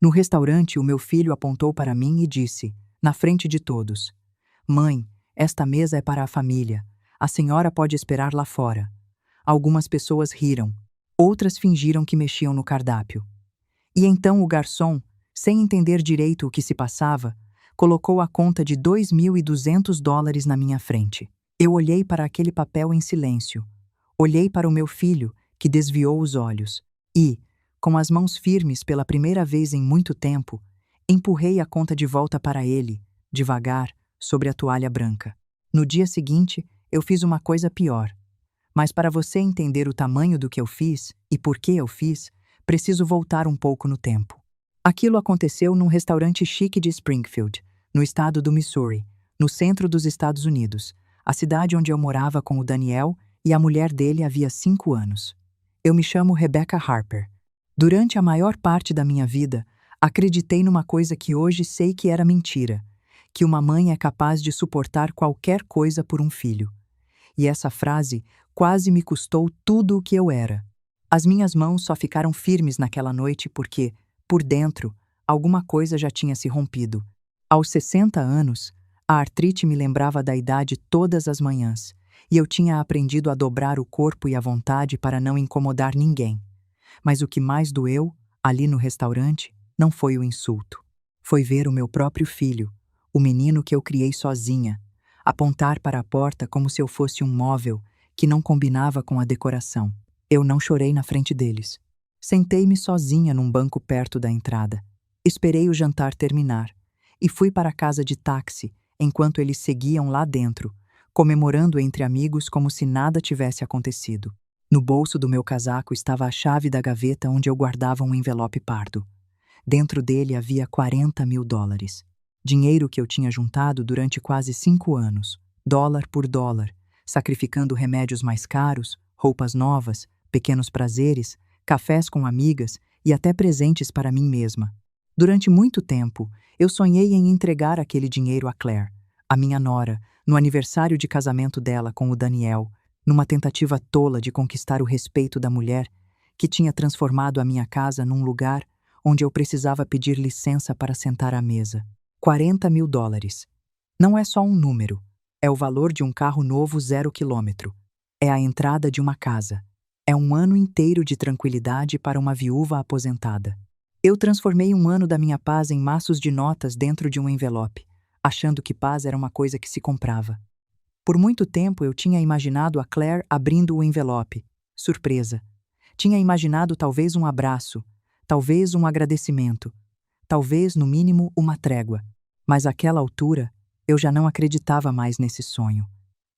No restaurante, o meu filho apontou para mim e disse, na frente de todos: Mãe, esta mesa é para a família. A senhora pode esperar lá fora. Algumas pessoas riram. Outras fingiram que mexiam no cardápio. E então o garçom, sem entender direito o que se passava, colocou a conta de $2.200 na minha frente. Eu olhei para aquele papel em silêncio. Olhei para o meu filho, que desviou os olhos, e, com as mãos firmes pela primeira vez em muito tempo, empurrei a conta de volta para ele, devagar, sobre a toalha branca. No dia seguinte, eu fiz uma coisa pior. Mas para você entender o tamanho do que eu fiz e por que eu fiz, preciso voltar um pouco no tempo. Aquilo aconteceu num restaurante chique de Springfield, no estado do Missouri, no centro dos Estados Unidos, a cidade onde eu morava com o Daniel e a mulher dele havia 5 anos. Eu me chamo Rebecca Harper. Durante a maior parte da minha vida, acreditei numa coisa que hoje sei que era mentira, que uma mãe é capaz de suportar qualquer coisa por um filho. E essa frase quase me custou tudo o que eu era. As minhas mãos só ficaram firmes naquela noite porque, por dentro, alguma coisa já tinha se rompido. Aos 60 anos, a artrite me lembrava da idade todas as manhãs, e eu tinha aprendido a dobrar o corpo e a vontade para não incomodar ninguém. Mas o que mais doeu, ali no restaurante, não foi o insulto. Foi ver o meu próprio filho, o menino que eu criei sozinha, apontar para a porta como se eu fosse um móvel que não combinava com a decoração. Eu não chorei na frente deles. Sentei-me sozinha num banco perto da entrada. Esperei o jantar terminar e fui para a casa de táxi enquanto eles seguiam lá dentro, comemorando entre amigos como se nada tivesse acontecido. No bolso do meu casaco estava a chave da gaveta onde eu guardava um envelope pardo. Dentro dele havia $40.000. Dinheiro que eu tinha juntado durante quase 5 anos, dólar por dólar, sacrificando remédios mais caros, roupas novas, pequenos prazeres, cafés com amigas e até presentes para mim mesma. Durante muito tempo, eu sonhei em entregar aquele dinheiro a Claire, a minha nora, no aniversário de casamento dela com o Daniel, numa tentativa tola de conquistar o respeito da mulher que tinha transformado a minha casa num lugar onde eu precisava pedir licença para sentar à mesa. $40.000. Não é só um número, é o valor de um carro novo 0 quilômetro. É a entrada de uma casa. É um ano inteiro de tranquilidade para uma viúva aposentada. Eu transformei um ano da minha paz em maços de notas dentro de um envelope, achando que paz era uma coisa que se comprava. Por muito tempo eu tinha imaginado a Claire abrindo o envelope. Surpresa. Tinha imaginado talvez um abraço, talvez um agradecimento, talvez, no mínimo, uma trégua. Mas àquela altura, eu já não acreditava mais nesse sonho.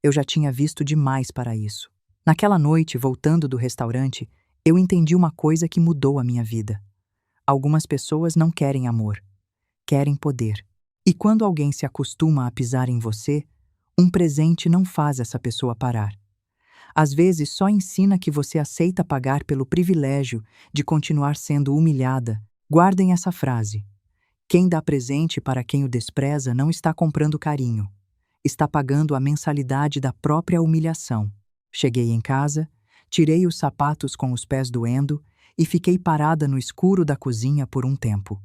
Eu já tinha visto demais para isso. Naquela noite, voltando do restaurante, eu entendi uma coisa que mudou a minha vida. Algumas pessoas não querem amor, querem poder. E quando alguém se acostuma a pisar em você, um presente não faz essa pessoa parar. Às vezes só ensina que você aceita pagar pelo privilégio de continuar sendo humilhada. Guardem essa frase. Quem dá presente para quem o despreza não está comprando carinho. Está pagando a mensalidade da própria humilhação. Cheguei em casa, tirei os sapatos com os pés doendo e fiquei parada no escuro da cozinha por um tempo.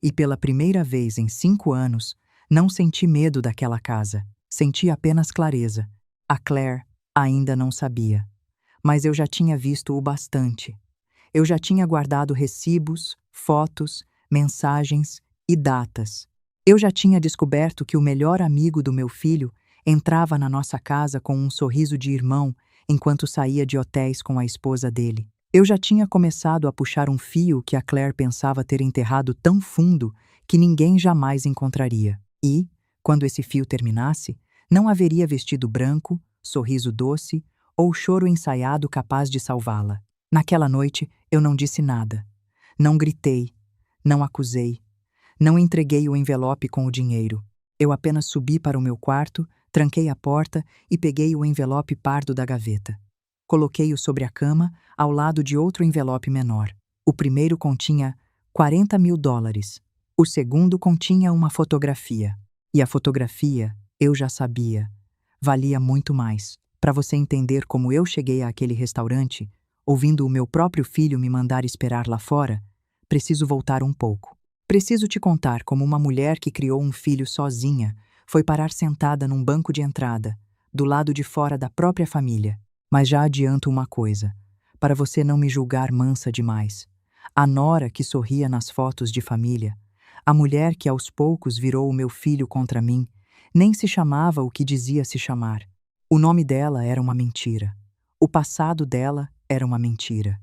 E pela primeira vez em 5 anos, não senti medo daquela casa. Senti apenas clareza. A Claire ainda não sabia. Mas eu já tinha visto o bastante. Eu já tinha guardado recibos, fotos, mensagens e datas. Eu já tinha descoberto que o melhor amigo do meu filho entrava na nossa casa com um sorriso de irmão enquanto saía de hotéis com a esposa dele. Eu já tinha começado a puxar um fio que a Claire pensava ter enterrado tão fundo que ninguém jamais encontraria. E, quando esse fio terminasse, não haveria vestido branco, sorriso doce ou choro ensaiado capaz de salvá-la. Naquela noite, eu não disse nada. Não gritei, não acusei, não entreguei o envelope com o dinheiro. Eu apenas subi para o meu quarto, tranquei a porta e peguei o envelope pardo da gaveta. Coloquei-o sobre a cama, ao lado de outro envelope menor. O primeiro continha $40.000. O segundo continha uma fotografia. E a fotografia, eu já sabia, valia muito mais. Para você entender como eu cheguei àquele restaurante, ouvindo o meu próprio filho me mandar esperar lá fora, preciso voltar um pouco. Preciso te contar como uma mulher que criou um filho sozinha foi parar sentada num banco de entrada, do lado de fora da própria família. Mas já adianto uma coisa, para você não me julgar mansa demais. A nora que sorria nas fotos de família, a mulher que aos poucos virou o meu filho contra mim, nem se chamava o que dizia se chamar. O nome dela era uma mentira. O passado dela era uma mentira.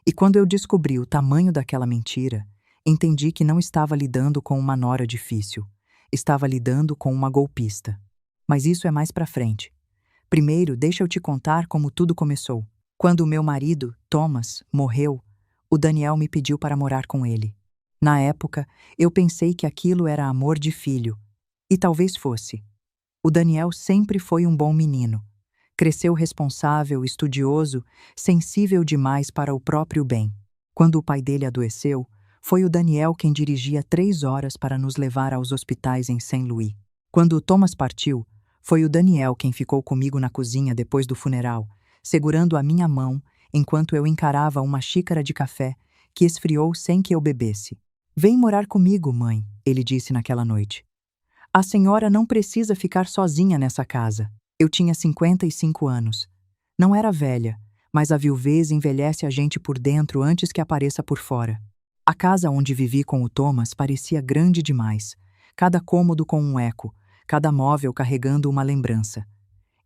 E quando eu descobri o tamanho daquela mentira, entendi que não estava lidando com uma nora difícil. Estava lidando com uma golpista. Mas isso é mais pra frente. Primeiro, deixa eu te contar como tudo começou. Quando o meu marido, Thomas, morreu, o Daniel me pediu para morar com ele. Na época, eu pensei que aquilo era amor de filho. E talvez fosse. O Daniel sempre foi um bom menino. Cresceu responsável, estudioso, sensível demais para o próprio bem. Quando o pai dele adoeceu, foi o Daniel quem dirigia 3 horas para nos levar aos hospitais em Saint Louis. Quando o Thomas partiu, foi o Daniel quem ficou comigo na cozinha depois do funeral, segurando a minha mão enquanto eu encarava uma xícara de café que esfriou sem que eu bebesse. "Vem morar comigo, mãe", ele disse naquela noite. "A senhora não precisa ficar sozinha nessa casa." Eu tinha 55 anos. Não era velha, mas a viuvez envelhece a gente por dentro antes que apareça por fora. A casa onde vivi com o Thomas parecia grande demais, cada cômodo com um eco, cada móvel carregando uma lembrança.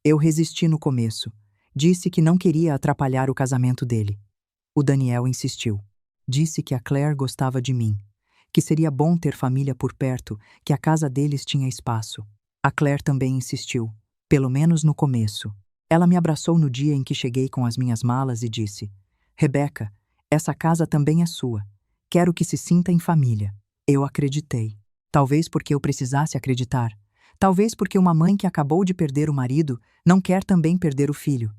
Eu resisti no começo. Disse que não queria atrapalhar o casamento dele. O Daniel insistiu. Disse que a Claire gostava de mim, que seria bom ter família por perto, que a casa deles tinha espaço. A Claire também insistiu, pelo menos no começo. Ela me abraçou no dia em que cheguei com as minhas malas e disse: "Rebecca, essa casa também é sua. Quero que se sinta em família." Eu acreditei. Talvez porque eu precisasse acreditar. Talvez porque uma mãe que acabou de perder o marido não quer também perder o filho.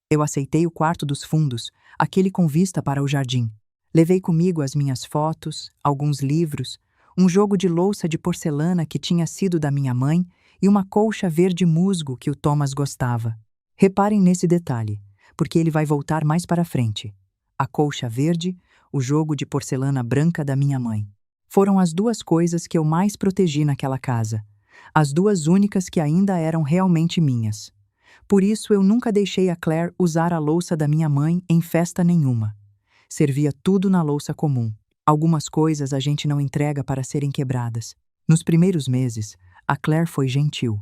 Eu aceitei o quarto dos fundos, aquele com vista para o jardim. Levei comigo as minhas fotos, alguns livros, um jogo de louça de porcelana que tinha sido da minha mãe e uma colcha verde musgo que o Thomas gostava. Reparem nesse detalhe, porque ele vai voltar mais para frente. A colcha verde, o jogo de porcelana branca da minha mãe. Foram as 2 coisas que eu mais protegi naquela casa. As 2 únicas que ainda eram realmente minhas. Por isso eu nunca deixei a Claire usar a louça da minha mãe em festa nenhuma. Servia tudo na louça comum. Algumas coisas a gente não entrega para serem quebradas. Nos primeiros meses, a Claire foi gentil.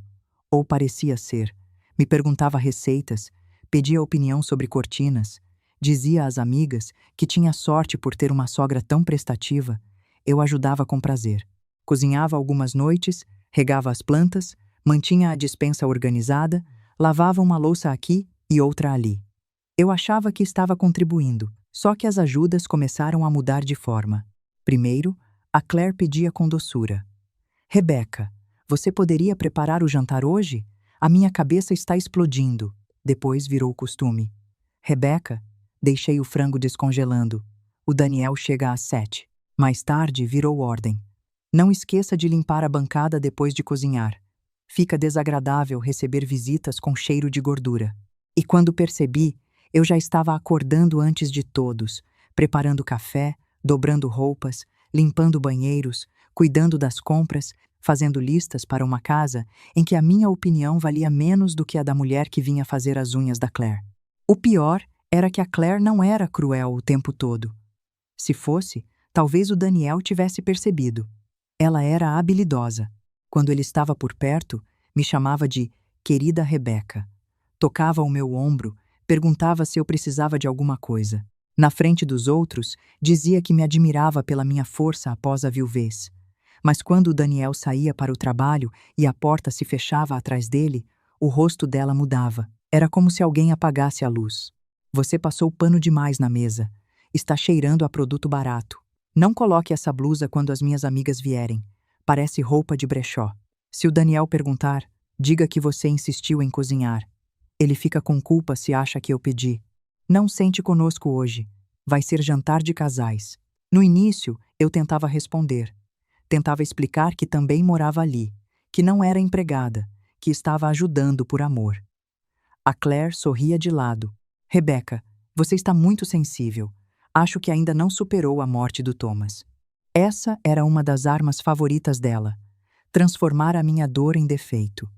Ou parecia ser. Me perguntava receitas, pedia opinião sobre cortinas, dizia às amigas que tinha sorte por ter uma sogra tão prestativa. Eu ajudava com prazer. Cozinhava algumas noites, regava as plantas, mantinha a despensa organizada, lavava uma louça aqui e outra ali. Eu achava que estava contribuindo, só que as ajudas começaram a mudar de forma. Primeiro, a Claire pedia com doçura: "Rebecca, você poderia preparar o jantar hoje? A minha cabeça está explodindo." Depois virou costume: "Rebecca, deixei o frango descongelando. O Daniel chega às 7. Mais tarde virou ordem: "Não esqueça de limpar a bancada depois de cozinhar. Fica desagradável receber visitas com cheiro de gordura." E quando percebi, eu já estava acordando antes de todos, preparando café, dobrando roupas, limpando banheiros, cuidando das compras, fazendo listas para uma casa em que a minha opinião valia menos do que a da mulher que vinha fazer as unhas da Claire. O pior era que a Claire não era cruel o tempo todo. Se fosse, talvez o Daniel tivesse percebido. Ela era habilidosa. Quando ele estava por perto, me chamava de "querida Rebecca." Tocava o meu ombro, perguntava se eu precisava de alguma coisa. Na frente dos outros, dizia que me admirava pela minha força após a viuvez. Mas quando o Daniel saía para o trabalho e a porta se fechava atrás dele, o rosto dela mudava. Era como se alguém apagasse a luz. "Você passou pano demais na mesa. Está cheirando a produto barato. Não coloque essa blusa quando as minhas amigas vierem. Parece roupa de brechó. Se o Daniel perguntar, diga que você insistiu em cozinhar. Ele fica com culpa se acha que eu pedi. Não sente conosco hoje. Vai ser jantar de casais." No início, eu tentava responder. Tentava explicar que também morava ali, que não era empregada, que estava ajudando por amor. A Claire sorria de lado. "Rebecca, você está muito sensível. Acho que ainda não superou a morte do Thomas." Essa era uma das armas favoritas dela: transformar a minha dor em defeito.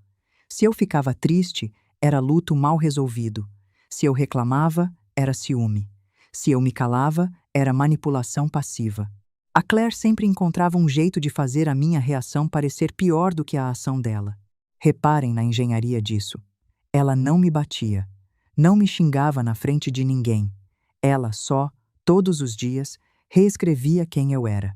Se eu ficava triste, era luto mal resolvido. Se eu reclamava, era ciúme. Se eu me calava, era manipulação passiva. A Claire sempre encontrava um jeito de fazer a minha reação parecer pior do que a ação dela. Reparem na engenharia disso. Ela não me batia, não me xingava na frente de ninguém. Ela só, todos os dias, reescrevia quem eu era.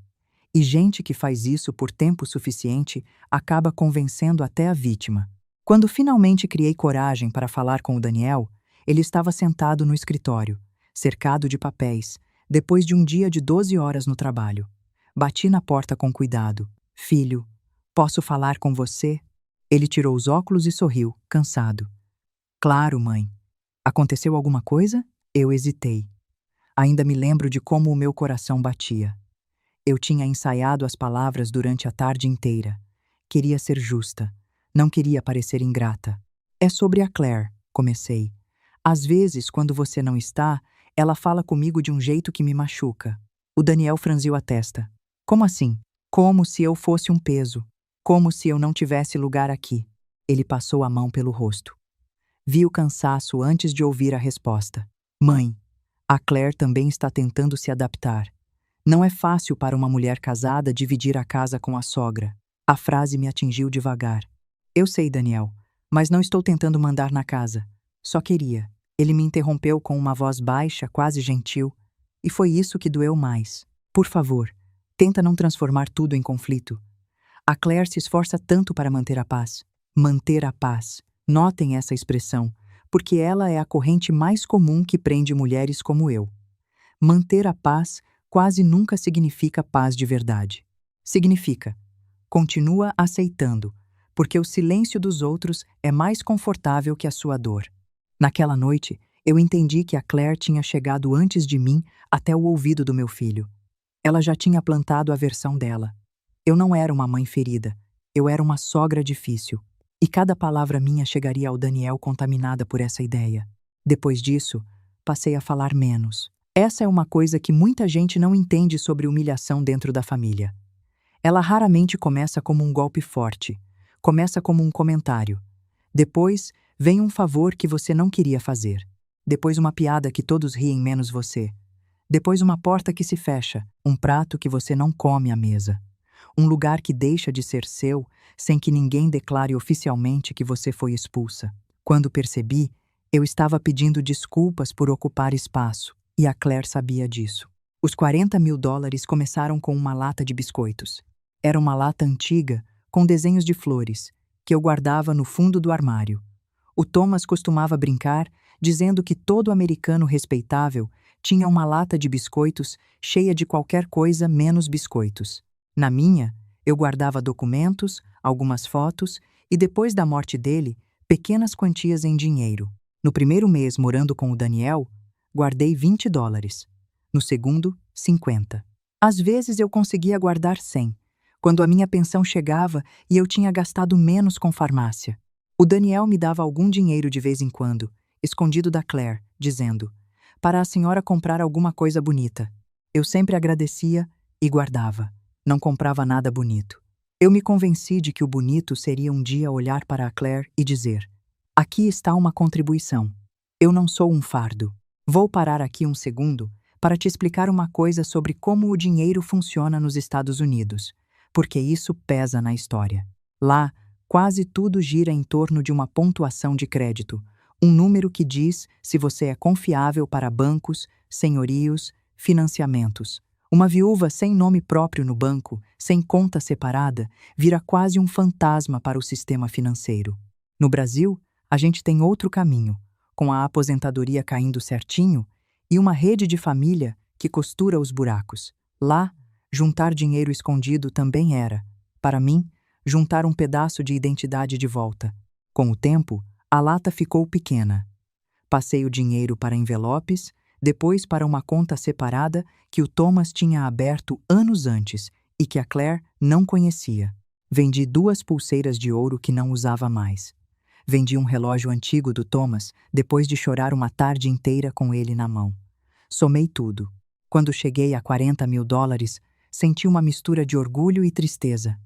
E gente que faz isso por tempo suficiente acaba convencendo até a vítima. Quando finalmente criei coragem para falar com o Daniel, ele estava sentado no escritório, cercado de papéis, depois de um dia de 12 horas no trabalho. Bati na porta com cuidado. Filho, posso falar com você? Ele tirou os óculos e sorriu, cansado. Claro, mãe. Aconteceu alguma coisa? Eu hesitei. Ainda me lembro de como o meu coração batia. Eu tinha ensaiado as palavras durante a tarde inteira. Queria ser justa. Não queria parecer ingrata. É sobre a Claire, comecei. Às vezes, quando você não está, ela fala comigo de um jeito que me machuca. O Daniel franziu a testa. Como assim? Como se eu fosse um peso. Como se eu não tivesse lugar aqui. Ele passou a mão pelo rosto. Vi o cansaço antes de ouvir a resposta. Mãe, a Claire também está tentando se adaptar. Não é fácil para uma mulher casada dividir a casa com a sogra. A frase me atingiu devagar. Eu sei, Daniel, mas não estou tentando mandar na casa. Só queria. Ele me interrompeu com uma voz baixa, quase gentil, e foi isso que doeu mais. Por favor, tenta não transformar tudo em conflito. A Claire se esforça tanto para manter a paz. Manter a paz. Notem essa expressão, porque ela é a corrente mais comum que prende mulheres como eu. Manter a paz quase nunca significa paz de verdade. Significa: continua aceitando, porque o silêncio dos outros é mais confortável que a sua dor. Naquela noite, eu entendi que a Claire tinha chegado antes de mim até o ouvido do meu filho. Ela já tinha plantado a versão dela. Eu não era uma mãe ferida, eu era uma sogra difícil. E cada palavra minha chegaria ao Daniel contaminada por essa ideia. Depois disso, passei a falar menos. Essa é uma coisa que muita gente não entende sobre humilhação dentro da família. Ela raramente começa como um golpe forte. Começa como um comentário. Depois, vem um favor que você não queria fazer. Depois uma piada que todos riem menos você. Depois uma porta que se fecha, um prato que você não come à mesa. Um lugar que deixa de ser seu sem que ninguém declare oficialmente que você foi expulsa. Quando percebi, eu estava pedindo desculpas por ocupar espaço, e a Claire sabia disso. Os $40.000 começaram com uma lata de biscoitos. Era uma lata antiga, com desenhos de flores, que eu guardava no fundo do armário. O Thomas costumava brincar, dizendo que todo americano respeitável tinha uma lata de biscoitos cheia de qualquer coisa menos biscoitos. Na minha, eu guardava documentos, algumas fotos e, depois da morte dele, pequenas quantias em dinheiro. No primeiro mês morando com o Daniel, guardei $20. No segundo, 50. Às vezes eu conseguia guardar 100, quando a minha pensão chegava e eu tinha gastado menos com farmácia. O Daniel me dava algum dinheiro de vez em quando, escondido da Claire, dizendo: para a senhora comprar alguma coisa bonita. Eu sempre agradecia e guardava. Não comprava nada bonito. Eu me convenci de que o bonito seria um dia olhar para a Claire e dizer: aqui está uma contribuição. Eu não sou um fardo. Vou parar aqui um segundo para te explicar uma coisa sobre como o dinheiro funciona nos Estados Unidos, porque isso pesa na história. Lá, quase tudo gira em torno de uma pontuação de crédito, um número que diz se você é confiável para bancos, senhorios, financiamentos. Uma viúva sem nome próprio no banco, sem conta separada, vira quase um fantasma para o sistema financeiro. No Brasil, a gente tem outro caminho, com a aposentadoria caindo certinho e uma rede de família que costura os buracos. Lá, juntar dinheiro escondido também era, para mim, juntar um pedaço de identidade de volta. Com o tempo, a lata ficou pequena. Passei o dinheiro para envelopes, depois para uma conta separada que o Thomas tinha aberto anos antes e que a Claire não conhecia. Vendi 2 pulseiras de ouro que não usava mais. Vendi um relógio antigo do Thomas depois de chorar uma tarde inteira com ele na mão. Somei tudo. Quando cheguei a $40.000, senti uma mistura de orgulho e tristeza.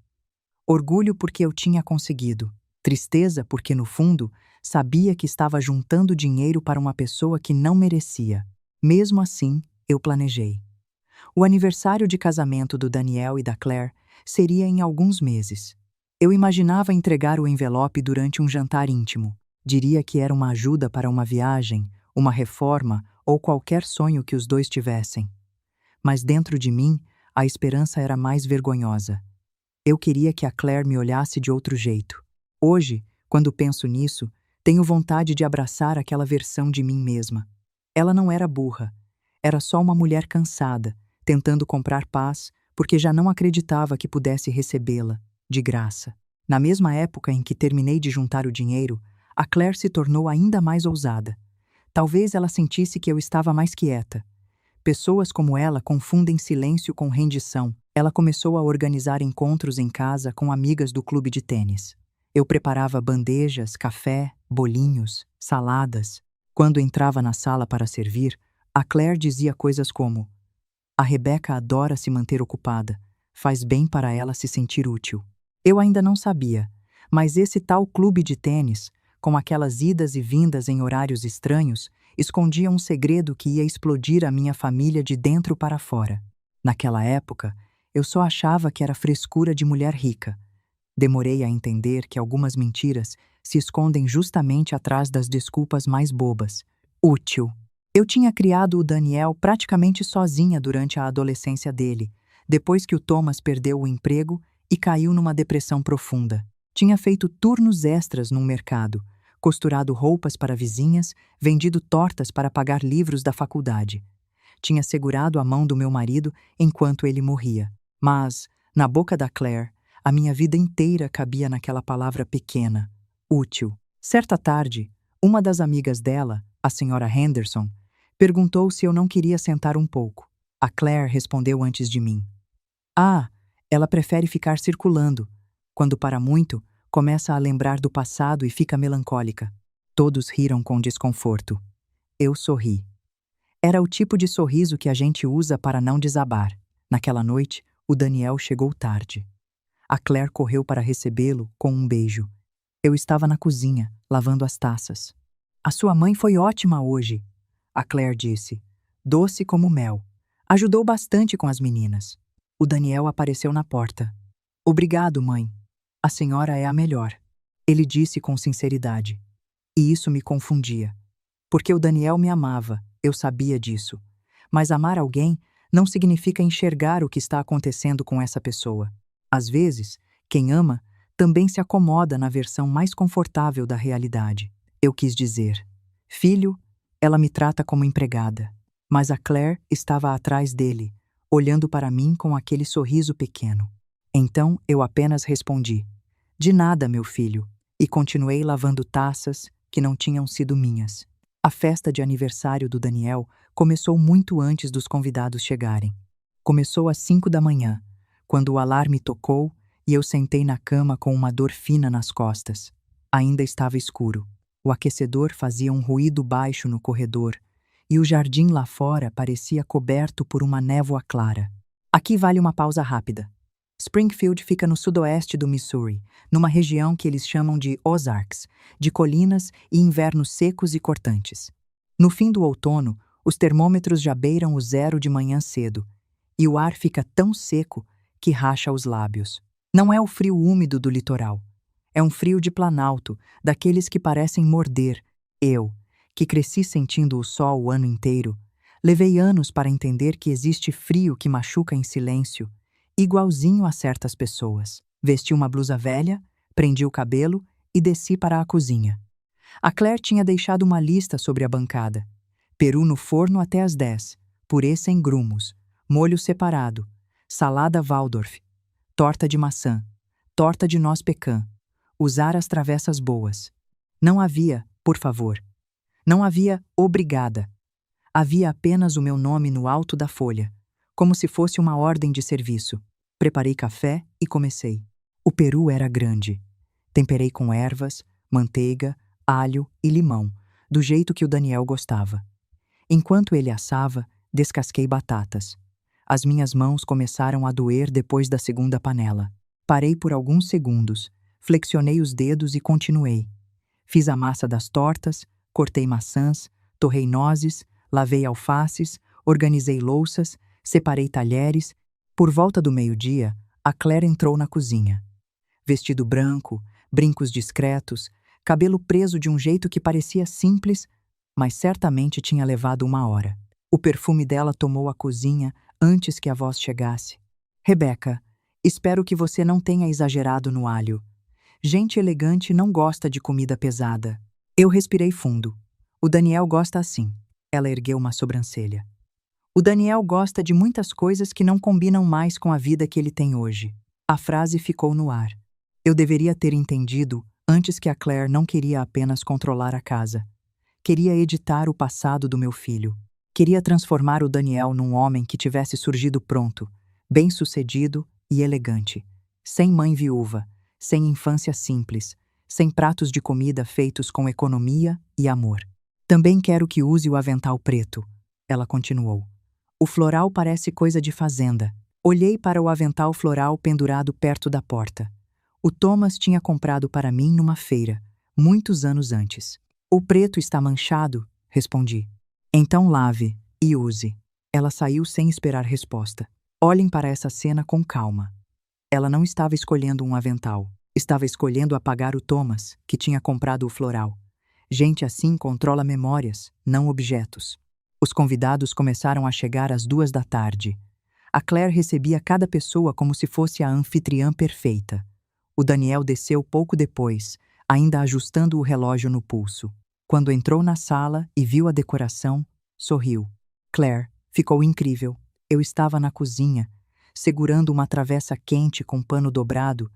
Orgulho porque eu tinha conseguido. Tristeza porque, no fundo, sabia que estava juntando dinheiro para uma pessoa que não merecia. Mesmo assim, eu planejei. O aniversário de casamento do Daniel e da Claire seria em alguns meses. Eu imaginava entregar o envelope durante um jantar íntimo. Diria que era uma ajuda para uma viagem, uma reforma ou qualquer sonho que os dois tivessem. Mas dentro de mim, a esperança era mais vergonhosa. Eu queria que a Claire me olhasse de outro jeito. Hoje, quando penso nisso, tenho vontade de abraçar aquela versão de mim mesma. Ela não era burra. Era só uma mulher cansada, tentando comprar paz, porque já não acreditava que pudesse recebê-la, de graça. Na mesma época em que terminei de juntar o dinheiro, a Claire se tornou ainda mais ousada. Talvez ela sentisse que eu estava mais quieta. Pessoas como ela confundem silêncio com rendição. Ela começou a organizar encontros em casa com amigas do clube de tênis. Eu preparava bandejas, café, bolinhos, saladas. Quando entrava na sala para servir, a Claire dizia coisas como: "A Rebeca adora se manter ocupada. Faz bem para ela se sentir útil." Eu ainda não sabia, mas esse tal clube de tênis, com aquelas idas e vindas em horários estranhos, escondia um segredo que ia explodir a minha família de dentro para fora. Naquela época, eu só achava que era frescura de mulher rica. Demorei a entender que algumas mentiras se escondem justamente atrás das desculpas mais bobas. Útil. Eu tinha criado o Daniel praticamente sozinha durante a adolescência dele, depois que o Thomas perdeu o emprego e caiu numa depressão profunda. Tinha feito turnos extras num mercado, costurado roupas para vizinhas, vendido tortas para pagar livros da faculdade. Tinha segurado a mão do meu marido enquanto ele morria. Mas, na boca da Claire, a minha vida inteira cabia naquela palavra pequena, útil. Certa tarde, uma das amigas dela, a senhora Henderson, perguntou se eu não queria sentar um pouco. A Claire respondeu antes de mim. "Ah, ela prefere ficar circulando. Quando para muito, começa a lembrar do passado e fica melancólica." Todos riram com desconforto. Eu sorri. Era o tipo de sorriso que a gente usa para não desabar. Naquela noite, o Daniel chegou tarde. A Claire correu para recebê-lo com um beijo. Eu estava na cozinha, lavando as taças. "A sua mãe foi ótima hoje", a Claire disse. "Doce como mel. Ajudou bastante com as meninas." O Daniel apareceu na porta. "Obrigado, mãe. A senhora é a melhor", ele disse com sinceridade. E isso me confundia. Porque o Daniel me amava, eu sabia disso. Mas amar alguém não significa enxergar o que está acontecendo com essa pessoa. Às vezes, quem ama também se acomoda na versão mais confortável da realidade. Eu quis dizer: "Filho, ela me trata como empregada." Mas a Claire estava atrás dele, olhando para mim com aquele sorriso pequeno. Então eu apenas respondi: "De nada, meu filho", e continuei lavando taças que não tinham sido minhas. A festa de aniversário do Daniel começou muito antes dos convidados chegarem. Começou às 5 da manhã, quando o alarme tocou e eu sentei na cama com uma dor fina nas costas. Ainda estava escuro. O aquecedor fazia um ruído baixo no corredor e o jardim lá fora parecia coberto por uma névoa clara. Aqui vale uma pausa rápida. Springfield fica no sudoeste do Missouri, numa região que eles chamam de Ozarks, de colinas e invernos secos e cortantes. No fim do outono, os termômetros já beiram o zero de manhã cedo, e o ar fica tão seco que racha os lábios. Não é o frio úmido do litoral. É um frio de planalto, daqueles que parecem morder. Eu, que cresci sentindo o sol o ano inteiro, levei anos para entender que existe frio que machuca em silêncio, igualzinho a certas pessoas. Vesti uma blusa velha, prendi o cabelo e desci para a cozinha. A Claire tinha deixado uma lista sobre a bancada. Peru no forno até às 10, purê sem grumos, molho separado, salada Waldorf, torta de maçã, torta de noz pecan, usar as travessas boas. Não havia, por favor. Não havia obrigada. Havia apenas o meu nome no alto da folha, como se fosse uma ordem de serviço. Preparei café e comecei. O peru era grande. Temperei com ervas, manteiga, alho e limão, do jeito que o Daniel gostava. Enquanto ele assava, descasquei batatas. As minhas mãos começaram a doer depois da segunda panela. Parei por alguns segundos, flexionei os dedos e continuei. Fiz a massa das tortas, cortei maçãs, torrei nozes, lavei alfaces, organizei louças, separei talheres. Por volta do meio-dia, a Claire entrou na cozinha. Vestido branco, brincos discretos, cabelo preso de um jeito que parecia simples, mas certamente tinha levado 1 hora. O perfume dela tomou a cozinha antes que a voz chegasse. Rebecca, espero que você não tenha exagerado no alho. Gente elegante não gosta de comida pesada. Eu respirei fundo. O Daniel gosta assim. Ela ergueu uma sobrancelha. O Daniel gosta de muitas coisas que não combinam mais com a vida que ele tem hoje. A frase ficou no ar. Eu deveria ter entendido antes que a Claire não queria apenas controlar a casa. Queria editar o passado do meu filho. Queria transformar o Daniel num homem que tivesse surgido pronto, bem-sucedido e elegante. Sem mãe viúva, sem infância simples, sem pratos de comida feitos com economia e amor. Também quero que use o avental preto, ela continuou. O floral parece coisa de fazenda. Olhei para o avental floral pendurado perto da porta. O Thomas tinha comprado para mim numa feira, muitos anos antes. O preto está manchado, respondi. Então lave e use. Ela saiu sem esperar resposta. Olhem para essa cena com calma. Ela não estava escolhendo um avental. Estava escolhendo apagar o Thomas, que tinha comprado o floral. Gente assim controla memórias, não objetos. Os convidados começaram a chegar às 2 da tarde. A Claire recebia cada pessoa como se fosse a anfitriã perfeita. O Daniel desceu pouco depois, ainda ajustando o relógio no pulso. Quando entrou na sala e viu a decoração, sorriu. Claire, ficou incrível. Eu estava na cozinha, segurando uma travessa quente com pano dobrado,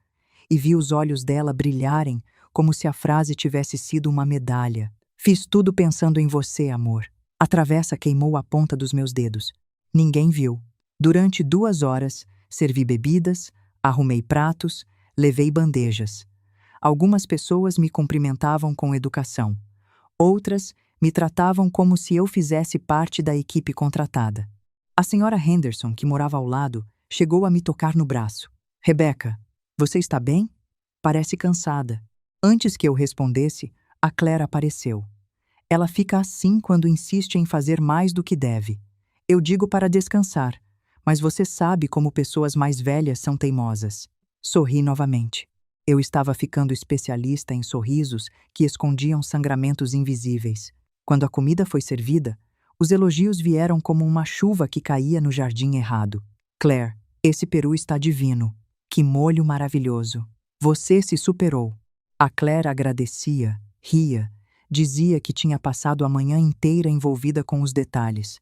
e vi os olhos dela brilharem como se a frase tivesse sido uma medalha. Fiz tudo pensando em você, amor. A travessa queimou a ponta dos meus dedos. Ninguém viu. Durante 2 horas, servi bebidas, arrumei pratos, levei bandejas. Algumas pessoas me cumprimentavam com educação. Outras me tratavam como se eu fizesse parte da equipe contratada. A senhora Henderson, que morava ao lado, chegou a me tocar no braço. Rebecca, você está bem? Parece cansada. Antes que eu respondesse, a Claire apareceu. Ela fica assim quando insiste em fazer mais do que deve. Eu digo para descansar, mas você sabe como pessoas mais velhas são teimosas. Sorri novamente. Eu estava ficando especialista em sorrisos que escondiam sangramentos invisíveis. Quando a comida foi servida, os elogios vieram como uma chuva que caía no jardim errado. Claire, esse peru está divino. Que molho maravilhoso. Você se superou. A Claire agradecia, ria, dizia que tinha passado a manhã inteira envolvida com os detalhes.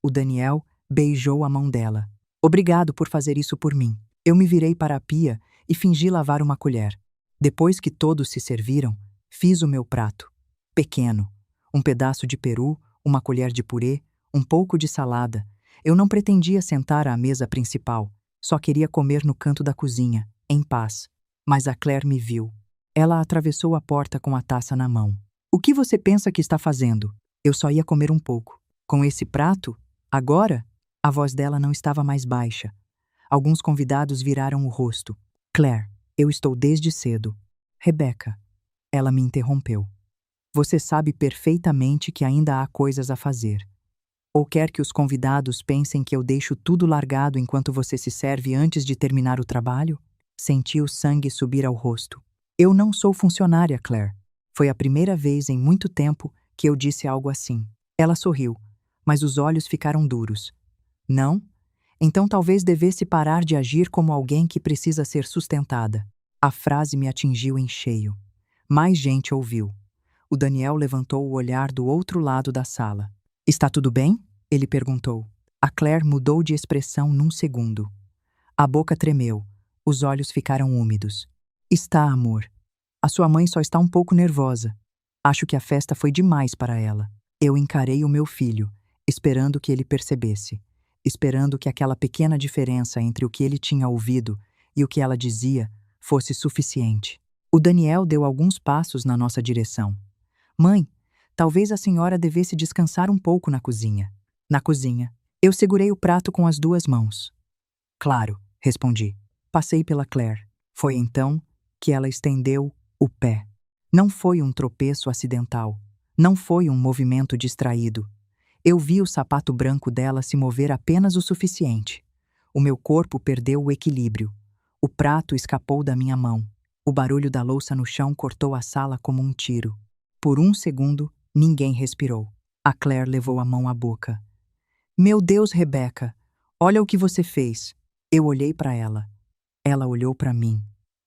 O Daniel beijou a mão dela. Obrigado por fazer isso por mim. Eu me virei para a pia e fingi lavar uma colher. Depois que todos se serviram, fiz o meu prato. Pequeno. Um pedaço de peru, uma colher de purê, um pouco de salada. Eu não pretendia sentar à mesa principal. Só queria comer no canto da cozinha, em paz. Mas a Claire me viu. Ela atravessou a porta com a taça na mão. O que você pensa que está fazendo? Eu só ia comer um pouco. Com esse prato? Agora? A voz dela não estava mais baixa. Alguns convidados viraram o rosto. Claire, eu estou desde cedo. Rebecca. Ela me interrompeu. Você sabe perfeitamente que ainda há coisas a fazer. Ou quer que os convidados pensem que eu deixo tudo largado enquanto você se serve antes de terminar o trabalho? Senti o sangue subir ao rosto. Eu não sou funcionária, Claire. Foi a primeira vez em muito tempo que eu disse algo assim. Ela sorriu, mas os olhos ficaram duros. Não? Então talvez devesse parar de agir como alguém que precisa ser sustentada. A frase me atingiu em cheio. Mais gente ouviu. O Daniel levantou o olhar do outro lado da sala. Está tudo bem? Ele perguntou. A Claire mudou de expressão num segundo. A boca tremeu. Os olhos ficaram úmidos. Está, amor. A sua mãe só está um pouco nervosa. Acho que a festa foi demais para ela. Eu encarei o meu filho, esperando que ele percebesse. Esperando que aquela pequena diferença entre o que ele tinha ouvido e o que ela dizia fosse suficiente. O Daniel deu alguns passos na nossa direção. Mãe, talvez a senhora devesse descansar um pouco na cozinha. Na cozinha. Eu segurei o prato com as 2 mãos. Claro, respondi. Passei pela Claire. Foi então que ela estendeu o pé. Não foi um tropeço acidental. Não foi um movimento distraído. Eu vi o sapato branco dela se mover apenas o suficiente. O meu corpo perdeu o equilíbrio. O prato escapou da minha mão. O barulho da louça no chão cortou a sala como um tiro. Por um segundo, ninguém respirou. A Claire levou a mão à boca. Meu Deus, Rebecca, olha o que você fez. Eu olhei para ela. Ela olhou para mim.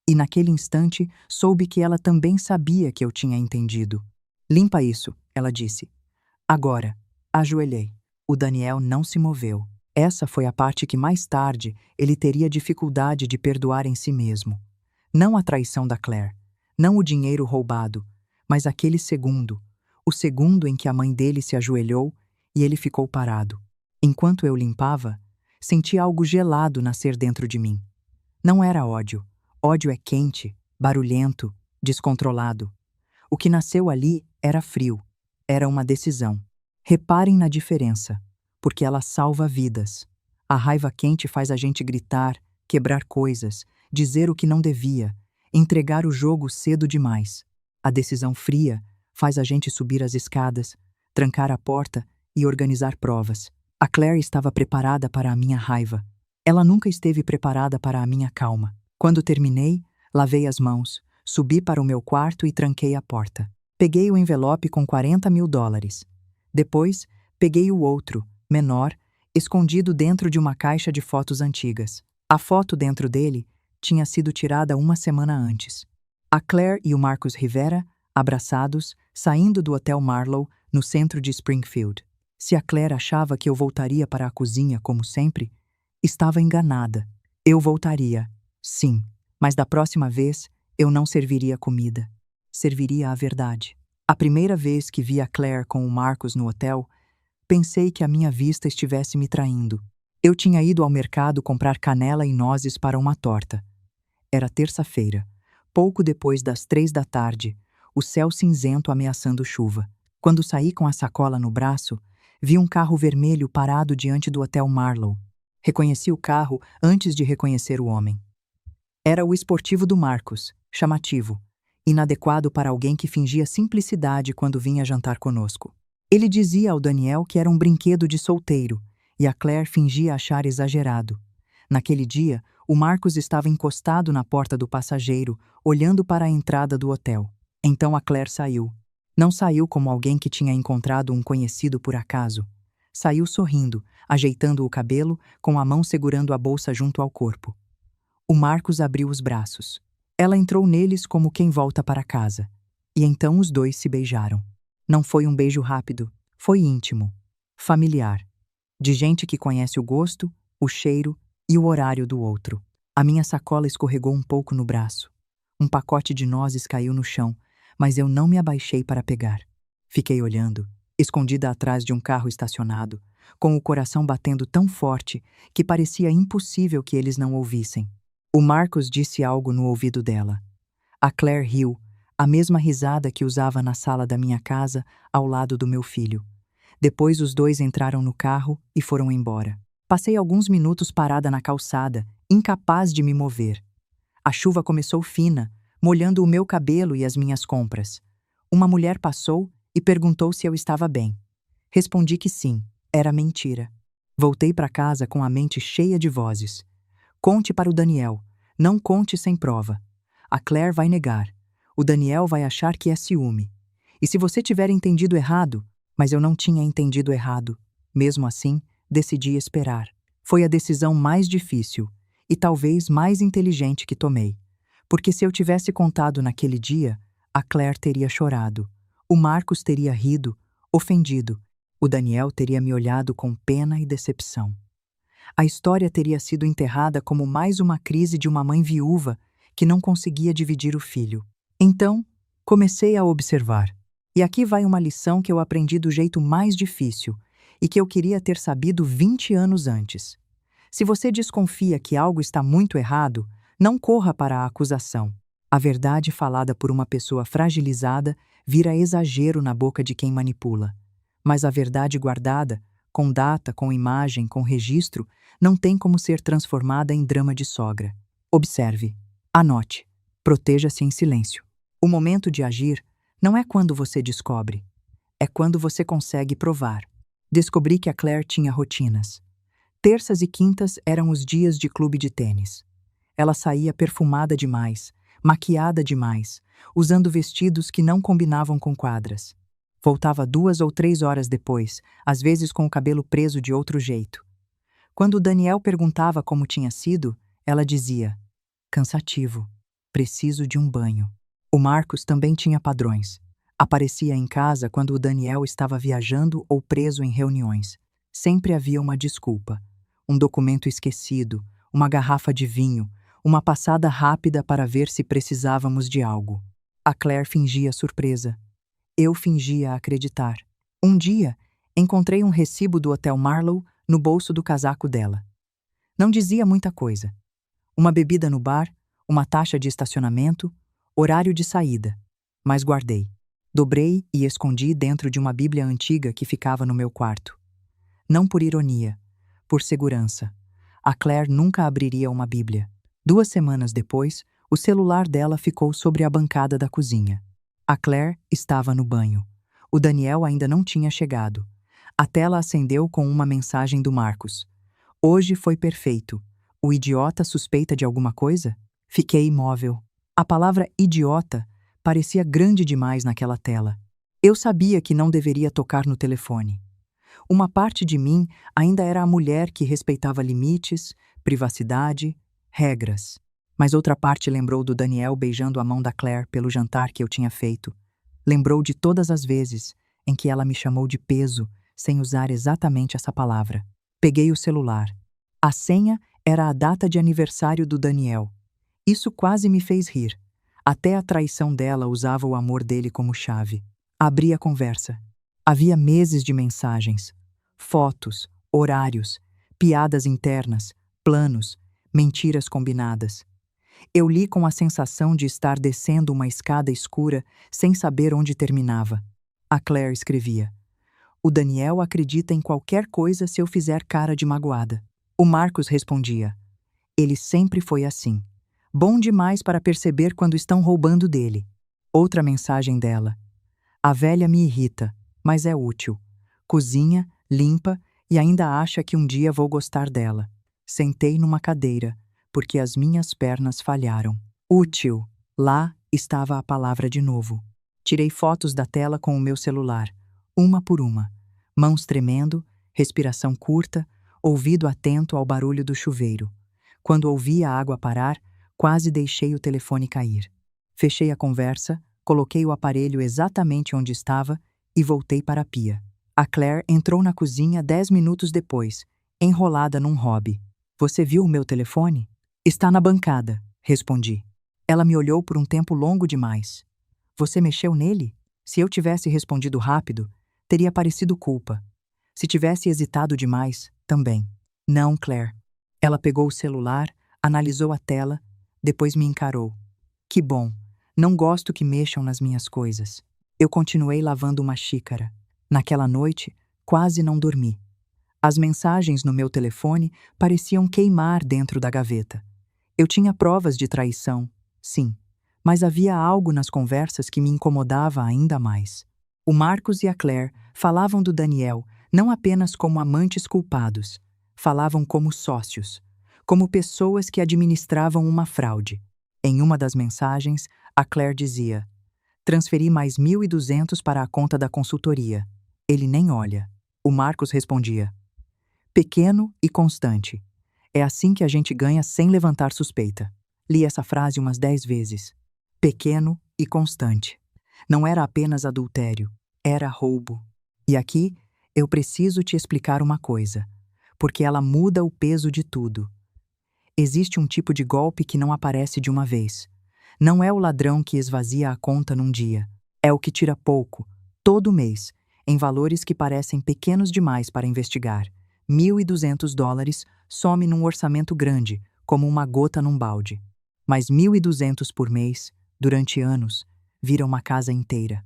E naquele instante, soube que ela também sabia que eu tinha entendido. Limpa isso, ela disse. Agora, ajoelhei. O Daniel não se moveu. Essa foi a parte que mais tarde ele teria dificuldade de perdoar em si mesmo. Não a traição da Claire, não o dinheiro roubado, mas aquele segundo, o segundo em que a mãe dele se ajoelhou e ele ficou parado. Enquanto eu limpava, senti algo gelado nascer dentro de mim. Não era ódio. Ódio é quente, barulhento, descontrolado. O que nasceu ali era frio. Era uma decisão. Reparem na diferença, porque ela salva vidas. A raiva quente faz a gente gritar, quebrar coisas, dizer o que não devia, entregar o jogo cedo demais. A decisão fria faz a gente subir as escadas, trancar a porta e organizar provas. A Claire estava preparada para a minha raiva. Ela nunca esteve preparada para a minha calma. Quando terminei, lavei as mãos, subi para o meu quarto e tranquei a porta. Peguei o envelope com $40.000. Depois, peguei o outro, menor, escondido dentro de uma caixa de fotos antigas. A foto dentro dele tinha sido tirada uma semana antes. A Claire e o Marcus Rivera, abraçados, saindo do Hotel Marlowe, no centro de Springfield. Se a Claire achava que eu voltaria para a cozinha como sempre, estava enganada. Eu voltaria, sim, mas da próxima vez eu não serviria comida. Serviria a verdade. A primeira vez que vi a Claire com o Marcus no hotel, pensei que a minha vista estivesse me traindo. Eu tinha ido ao mercado comprar canela e nozes para uma torta. Era terça-feira, pouco depois das 3 da tarde, o céu cinzento ameaçando chuva. Quando saí com a sacola no braço, vi um carro vermelho parado diante do Hotel Marlowe. Reconheci o carro antes de reconhecer o homem. Era o esportivo do Marcus, chamativo, inadequado para alguém que fingia simplicidade quando vinha jantar conosco. Ele dizia ao Daniel que era um brinquedo de solteiro, e a Claire fingia achar exagerado. Naquele dia, o Marcus estava encostado na porta do passageiro, olhando para a entrada do hotel. Então a Claire saiu. Não saiu como alguém que tinha encontrado um conhecido por acaso. Saiu sorrindo, ajeitando o cabelo, com a mão segurando a bolsa junto ao corpo. O Marcus abriu os braços. Ela entrou neles como quem volta para casa. E então os dois se beijaram. Não foi um beijo rápido, foi íntimo, familiar, de gente que conhece o gosto, o cheiro e o horário do outro. A minha sacola escorregou um pouco no braço. Um pacote de nozes caiu no chão, mas eu não me abaixei para pegar. Fiquei olhando, escondida atrás de um carro estacionado, com o coração batendo tão forte que parecia impossível que eles não ouvissem. O Marcus disse algo no ouvido dela. A Claire riu, a mesma risada que usava na sala da minha casa, ao lado do meu filho. Depois os dois entraram no carro e foram embora. Passei alguns minutos parada na calçada, incapaz de me mover. A chuva começou fina, molhando o meu cabelo e as minhas compras. Uma mulher passou e perguntou se eu estava bem. Respondi que sim, era mentira. Voltei para casa com a mente cheia de vozes. Conte para o Daniel. Não conte sem prova. A Claire vai negar. O Daniel vai achar que é ciúme. E se você tiver entendido errado, mas eu não tinha entendido errado. Mesmo assim, decidi esperar. Foi a decisão mais difícil e talvez mais inteligente que tomei. Porque se eu tivesse contado naquele dia, a Claire teria chorado. O Marcus teria rido, ofendido. O Daniel teria me olhado com pena e decepção. A história teria sido enterrada como mais uma crise de uma mãe viúva que não conseguia dividir o filho. Então, comecei a observar. E aqui vai uma lição que eu aprendi do jeito mais difícil e que eu queria ter sabido 20 anos antes. Se você desconfia que algo está muito errado, não corra para a acusação. A verdade falada por uma pessoa fragilizada vira exagero na boca de quem manipula. Mas a verdade guardada com data, com imagem, com registro, não tem como ser transformada em drama de sogra. Observe, anote, proteja-se em silêncio. O momento de agir não é quando você descobre, é quando você consegue provar. Descobri que a Claire tinha rotinas. Terças e quintas eram os dias de clube de tênis. Ela saía perfumada demais, maquiada demais, usando vestidos que não combinavam com quadras. Voltava 2 ou 3 horas depois, às vezes com o cabelo preso de outro jeito. Quando o Daniel perguntava como tinha sido, ela dizia: cansativo, preciso de um banho. O Marcos também tinha padrões. Aparecia em casa quando o Daniel estava viajando ou preso em reuniões. Sempre havia uma desculpa. Um documento esquecido, uma garrafa de vinho, uma passada rápida para ver se precisávamos de algo. A Claire fingia surpresa. Eu fingia acreditar. Um dia, encontrei um recibo do Hotel Marlow no bolso do casaco dela. Não dizia muita coisa. Uma bebida no bar, uma taxa de estacionamento, horário de saída. Mas guardei. Dobrei e escondi dentro de uma Bíblia antiga que ficava no meu quarto. Não por ironia, por segurança. A Claire nunca abriria uma Bíblia. 2 semanas depois, o celular dela ficou sobre a bancada da cozinha. A Claire estava no banho. O Daniel ainda não tinha chegado. A tela acendeu com uma mensagem do Marcos. Hoje foi perfeito. O idiota suspeita de alguma coisa? Fiquei imóvel. A palavra idiota parecia grande demais naquela tela. Eu sabia que não deveria tocar no telefone. Uma parte de mim ainda era a mulher que respeitava limites, privacidade, regras. Mas outra parte lembrou do Daniel beijando a mão da Claire pelo jantar que eu tinha feito. Lembrou de todas as vezes em que ela me chamou de peso, sem usar exatamente essa palavra. Peguei o celular. A senha era a data de aniversário do Daniel. Isso quase me fez rir. Até a traição dela usava o amor dele como chave. Abri a conversa. Havia meses de mensagens, fotos, horários, piadas internas, planos, mentiras combinadas. Eu li com a sensação de estar descendo uma escada escura sem saber onde terminava. A Claire escrevia: o Daniel acredita em qualquer coisa se eu fizer cara de magoada. O Marcos respondia: ele sempre foi assim. Bom demais para perceber quando estão roubando dele. Outra mensagem dela: a velha me irrita, mas é útil. Cozinha, limpa e ainda acha que um dia vou gostar dela. Sentei numa cadeira, porque as minhas pernas falharam. Útil. Lá estava a palavra de novo. Tirei fotos da tela com o meu celular, uma por uma. Mãos tremendo, respiração curta, ouvido atento ao barulho do chuveiro. Quando ouvi a água parar, quase deixei o telefone cair. Fechei a conversa, coloquei o aparelho exatamente onde estava e voltei para a pia. A Claire entrou na cozinha 10 minutos depois, enrolada num hobby. Você viu o meu telefone? Está na bancada, respondi. Ela me olhou por um tempo longo demais. Você mexeu nele? Se eu tivesse respondido rápido, teria parecido culpa. Se tivesse hesitado demais, também. Não, Claire. Ela pegou o celular, analisou a tela, depois me encarou. Que bom. Não gosto que mexam nas minhas coisas. Eu continuei lavando uma xícara. Naquela noite, quase não dormi. As mensagens no meu telefone pareciam queimar dentro da gaveta. Eu tinha provas de traição, sim, mas havia algo nas conversas que me incomodava ainda mais. O Marcos e a Claire falavam do Daniel não apenas como amantes culpados, falavam como sócios, como pessoas que administravam uma fraude. Em uma das mensagens, a Claire dizia: transferi mais 1.200 para a conta da consultoria. Ele nem olha. O Marcos respondia: pequeno e constante. É assim que a gente ganha sem levantar suspeita. Li essa frase umas 10 vezes. Pequeno e constante. Não era apenas adultério, era roubo. E aqui, eu preciso te explicar uma coisa, porque ela muda o peso de tudo. Existe um tipo de golpe que não aparece de uma vez. Não é o ladrão que esvazia a conta num dia. É o que tira pouco, todo mês, em valores que parecem pequenos demais para investigar. $1.200 some num orçamento grande, como uma gota num balde. Mas 1.200 por mês, durante anos, vira uma casa inteira.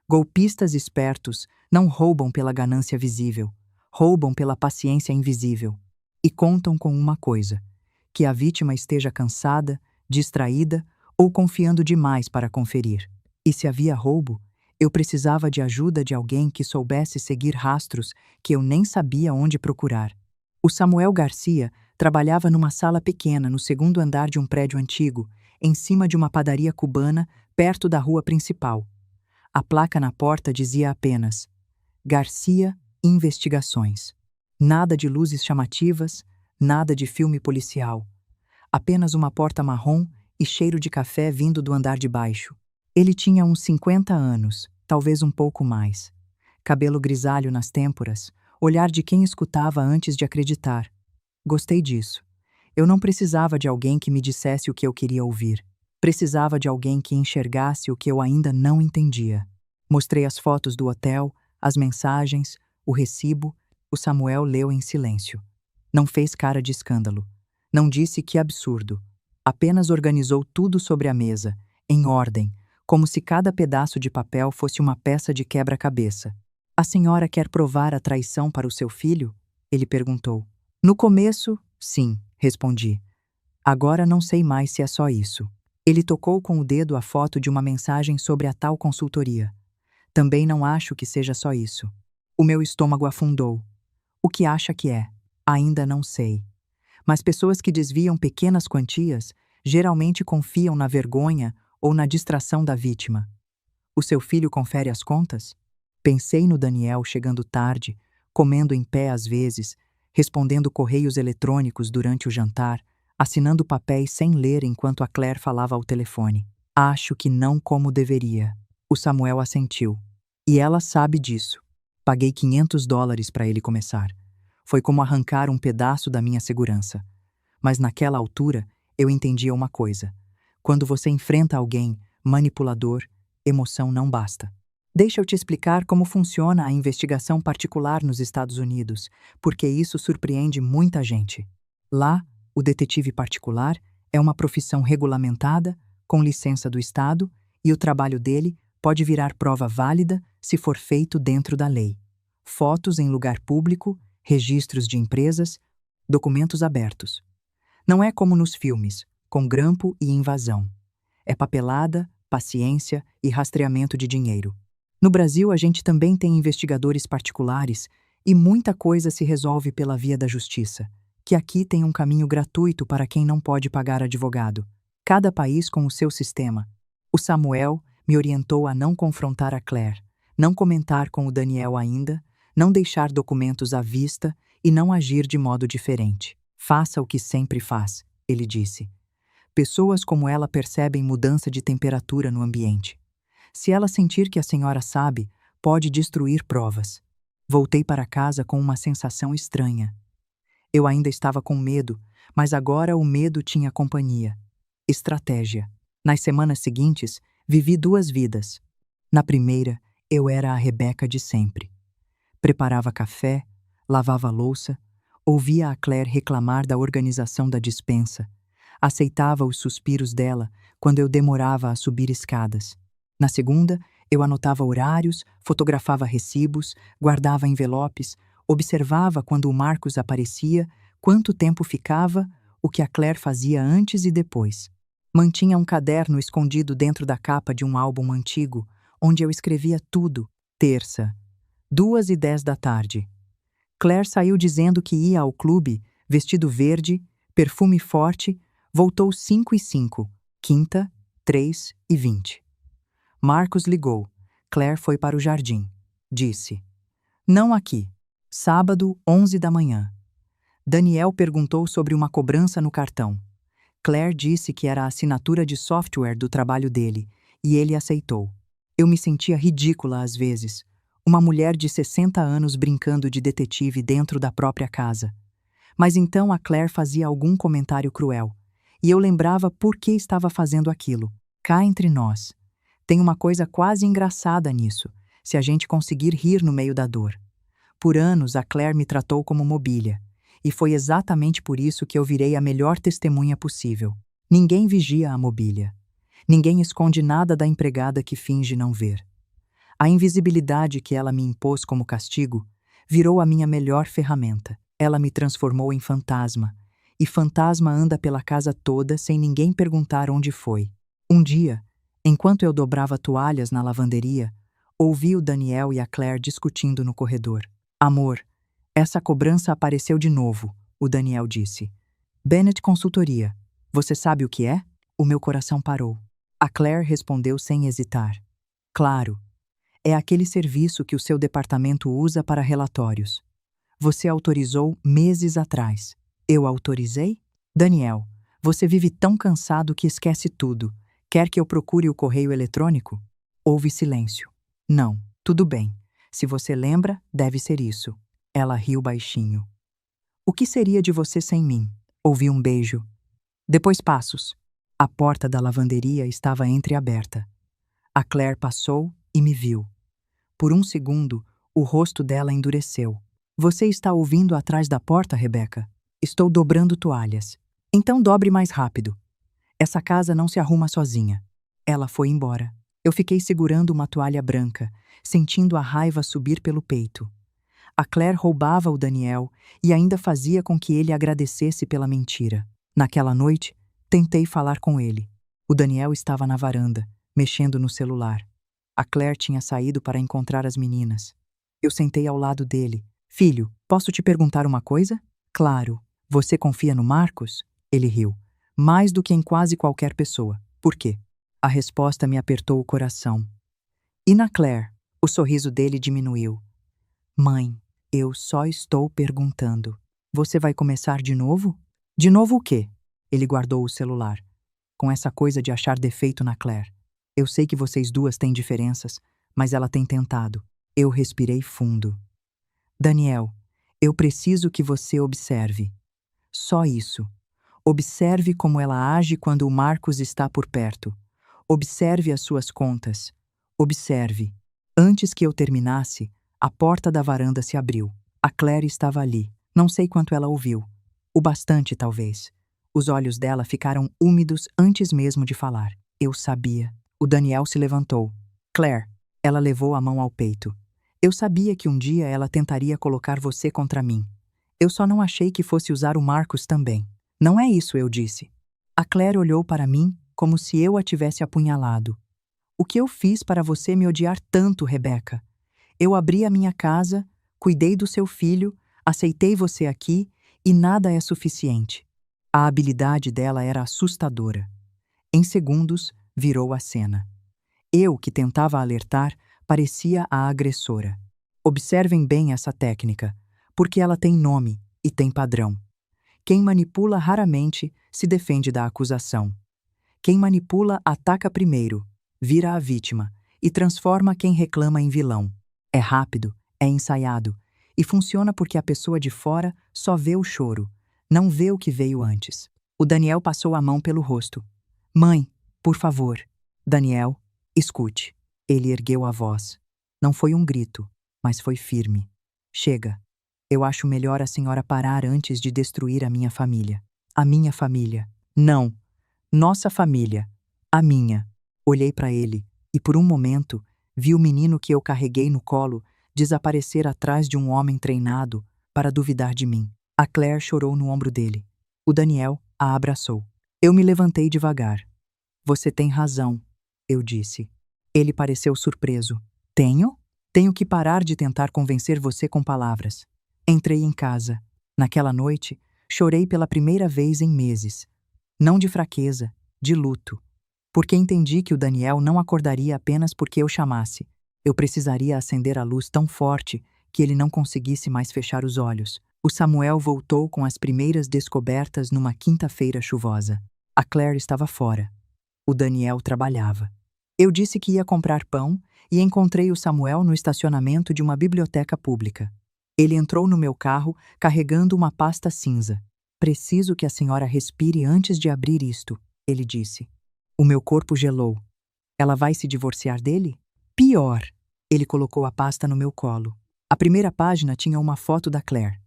Golpistas espertos não roubam pela ganância visível, roubam pela paciência invisível e contam com uma coisa: que a vítima esteja cansada, distraída ou confiando demais para conferir. E se havia roubo, eu precisava de ajuda de alguém que soubesse seguir rastros que eu nem sabia onde procurar. O Samuel Garcia trabalhava numa sala pequena no segundo andar de um prédio antigo, em cima de uma padaria cubana, perto da rua principal. A placa na porta dizia apenas: Garcia Investigações. Nada de luzes chamativas, nada de filme policial. Apenas uma porta marrom e cheiro de café vindo do andar de baixo. Ele tinha uns 50 anos, talvez um pouco mais. Cabelo grisalho nas têmporas, olhar de quem escutava antes de acreditar. Gostei disso. Eu não precisava de alguém que me dissesse o que eu queria ouvir. Precisava de alguém que enxergasse o que eu ainda não entendia. Mostrei as fotos do hotel, as mensagens, o recibo. O Samuel leu em silêncio. Não fez cara de escândalo. Não disse que absurdo. Apenas organizou tudo sobre a mesa, em ordem, como se cada pedaço de papel fosse uma peça de quebra-cabeça. A senhora quer provar a traição para o seu filho? Ele perguntou. No começo, sim, respondi. Agora não sei mais se é só isso. Ele tocou com o dedo a foto de uma mensagem sobre a tal consultoria. Também não acho que seja só isso. O meu estômago afundou. O que acha que é? Ainda não sei. Mas pessoas que desviam pequenas quantias geralmente confiam na vergonha ou na distração da vítima. O seu filho confere as contas? Pensei no Daniel chegando tarde, comendo em pé às vezes, respondendo correios eletrônicos durante o jantar, assinando papéis sem ler enquanto a Claire falava ao telefone. Acho que não como deveria. O Samuel assentiu. E ela sabe disso. Paguei $500 para ele começar. Foi como arrancar um pedaço da minha segurança. Mas naquela altura, eu entendia uma coisa. Quando você enfrenta alguém manipulador, emoção não basta. Deixa eu te explicar como funciona a investigação particular nos Estados Unidos, porque isso surpreende muita gente. Lá, o detetive particular é uma profissão regulamentada, com licença do Estado, e o trabalho dele pode virar prova válida se for feito dentro da lei. Fotos em lugar público, registros de empresas, documentos abertos. Não é como nos filmes, com grampo e invasão. É papelada, paciência e rastreamento de dinheiro. No Brasil, a gente também tem investigadores particulares e muita coisa se resolve pela via da justiça, que aqui tem um caminho gratuito para quem não pode pagar advogado. Cada país com o seu sistema. O Samuel me orientou a não confrontar a Claire, não comentar com o Daniel ainda, não deixar documentos à vista e não agir de modo diferente. Faça o que sempre faz, ele disse. Pessoas como ela percebem mudança de temperatura no ambiente. Se ela sentir que a senhora sabe, pode destruir provas. Voltei para casa com uma sensação estranha. Eu ainda estava com medo, mas agora o medo tinha companhia. Estratégia. Nas semanas seguintes, vivi 2 vidas. Na primeira, eu era a Rebeca de sempre. Preparava café, lavava louça, ouvia a Claire reclamar da organização da despensa, aceitava os suspiros dela quando eu demorava a subir escadas. Na segunda, eu anotava horários, fotografava recibos, guardava envelopes, observava quando o Marcos aparecia, quanto tempo ficava, o que a Claire fazia antes e depois. Mantinha um caderno escondido dentro da capa de um álbum antigo, onde eu escrevia tudo. Terça, 2h10 da tarde. Claire saiu dizendo que ia ao clube, vestido verde, perfume forte, voltou 5h05. Quinta, 3h20. Marcos ligou. Claire foi para o jardim. Disse: Não aqui. Sábado, 11 da manhã. Daniel perguntou sobre uma cobrança no cartão. Claire disse que era a assinatura de software do trabalho dele, e ele aceitou. Eu me sentia ridícula às vezes. Uma mulher de 60 anos brincando de detetive dentro da própria casa. Mas então a Claire fazia algum comentário cruel, e eu lembrava por que estava fazendo aquilo. Cá entre nós. Tem uma coisa quase engraçada nisso, se a gente conseguir rir no meio da dor. Por anos a Claire me tratou como mobília, e foi exatamente por isso que eu virei a melhor testemunha possível. Ninguém vigia a mobília. Ninguém esconde nada da empregada que finge não ver. A invisibilidade que ela me impôs como castigo Virou a minha melhor ferramenta. Ela me transformou em fantasma. E fantasma anda pela casa toda sem ninguém perguntar onde foi. Um dia, enquanto eu dobrava toalhas na lavanderia, ouvi o Daniel e a Claire discutindo no corredor. Amor, essa cobrança apareceu de novo, o Daniel disse. Bennett Consultoria. Você sabe o que é? O meu coração parou. A Claire respondeu sem hesitar. Claro. É aquele serviço que o seu departamento usa para relatórios. Você autorizou meses atrás. Eu autorizei? Daniel, você vive tão cansado que esquece tudo. Quer que eu procure o correio eletrônico? Houve silêncio. Não, tudo bem. Se você lembra, deve ser isso. Ela riu baixinho. O que seria de você sem mim? Ouvi um beijo. Depois passos. A porta da lavanderia estava entreaberta. A Claire passou e me viu. Por um segundo, o rosto dela endureceu. Você está ouvindo atrás da porta, Rebecca? Estou dobrando toalhas. Então dobre mais rápido. Essa casa não se arruma sozinha. Ela foi embora. Eu fiquei segurando uma toalha branca, sentindo a raiva subir pelo peito. A Claire roubava o Daniel e ainda fazia com que ele agradecesse pela mentira. Naquela noite, tentei falar com ele. O Daniel estava na varanda, mexendo no celular. A Claire tinha saído para encontrar as meninas. Eu sentei ao lado dele. Filho, posso te perguntar uma coisa? Claro. Você confia no Marcos? Ele riu. Mais do que em quase qualquer pessoa. Por quê? A resposta me apertou o coração. E na Claire? O sorriso dele diminuiu. Mãe, eu só estou perguntando. Você vai começar de novo? De novo o quê? Ele guardou o celular. Com essa coisa de achar defeito na Claire. Eu sei que vocês duas têm diferenças, mas ela tem tentado. Eu respirei fundo. Daniel, eu preciso que você observe. Só isso. Observe como ela age quando o Marcos está por perto. Observe as suas contas. Observe. Antes que eu terminasse, a porta da varanda se abriu. A Claire estava ali. Não sei quanto ela ouviu. O bastante, talvez. Os olhos dela ficaram úmidos antes mesmo de falar. Eu sabia. O Daniel se levantou. Claire, ela levou a mão ao peito. Eu sabia que um dia ela tentaria colocar você contra mim. Eu só não achei que fosse usar o Marcos também. Não é isso, eu disse. A Claire olhou para mim como se eu a tivesse apunhalado. O que eu fiz para você me odiar tanto, Rebecca? Eu abri a minha casa, cuidei do seu filho, aceitei você aqui e nada é suficiente. A habilidade dela era assustadora. Em segundos, virou a cena. Eu, que tentava alertar, parecia a agressora. Observem bem essa técnica, porque ela tem nome e tem padrão. Quem manipula raramente se defende da acusação. Quem manipula ataca primeiro, vira a vítima e transforma quem reclama em vilão. É rápido, é ensaiado e funciona porque a pessoa de fora só vê o choro, não vê o que veio antes. O Daniel passou a mão pelo rosto. Mãe, por favor. Daniel, escute. Ele ergueu a voz. Não foi um grito, mas foi firme. Chega. Eu acho melhor a senhora parar antes de destruir a minha família. A minha família. Não. Nossa família. A minha. Olhei para ele e, por um momento, vi o menino que eu carreguei no colo desaparecer atrás de um homem treinado para duvidar de mim. A Claire chorou no ombro dele. O Daniel a abraçou. Eu me levantei devagar. Você tem razão, eu disse. Ele pareceu surpreso. Tenho? Tenho que parar de tentar convencer você com palavras. Entrei em casa. Naquela noite, chorei pela primeira vez em meses. Não de fraqueza, de luto. Porque entendi que o Daniel não acordaria apenas porque eu chamasse. Eu precisaria acender a luz tão forte que ele não conseguisse mais fechar os olhos. O Samuel voltou com as primeiras descobertas numa quinta-feira chuvosa. A Claire estava fora. O Daniel trabalhava. Eu disse que ia comprar pão e encontrei o Samuel no estacionamento de uma biblioteca pública. Ele entrou no meu carro carregando uma pasta cinza. Preciso que a senhora respire antes de abrir isto, ele disse. O meu corpo gelou. Ela vai se divorciar dele? Pior. Ele colocou a pasta no meu colo. A primeira página tinha uma foto da Claire.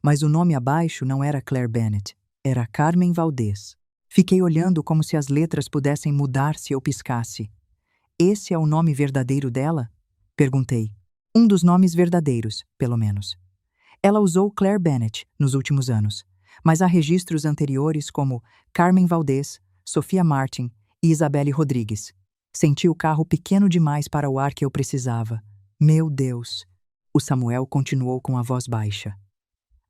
Mas o nome abaixo não era Claire Bennett, era Carmen Valdez. Fiquei olhando como se as letras pudessem mudar se eu piscasse. Esse é o nome verdadeiro dela? Perguntei. Um dos nomes verdadeiros, pelo menos. Ela usou Claire Bennett nos últimos anos, mas há registros anteriores como Carmen Valdez, Sofia Martin e Isabelle Rodrigues. Senti o carro pequeno demais para o ar que eu precisava. Meu Deus! O Samuel continuou com a voz baixa.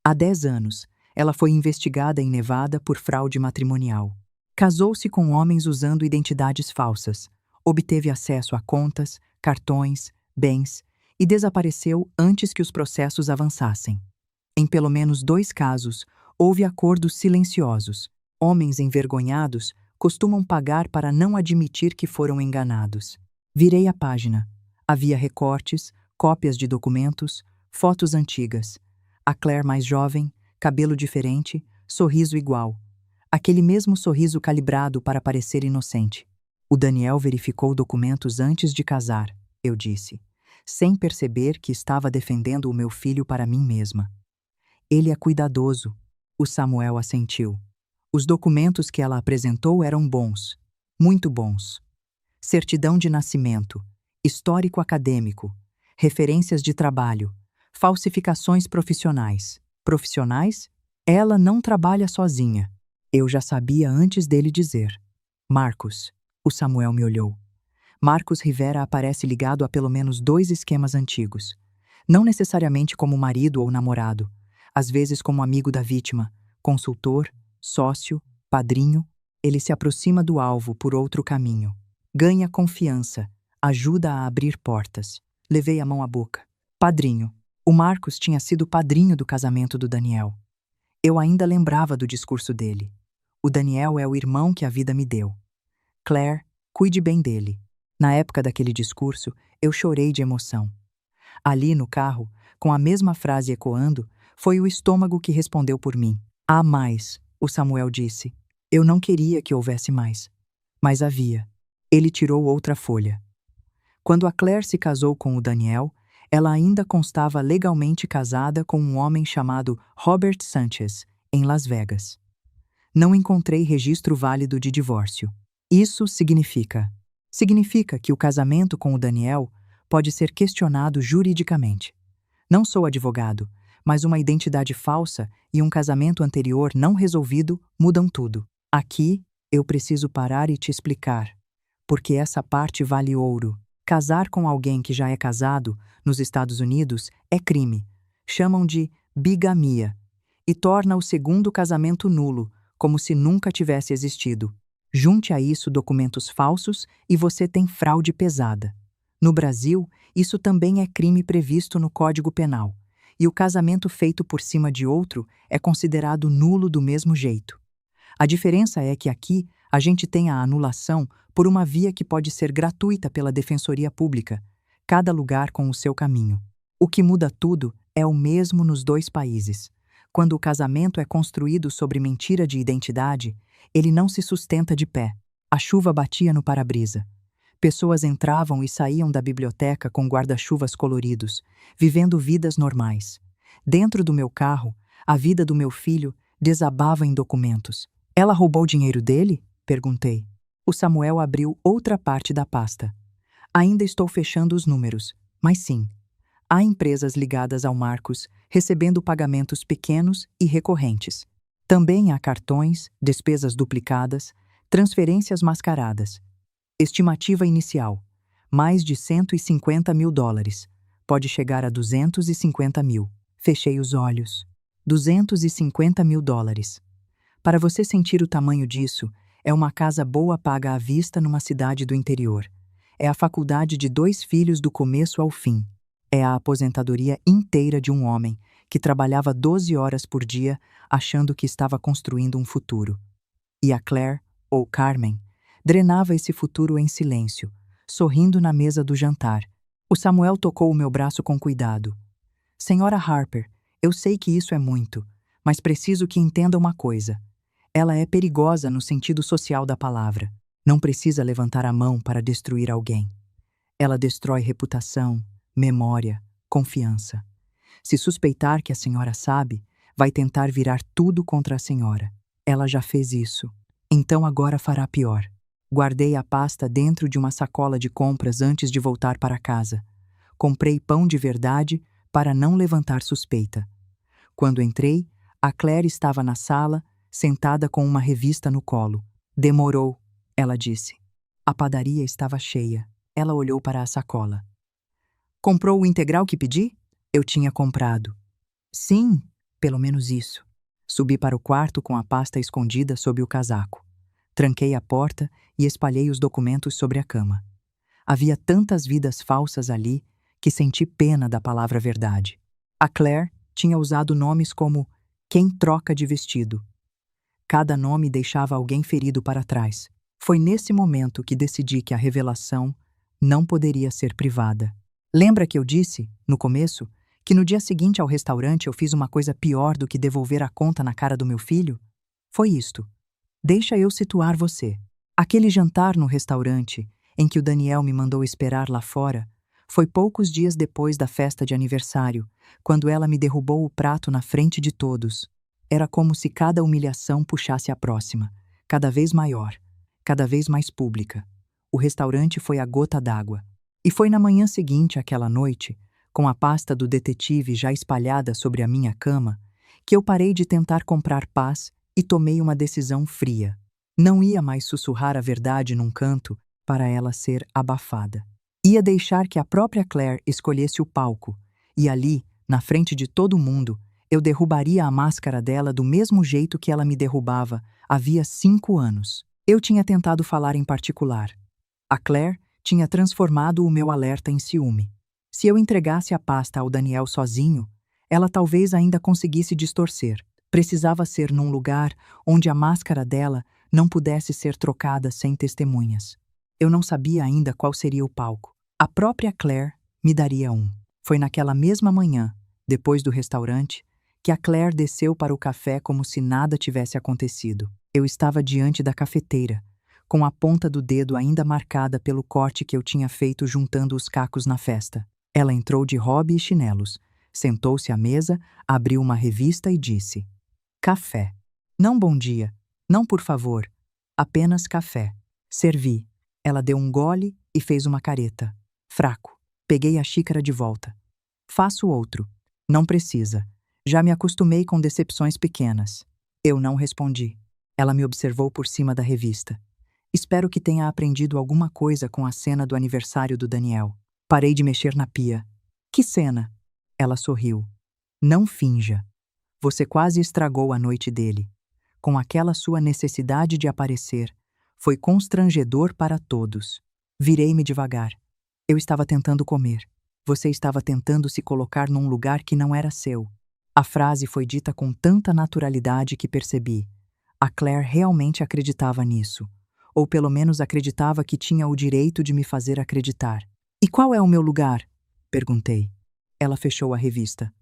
Há 10 anos, ela foi investigada em Nevada por fraude matrimonial. Casou-se com homens usando identidades falsas, obteve acesso a contas, cartões, bens e desapareceu antes que os processos avançassem. Em pelo menos 2 casos, houve acordos silenciosos. Homens envergonhados costumam pagar para não admitir que foram enganados. Virei a página. Havia recortes, cópias de documentos, fotos antigas. A Claire mais jovem, cabelo diferente, sorriso igual. Aquele mesmo sorriso calibrado para parecer inocente. O Daniel verificou documentos antes de casar, eu disse, sem perceber que estava defendendo o meu filho para mim mesma. Ele é cuidadoso, o Samuel assentiu. Os documentos que ela apresentou eram bons, muito bons. Certidão de nascimento, histórico acadêmico, referências de trabalho, falsificações profissionais. Profissionais? Ela não trabalha sozinha. Eu já sabia antes dele dizer. Marcos. O Samuel me olhou. Marcos Rivera aparece ligado a pelo menos 2 esquemas antigos. Não necessariamente como marido ou namorado, às vezes como amigo da vítima, consultor, sócio, padrinho. Ele se aproxima do alvo por outro caminho. Ganha confiança, ajuda a abrir portas. Levei a mão à boca. Padrinho. O Marcos tinha sido padrinho do casamento do Daniel. Eu ainda lembrava do discurso dele. O Daniel é o irmão que a vida me deu. Claire, cuide bem dele. Na época daquele discurso, eu chorei de emoção. Ali no carro, com a mesma frase ecoando, foi o estômago que respondeu por mim. Há mais, o Samuel disse. Eu não queria que houvesse mais. Mas havia. Ele tirou outra folha. Quando a Claire se casou com o Daniel, ela ainda constava legalmente casada com um homem chamado Robert Sanchez, em Las Vegas. Não encontrei registro válido de divórcio. Isso significa que o casamento com o Daniel pode ser questionado juridicamente. Não sou advogado, mas uma identidade falsa e um casamento anterior não resolvido mudam tudo. Aqui, eu preciso parar e te explicar, porque essa parte vale ouro. Casar com alguém que já é casado, nos Estados Unidos, é crime. Chamam de bigamia. E torna o segundo casamento nulo, como se nunca tivesse existido. Junte a isso documentos falsos e você tem fraude pesada. No Brasil, isso também é crime previsto no Código Penal. E o casamento feito por cima de outro é considerado nulo do mesmo jeito. A diferença é que aqui a gente tem a anulação por uma via que pode ser gratuita pela Defensoria Pública, cada lugar com o seu caminho. O que muda tudo é o mesmo nos 2 países. Quando o casamento é construído sobre mentira de identidade, ele não se sustenta de pé. A chuva batia no para-brisa. Pessoas entravam e saíam da biblioteca com guarda-chuvas coloridos, vivendo vidas normais. Dentro do meu carro, a vida do meu filho desabava em documentos. Ela roubou dinheiro dele? Perguntei. O Samuel abriu outra parte da pasta. Ainda estou fechando os números, mas sim. Há empresas ligadas ao Marcos recebendo pagamentos pequenos e recorrentes. Também há cartões, despesas duplicadas, transferências mascaradas. Estimativa inicial: mais de $150 mil. Pode chegar a 250 mil. Fechei os olhos. $250 mil. Para você sentir o tamanho disso, é uma casa boa paga à vista numa cidade do interior. É a faculdade de 2 filhos do começo ao fim. É a aposentadoria inteira de um homem que trabalhava 12 horas por dia achando que estava construindo um futuro. E a Claire, ou Carmen, drenava esse futuro em silêncio, sorrindo na mesa do jantar. O Samuel tocou o meu braço com cuidado. Senhora Harper, eu sei que isso é muito, mas preciso que entenda uma coisa. Ela é perigosa no sentido social da palavra. Não precisa levantar a mão para destruir alguém. Ela destrói reputação, memória, confiança. Se suspeitar que a senhora sabe, vai tentar virar tudo contra a senhora. Ela já fez isso. Então agora fará pior. Guardei a pasta dentro de uma sacola de compras antes de voltar para casa. Comprei pão de verdade para não levantar suspeita. Quando entrei, a Claire estava na sala, sentada com uma revista no colo. Demorou, ela disse. A padaria estava cheia. Ela olhou para a sacola. Comprou o integral que pedi? Eu tinha comprado. Sim, pelo menos isso. Subi para o quarto com a pasta escondida sob o casaco. Tranquei a porta e espalhei os documentos sobre a cama. Havia tantas vidas falsas ali que senti pena da palavra verdade. A Claire tinha usado nomes como quem troca de vestido. Cada nome deixava alguém ferido para trás. Foi nesse momento que decidi que a revelação não poderia ser privada. Lembra que eu disse, no começo, que no dia seguinte ao restaurante eu fiz uma coisa pior do que devolver a conta na cara do meu filho? Foi isto. Deixa eu situar você. Aquele jantar no restaurante, em que o Daniel me mandou esperar lá fora, foi poucos dias depois da festa de aniversário, quando ela me derrubou o prato na frente de todos. Era como se cada humilhação puxasse a próxima, cada vez maior, cada vez mais pública. O restaurante foi a gota d'água. E foi na manhã seguinte àquela noite, com a pasta do detetive já espalhada sobre a minha cama, que eu parei de tentar comprar paz e tomei uma decisão fria. Não ia mais sussurrar a verdade num canto para ela ser abafada. Ia deixar que a própria Claire escolhesse o palco, e ali, na frente de todo mundo, eu derrubaria a máscara dela do mesmo jeito que ela me derrubava havia 5 anos. Eu tinha tentado falar em particular. A Claire tinha transformado o meu alerta em ciúme. Se eu entregasse a pasta ao Daniel sozinho, ela talvez ainda conseguisse distorcer. Precisava ser num lugar onde a máscara dela não pudesse ser trocada sem testemunhas. Eu não sabia ainda qual seria o palco. A própria Claire me daria um. Foi naquela mesma manhã, depois do restaurante, que a Claire desceu para o café como se nada tivesse acontecido. Eu estava diante da cafeteira, com a ponta do dedo ainda marcada pelo corte que eu tinha feito juntando os cacos na festa. Ela entrou de hobby e chinelos, sentou-se à mesa, abriu uma revista e disse: café. Não bom dia, não por favor, apenas café. Servi. Ela deu um gole e fez uma careta. Fraco. Peguei a xícara de volta. Faço outro. Não precisa. Já me acostumei com decepções pequenas. Eu não respondi. Ela me observou por cima da revista. Espero que tenha aprendido alguma coisa com a cena do aniversário do Daniel. Parei de mexer na pia. Que cena? Ela sorriu. Não finja. Você quase estragou a noite dele. Com aquela sua necessidade de aparecer, foi constrangedor para todos. Virei-me devagar. Eu estava tentando comer. Você estava tentando se colocar num lugar que não era seu. A frase foi dita com tanta naturalidade que percebi. A Claire realmente acreditava nisso. Ou pelo menos acreditava que tinha o direito de me fazer acreditar. E qual é o meu lugar? Perguntei. Ela fechou a revista.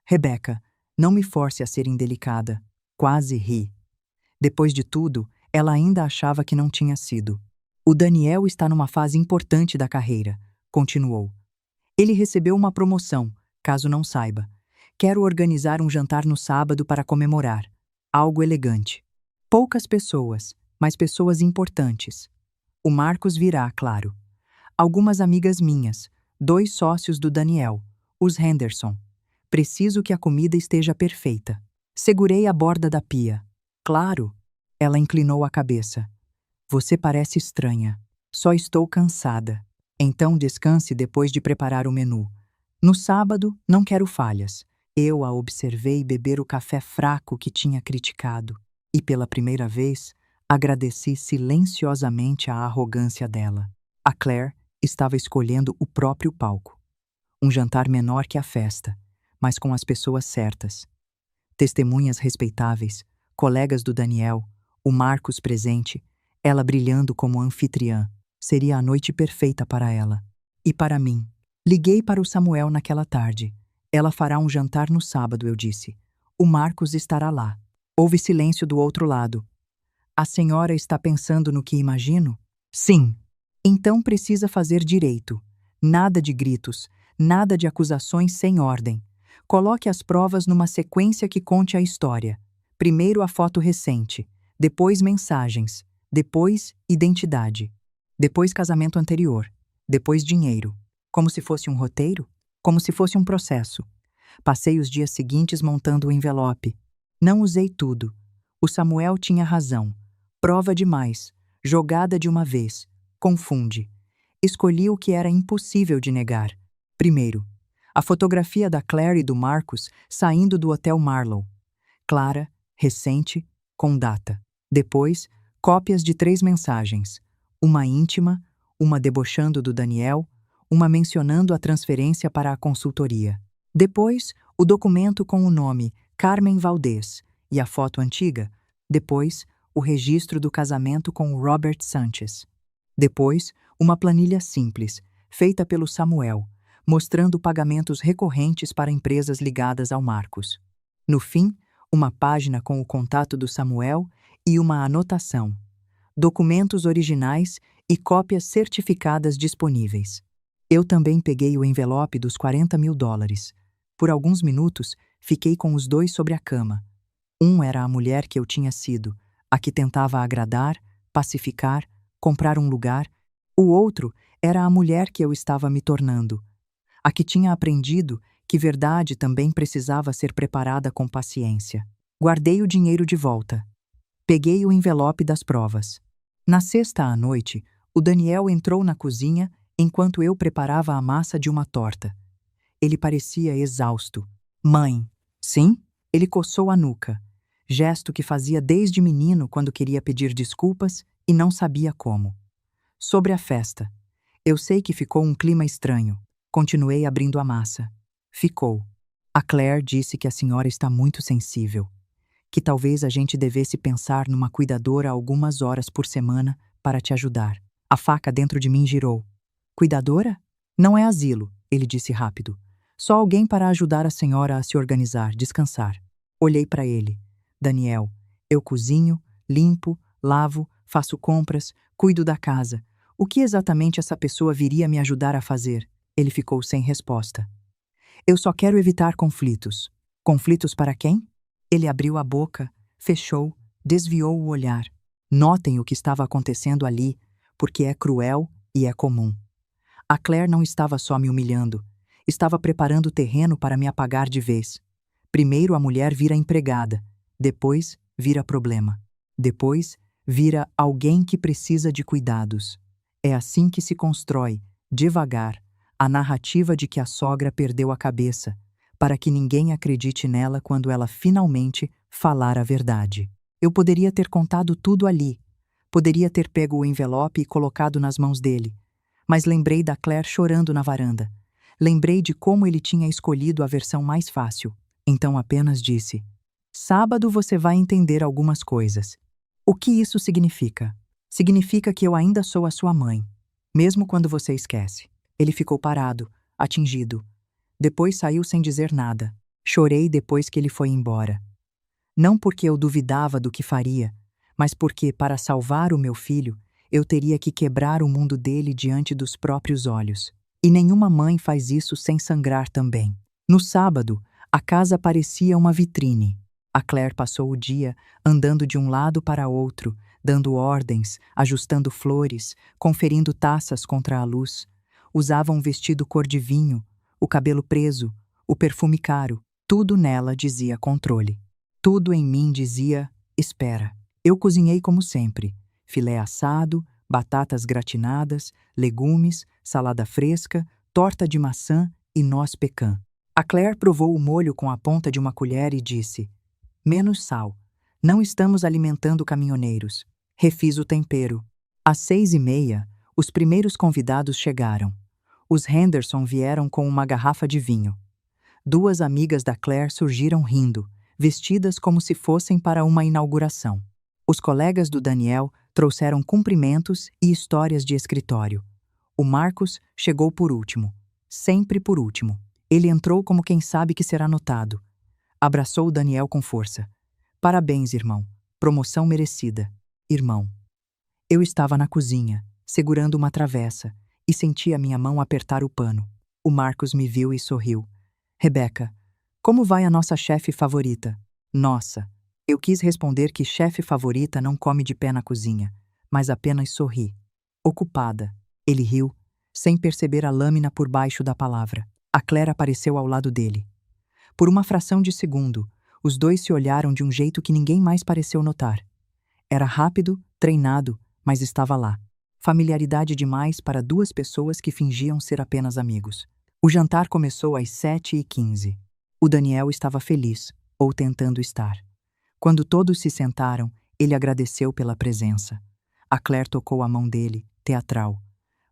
Rebecca, não me force a ser indelicada. Quase ri. Depois de tudo, ela ainda achava que não tinha sido. O Daniel está numa fase importante da carreira, continuou. Ele recebeu uma promoção, caso não saiba. Quero organizar um jantar no sábado para comemorar. Algo elegante. Poucas pessoas, mas pessoas importantes. O Marcos virá, claro. Algumas amigas minhas, 2 sócios do Daniel, os Henderson. Preciso que a comida esteja perfeita. Segurei a borda da pia. Claro. Ela inclinou a cabeça. Você parece estranha. Só estou cansada. Então descanse depois de preparar o menu. No sábado, não quero falhas. Eu a observei beber o café fraco que tinha criticado. E pela primeira vez, agradeci silenciosamente a arrogância dela. A Claire estava escolhendo o próprio palco. Um jantar menor que a festa, mas com as pessoas certas. Testemunhas respeitáveis, colegas do Daniel, o Marcos presente, ela brilhando como anfitriã. Seria a noite perfeita para ela. E para mim. Liguei para o Samuel naquela tarde. Ela fará um jantar no sábado, eu disse. O Marcos estará lá. Houve silêncio do outro lado. A senhora está pensando no que imagino? Sim. Então precisa fazer direito. Nada de gritos, nada de acusações sem ordem. Coloque as provas numa sequência que conte a história. Primeiro a foto recente, depois mensagens, depois identidade, depois casamento anterior, depois dinheiro. Como se fosse um roteiro? Como se fosse um processo. Passei os dias seguintes montando o envelope. Não usei tudo. O Samuel tinha razão. Prova demais. Jogada de uma vez. Confunde. Escolhi o que era impossível de negar. Primeiro, a fotografia da Claire e do Marcus saindo do Hotel Marlow. Clara, recente, com data. Depois, cópias de 3 mensagens. Uma íntima, uma debochando do Daniel, uma mencionando a transferência para a consultoria. Depois, o documento com o nome Carmen Valdez e a foto antiga. Depois, o registro do casamento com o Robert Sanchez. Depois, uma planilha simples, feita pelo Samuel, mostrando pagamentos recorrentes para empresas ligadas ao Marcos. No fim, uma página com o contato do Samuel e uma anotação. Documentos originais e cópias certificadas disponíveis. Eu também peguei o envelope dos $40.000. Por alguns minutos, fiquei com os 2 sobre a cama. Um era a mulher que eu tinha sido, a que tentava agradar, pacificar, comprar um lugar. O outro era a mulher que eu estava me tornando, a que tinha aprendido que verdade também precisava ser preparada com paciência. Guardei o dinheiro de volta. Peguei o envelope das provas. Na sexta à noite, o Daniel entrou na cozinha enquanto eu preparava a massa de uma torta. Ele parecia exausto. Mãe. Sim? Ele coçou a nuca. Gesto que fazia desde menino quando queria pedir desculpas e não sabia como. Sobre a festa. Eu sei que ficou um clima estranho. Continuei abrindo a massa. Ficou. A Claire disse que a senhora está muito sensível. Que talvez a gente devesse pensar numa cuidadora algumas horas por semana para te ajudar. A faca dentro de mim girou. Cuidadora? Não é asilo, ele disse rápido. Só alguém para ajudar a senhora a se organizar, descansar. Olhei para ele. Daniel, eu cozinho, limpo, lavo, faço compras, cuido da casa. O que exatamente essa pessoa viria me ajudar a fazer? Ele ficou sem resposta. Eu só quero evitar conflitos. Conflitos para quem? Ele abriu a boca, fechou, desviou o olhar. Notem o que estava acontecendo ali, porque é cruel e é comum. A Claire não estava só me humilhando, estava preparando o terreno para me apagar de vez. Primeiro a mulher vira empregada, depois vira problema. Depois vira alguém que precisa de cuidados. É assim que se constrói, devagar, a narrativa de que a sogra perdeu a cabeça, para que ninguém acredite nela quando ela finalmente falar a verdade. Eu poderia ter contado tudo ali, poderia ter pego o envelope e colocado nas mãos dele, mas lembrei da Claire chorando na varanda. Lembrei de como ele tinha escolhido a versão mais fácil. Então apenas disse: sábado você vai entender algumas coisas. O que isso significa? Significa que eu ainda sou a sua mãe, mesmo quando você esquece. Ele ficou parado, atingido. Depois saiu sem dizer nada. Chorei depois que ele foi embora. Não porque eu duvidava do que faria, mas porque, para salvar o meu filho, eu teria que quebrar o mundo dele diante dos próprios olhos. E nenhuma mãe faz isso sem sangrar também. No sábado, a casa parecia uma vitrine. A Claire passou o dia andando de um lado para outro, dando ordens, ajustando flores, conferindo taças contra a luz. Usava um vestido cor de vinho, o cabelo preso, o perfume caro. Tudo nela dizia controle. Tudo em mim dizia espera. Eu cozinhei como sempre. Filé assado, batatas gratinadas, legumes, salada fresca, torta de maçã e noz pecan. A Claire provou o molho com a ponta de uma colher e disse: menos sal. Não estamos alimentando caminhoneiros. Refiz o tempero. Às 6h30, os primeiros convidados chegaram. Os Henderson vieram com uma garrafa de vinho. 2 amigas da Claire surgiram rindo, vestidas como se fossem para uma inauguração. Os colegas do Daniel trouxeram cumprimentos e histórias de escritório. O Marcus chegou por último. Sempre por último. Ele entrou como quem sabe que será notado. Abraçou o Daniel com força. Parabéns, irmão. Promoção merecida. Irmão. Eu estava na cozinha, segurando uma travessa, e senti a minha mão apertar o pano. O Marcus me viu e sorriu. Rebeca, como vai a nossa chefe favorita? Nossa. Eu quis responder que chefe favorita não come de pé na cozinha, mas apenas sorri. Ocupada. Ele riu. sem perceber a lâmina por baixo da palavra. A Claire apareceu ao lado dele. Por uma fração de segundo, os dois se olharam de um jeito que ninguém mais pareceu notar. Era rápido, treinado, mas estava lá. Familiaridade demais para duas pessoas que fingiam ser apenas amigos. O jantar começou às 7h15. O Daniel estava feliz, ou tentando estar. Quando todos se sentaram, ele agradeceu pela presença. A Claire tocou a mão dele, teatral.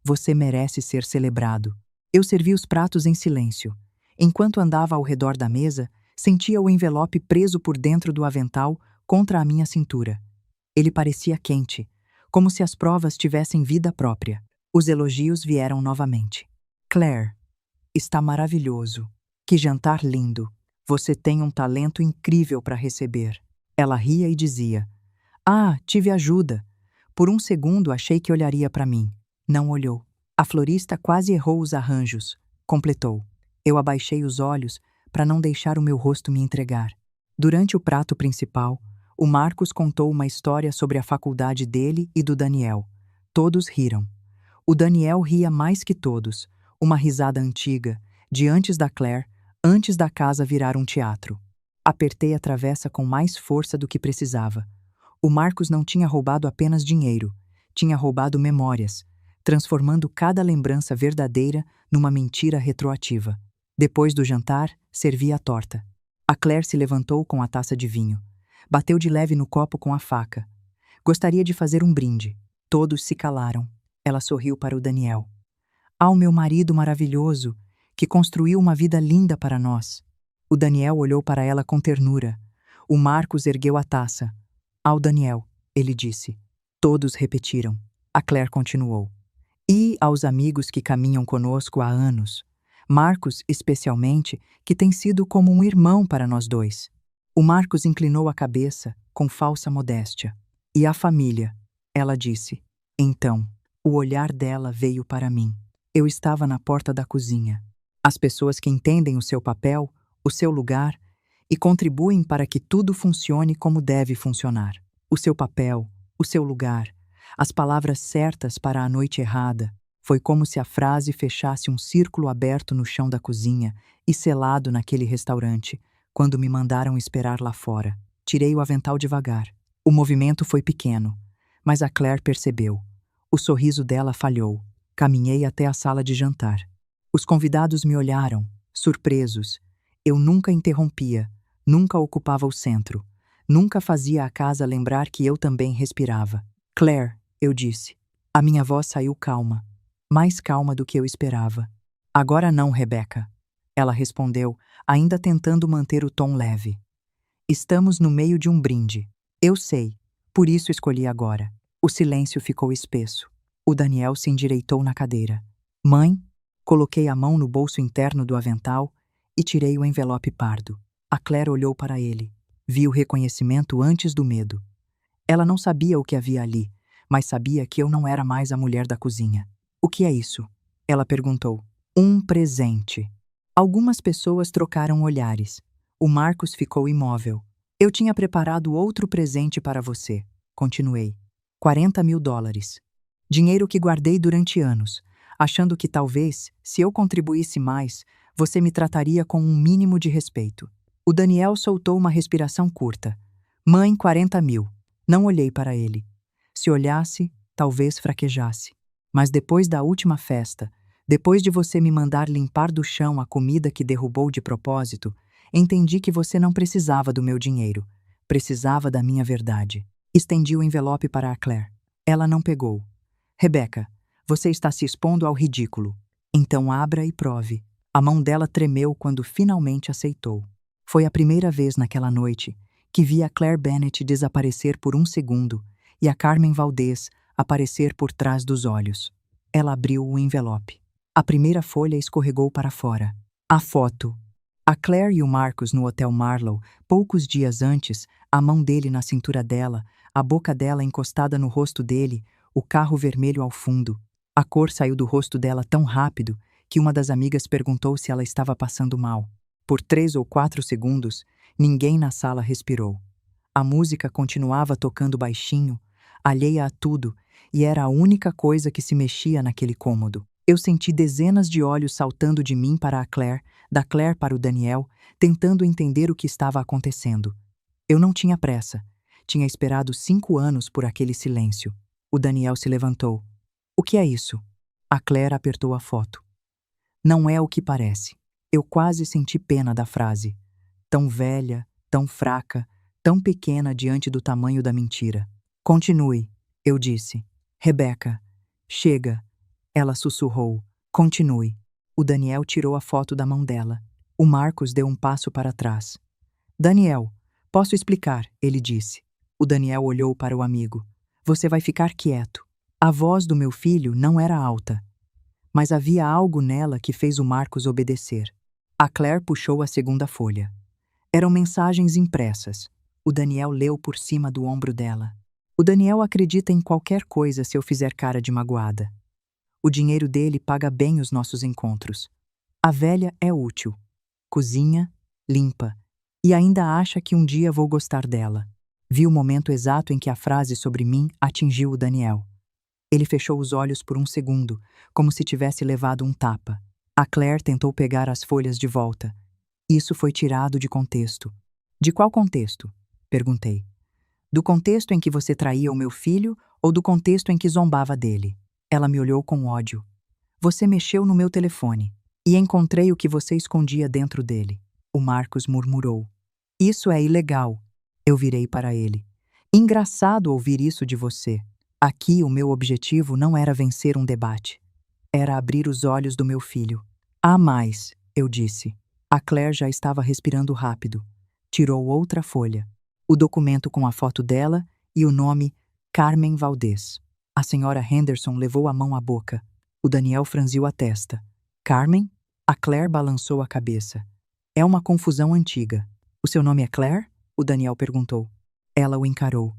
Você merece ser celebrado. Eu servi os pratos em silêncio. Enquanto andava ao redor da mesa, sentia o envelope preso por dentro do avental contra a minha cintura. Ele parecia quente, como se as provas tivessem vida própria. Os elogios vieram novamente. Claire, está maravilhoso. Que jantar lindo. Você tem um talento incrível para receber. Ela ria e dizia: Ah, tive ajuda. Por um segundo achei que olharia para mim. Não olhou. A florista quase errou os arranjos. Completou. Eu abaixei os olhos para não deixar o meu rosto me entregar. Durante o prato principal, o Marcos contou uma história sobre a faculdade dele e do Daniel. Todos riram. O Daniel ria mais que todos, uma risada antiga, de antes da Claire, antes da casa virar um teatro. Apertei a travessa com mais força do que precisava. O Marcos não tinha roubado apenas dinheiro, tinha roubado memórias, transformando cada lembrança verdadeira numa mentira retroativa. Depois do jantar, servi a torta. A Claire se levantou com a taça de vinho. Bateu de leve no copo com a faca. Gostaria de fazer um brinde. Todos se calaram. Ela sorriu para o Daniel. Ao meu marido maravilhoso, que construiu uma vida linda para nós. O Daniel olhou para ela com ternura. O Marcos ergueu a taça. Ao Daniel, ele disse. Todos repetiram. A Claire continuou. E aos amigos que caminham conosco há anos. Marcos, especialmente, que tem sido como um irmão para nós dois. O Marcos inclinou a cabeça, com falsa modéstia. E a família, ela disse. Então, o olhar dela veio para mim. Eu estava na porta da cozinha. As pessoas que entendem o seu papel, o seu lugar, e contribuem para que tudo funcione como deve funcionar. O seu papel, o seu lugar, as palavras certas para a noite errada. Foi como se a frase fechasse um círculo aberto no chão da cozinha e selado naquele restaurante, quando me mandaram esperar lá fora. Tirei o avental devagar. O movimento foi pequeno, mas a Claire percebeu. O sorriso dela falhou. Caminhei até a sala de jantar. Os convidados me olharam, surpresos. Eu nunca interrompia, nunca ocupava o centro, nunca fazia a casa lembrar que eu também respirava. Claire, eu disse. A minha voz saiu calma, mais calma do que eu esperava. Agora não, Rebecca. Ela respondeu, ainda tentando manter o tom leve. Estamos no meio de um brinde. Eu sei, por isso escolhi agora. O silêncio ficou espesso. O Daniel se endireitou na cadeira. Mãe, coloquei a mão no bolso interno do avental e tirei o envelope pardo. A Claire olhou para ele. Viu o reconhecimento antes do medo. Ela não sabia o que havia ali, mas sabia que eu não era mais a mulher da cozinha. O que é isso? Ela perguntou. Um presente. Algumas pessoas trocaram olhares. O Marcos ficou imóvel. Eu tinha preparado outro presente para você. Continuei. $40.000. Dinheiro que guardei durante anos, achando que talvez, se eu contribuísse mais, você me trataria com um mínimo de respeito. O Daniel soltou uma respiração curta. Mãe, 40 mil. Não olhei para ele. Se olhasse, talvez fraquejasse. Mas depois da última festa, depois de você me mandar limpar do chão a comida que derrubou de propósito, entendi que você não precisava do meu dinheiro. Precisava da minha verdade. Estendi o envelope para a Claire. Ela não pegou. Rebecca, você está se expondo ao ridículo. Então abra e prove. A mão dela tremeu quando finalmente aceitou. Foi a primeira vez naquela noite que vi a Claire Bennett desaparecer por um segundo e a Carmen Valdez aparecer por trás dos olhos. Ela abriu o envelope. A primeira folha escorregou para fora. A foto. A Claire e o Marcos no Hotel Marlowe, poucos dias antes, a mão dele na cintura dela, a boca dela encostada no rosto dele, o carro vermelho ao fundo. A cor saiu do rosto dela tão rápido que uma das amigas perguntou se ela estava passando mal. Por 3 ou 4 segundos, ninguém na sala respirou. A música continuava tocando baixinho, alheia a tudo, e era a única coisa que se mexia naquele cômodo. Eu senti dezenas de olhos saltando de mim para a Claire, da Claire para o Daniel, tentando entender o que estava acontecendo. Eu não tinha pressa. Tinha esperado 5 anos por aquele silêncio. O Daniel se levantou. O que é isso? A Claire apertou a foto. Não é o que parece. Eu quase senti pena da frase. Tão velha, tão fraca, tão pequena diante do tamanho da mentira. Continue, eu disse. Rebecca, chega. Ela sussurrou. Continue. O Daniel tirou a foto da mão dela. O Marcos deu um passo para trás. Daniel, posso explicar, ele disse. O Daniel olhou para o amigo. Você vai ficar quieto. A voz do meu filho não era alta, mas havia algo nela que fez o Marcos obedecer. A Claire puxou a segunda folha. Eram mensagens impressas. O Daniel leu por cima do ombro dela. O Daniel acredita em qualquer coisa se eu fizer cara de magoada. O dinheiro dele paga bem os nossos encontros. A velha é útil. Cozinha, limpa. E ainda acha que um dia vou gostar dela. Vi o momento exato em que a frase sobre mim atingiu o Daniel. Ele fechou os olhos por um segundo, como se tivesse levado um tapa. A Claire tentou pegar as folhas de volta. Isso foi tirado de contexto. De qual contexto? Perguntei. Do contexto em que você traía o meu filho ou do contexto em que zombava dele? Ela me olhou com ódio. Você mexeu no meu telefone e encontrei o que você escondia dentro dele. O Marcos murmurou. Isso é ilegal. Eu virei para ele. Engraçado ouvir isso de você. Aqui o meu objetivo não era vencer um debate. Era abrir os olhos do meu filho. Há mais, eu disse. A Claire já estava respirando rápido. Tirou outra folha. O documento com a foto dela e o nome Carmen Valdez. A senhora Henderson levou a mão à boca. O Daniel franziu a testa. Carmen? A Claire balançou a cabeça. É uma confusão antiga. O seu nome é Claire? O Daniel perguntou. Ela o encarou.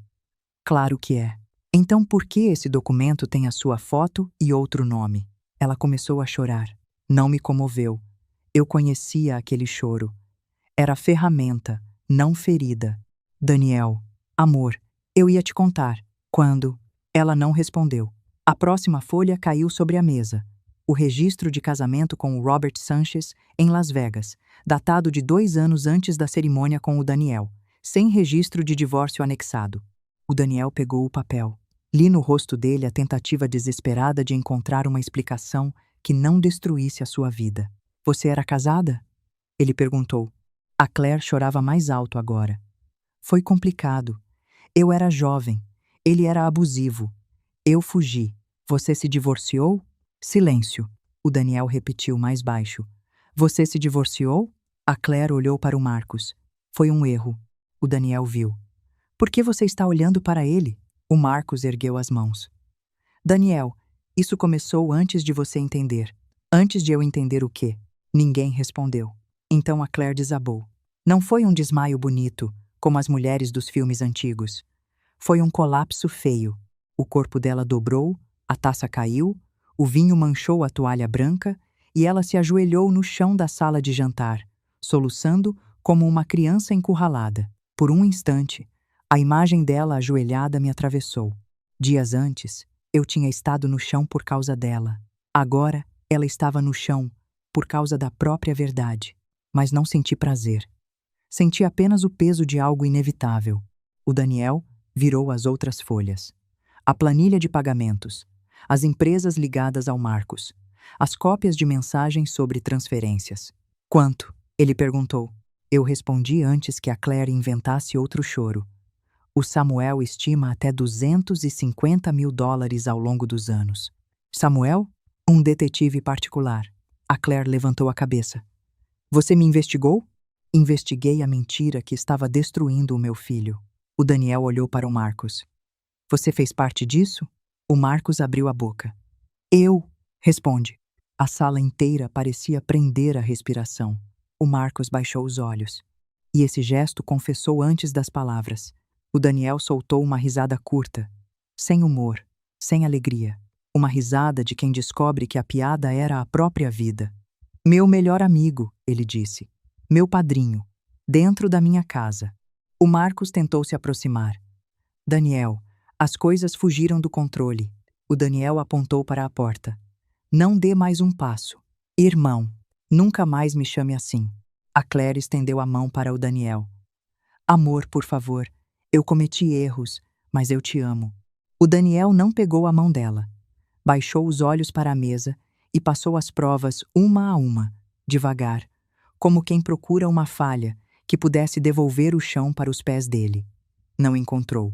Claro que é. Então por que esse documento tem a sua foto e outro nome? Ela começou a chorar. Não me comoveu. Eu conhecia aquele choro. Era ferramenta, não ferida. Daniel, amor, eu ia te contar. Quando? Ela não respondeu. A próxima folha caiu sobre a mesa. O registro de casamento com o Robert Sanchez em Las Vegas, datado de 2 anos antes da cerimônia com o Daniel, sem registro de divórcio anexado. O Daniel pegou o papel. Li no rosto dele a tentativa desesperada de encontrar uma explicação que não destruísse a sua vida. Você era casada? Ele perguntou. A Claire chorava mais alto agora. Foi complicado. Eu era jovem. Ele era abusivo. Eu fugi. Você se divorciou? Silêncio. O Daniel repetiu mais baixo. Você se divorciou? A Claire olhou para o Marcos. Foi um erro. O Daniel viu. Por que você está olhando para ele? O Marcos ergueu as mãos. Daniel, isso começou antes de você entender. Antes de eu entender o quê? Ninguém respondeu. Então a Claire desabou. Não foi um desmaio bonito, como as mulheres dos filmes antigos. Foi um colapso feio. O corpo dela dobrou, a taça caiu, o vinho manchou a toalha branca e ela se ajoelhou no chão da sala de jantar, soluçando como uma criança encurralada. Por um instante, a imagem dela ajoelhada me atravessou. Dias antes, eu tinha estado no chão por causa dela. Agora, ela estava no chão por causa da própria verdade. Mas não senti prazer. Senti apenas o peso de algo inevitável. O Daniel virou as outras folhas. A planilha de pagamentos, as empresas ligadas ao Marcos, as cópias de mensagens sobre transferências. Quanto? Ele perguntou. Eu respondi antes que a Claire inventasse outro choro. O Samuel estima até $250 mil ao longo dos anos. Samuel? Um detetive particular. A Claire levantou a cabeça. Você me investigou? Investiguei a mentira que estava destruindo o meu filho. O Daniel olhou para o Marcos. Você fez parte disso? O Marcos abriu a boca. Eu? Responde. A sala inteira parecia prender a respiração. O Marcos baixou os olhos. E esse gesto confessou antes das palavras. O Daniel soltou uma risada curta, sem humor, sem alegria. Uma risada de quem descobre que a piada era a própria vida. Meu melhor amigo, ele disse. Meu padrinho. Dentro da minha casa. O Marcos tentou se aproximar. Daniel, as coisas fugiram do controle. O Daniel apontou para a porta. Não dê mais um passo. Irmão, nunca mais me chame assim. A Claire estendeu a mão para o Daniel. Amor, por favor, eu cometi erros, mas eu te amo. O Daniel não pegou a mão dela. Baixou os olhos para a mesa e passou as provas uma a uma, devagar, como quem procura uma falha que pudesse devolver o chão para os pés dele. Não encontrou.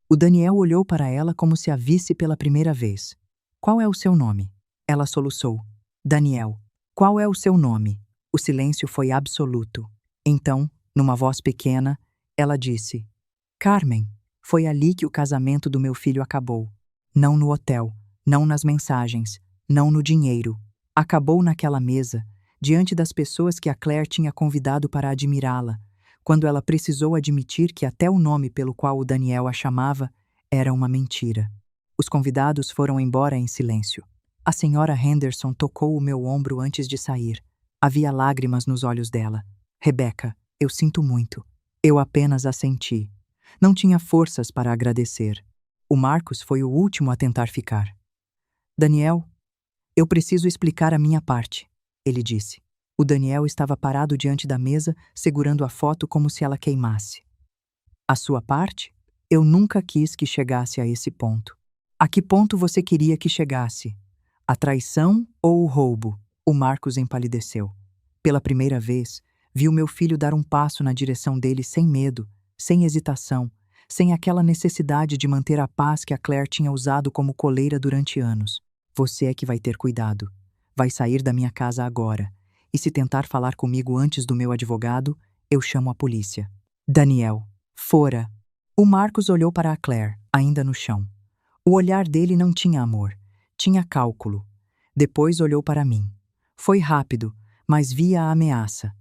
O Daniel olhou para ela como se a visse pela primeira vez. Qual é o seu nome? Ela soluçou. Daniel. Qual é o seu nome? O silêncio foi absoluto. Então, numa voz pequena, ela disse: Carmen. Foi ali que o casamento do meu filho acabou. Não no hotel, não nas mensagens, não no dinheiro. Acabou naquela mesa, diante das pessoas que a Claire tinha convidado para admirá-la, quando ela precisou admitir que até o nome pelo qual o Daniel a chamava era uma mentira. Os convidados foram embora em silêncio. A senhora Henderson tocou o meu ombro antes de sair. Havia lágrimas nos olhos dela. Rebecca, eu sinto muito. Eu apenas assenti. Não tinha forças para agradecer. O Marcos foi o último a tentar ficar. Daniel, eu preciso explicar a minha parte, ele disse. O Daniel estava parado diante da mesa, segurando a foto como se ela queimasse. A sua parte? Eu nunca quis que chegasse a esse ponto. A que ponto você queria que chegasse? A traição ou o roubo? O Marcos empalideceu. Pela primeira vez, viu meu filho dar um passo na direção dele sem medo, sem hesitação, sem aquela necessidade de manter a paz que a Claire tinha usado como coleira durante anos. Você é que vai ter cuidado. Vai sair da minha casa agora. E se tentar falar comigo antes do meu advogado, eu chamo a polícia. Daniel. Fora. O Marcos olhou para a Claire, ainda no chão. O olhar dele não tinha amor. Tinha cálculo. Depois olhou para mim. Foi rápido, mas via a ameaça.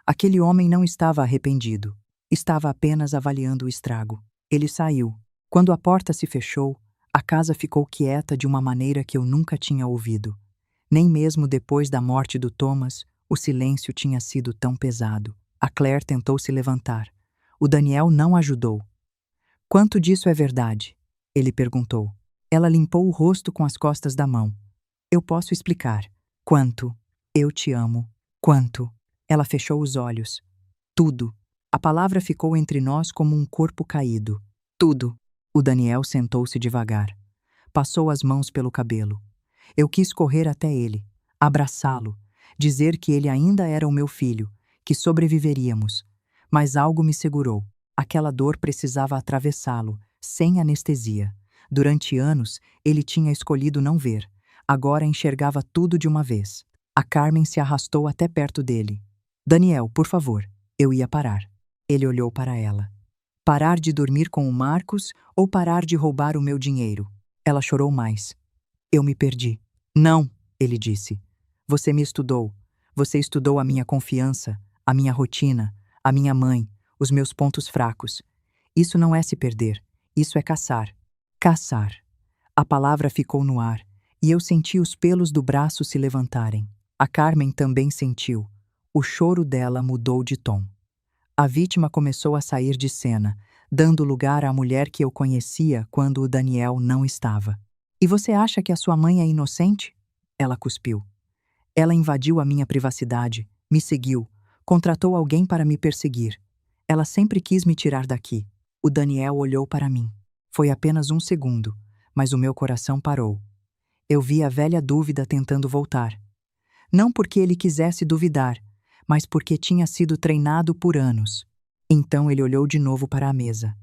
Aquele homem não estava arrependido. Estava apenas avaliando o estrago. Ele saiu. Quando a porta se fechou, a casa ficou quieta de uma maneira que eu nunca tinha ouvido. Nem mesmo depois da morte do Thomas, o silêncio tinha sido tão pesado. A Claire tentou se levantar. O Daniel não ajudou. Quanto disso é verdade? Ele perguntou. Ela limpou o rosto com as costas da mão. Eu posso explicar. Quanto? Eu te amo. Quanto? Ela fechou os olhos. Tudo. A palavra ficou entre nós como um corpo caído. Tudo. O Daniel sentou-se devagar. Passou as mãos pelo cabelo. Eu quis correr até ele, abraçá-lo, dizer que ele ainda era o meu filho, que sobreviveríamos. Mas algo me segurou. Aquela dor precisava atravessá-lo, sem anestesia. Durante anos, ele tinha escolhido não ver. Agora enxergava tudo de uma vez. A Carmen se arrastou até perto dele. Daniel, por favor. Eu ia parar. Ele olhou para ela. Parar de dormir com o Marcos ou parar de roubar o meu dinheiro? Ela chorou mais. Eu me perdi. Não, ele disse. Você me estudou. Você estudou a minha confiança, a minha rotina, a minha mãe, os meus pontos fracos. Isso não é se perder. Isso é caçar. Caçar. A palavra ficou no ar, e eu senti os pelos do braço se levantarem. A Carmen também sentiu. O choro dela mudou de tom. A vítima começou a sair de cena, dando lugar à mulher que eu conhecia quando o Daniel não estava. E você acha que a sua mãe é inocente? Ela cuspiu. Ela invadiu a minha privacidade, me seguiu, contratou alguém para me perseguir. Ela sempre quis me tirar daqui. O Daniel olhou para mim. Foi apenas um segundo, mas o meu coração parou. Eu vi a velha dúvida tentando voltar. Não porque ele quisesse duvidar, mas porque tinha sido treinado por anos. Então ele olhou de novo para a mesa.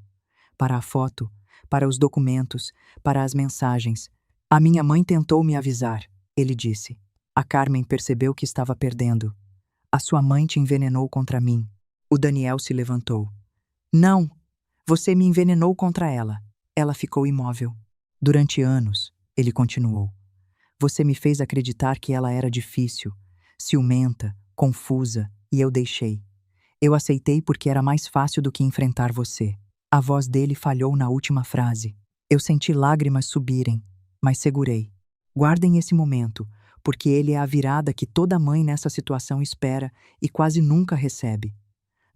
Para a foto, para os documentos, para as mensagens. A minha mãe tentou me avisar, ele disse. A Carmen percebeu que estava perdendo. A sua mãe te envenenou contra mim. O Daniel se levantou. Não, você me envenenou contra ela. Ela ficou imóvel. Durante anos, ele continuou. Você me fez acreditar que ela era difícil, ciumenta, confusa, e eu deixei. Eu aceitei porque era mais fácil do que enfrentar você. A voz dele falhou na última frase. Eu senti lágrimas subirem, mas segurei. Guardem esse momento, porque ele é a virada que toda mãe nessa situação espera e quase nunca recebe.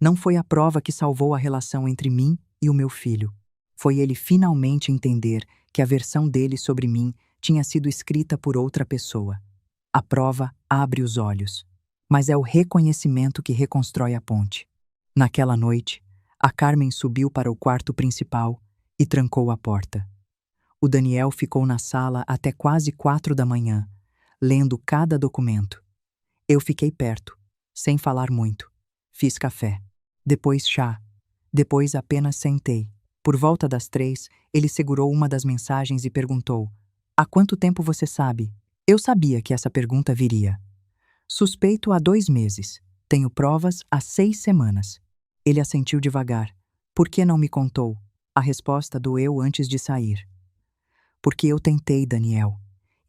Não foi a prova que salvou a relação entre mim e o meu filho. Foi ele finalmente entender que a versão dele sobre mim tinha sido escrita por outra pessoa. A prova abre os olhos, mas é o reconhecimento que reconstrói a ponte. Naquela noite, a Carmen subiu para o quarto principal e trancou a porta. O Daniel ficou na sala até quase 4 da manhã, lendo cada documento. Eu fiquei perto, sem falar muito. Fiz café. Depois chá. Depois apenas sentei. Por volta das 3, ele segurou uma das mensagens e perguntou: há quanto tempo você sabe? Eu sabia que essa pergunta viria. Suspeito há 2 meses. Tenho provas há 6 semanas. Ele assentiu devagar. Por que não me contou? A resposta doeu antes de sair. Porque eu tentei, Daniel.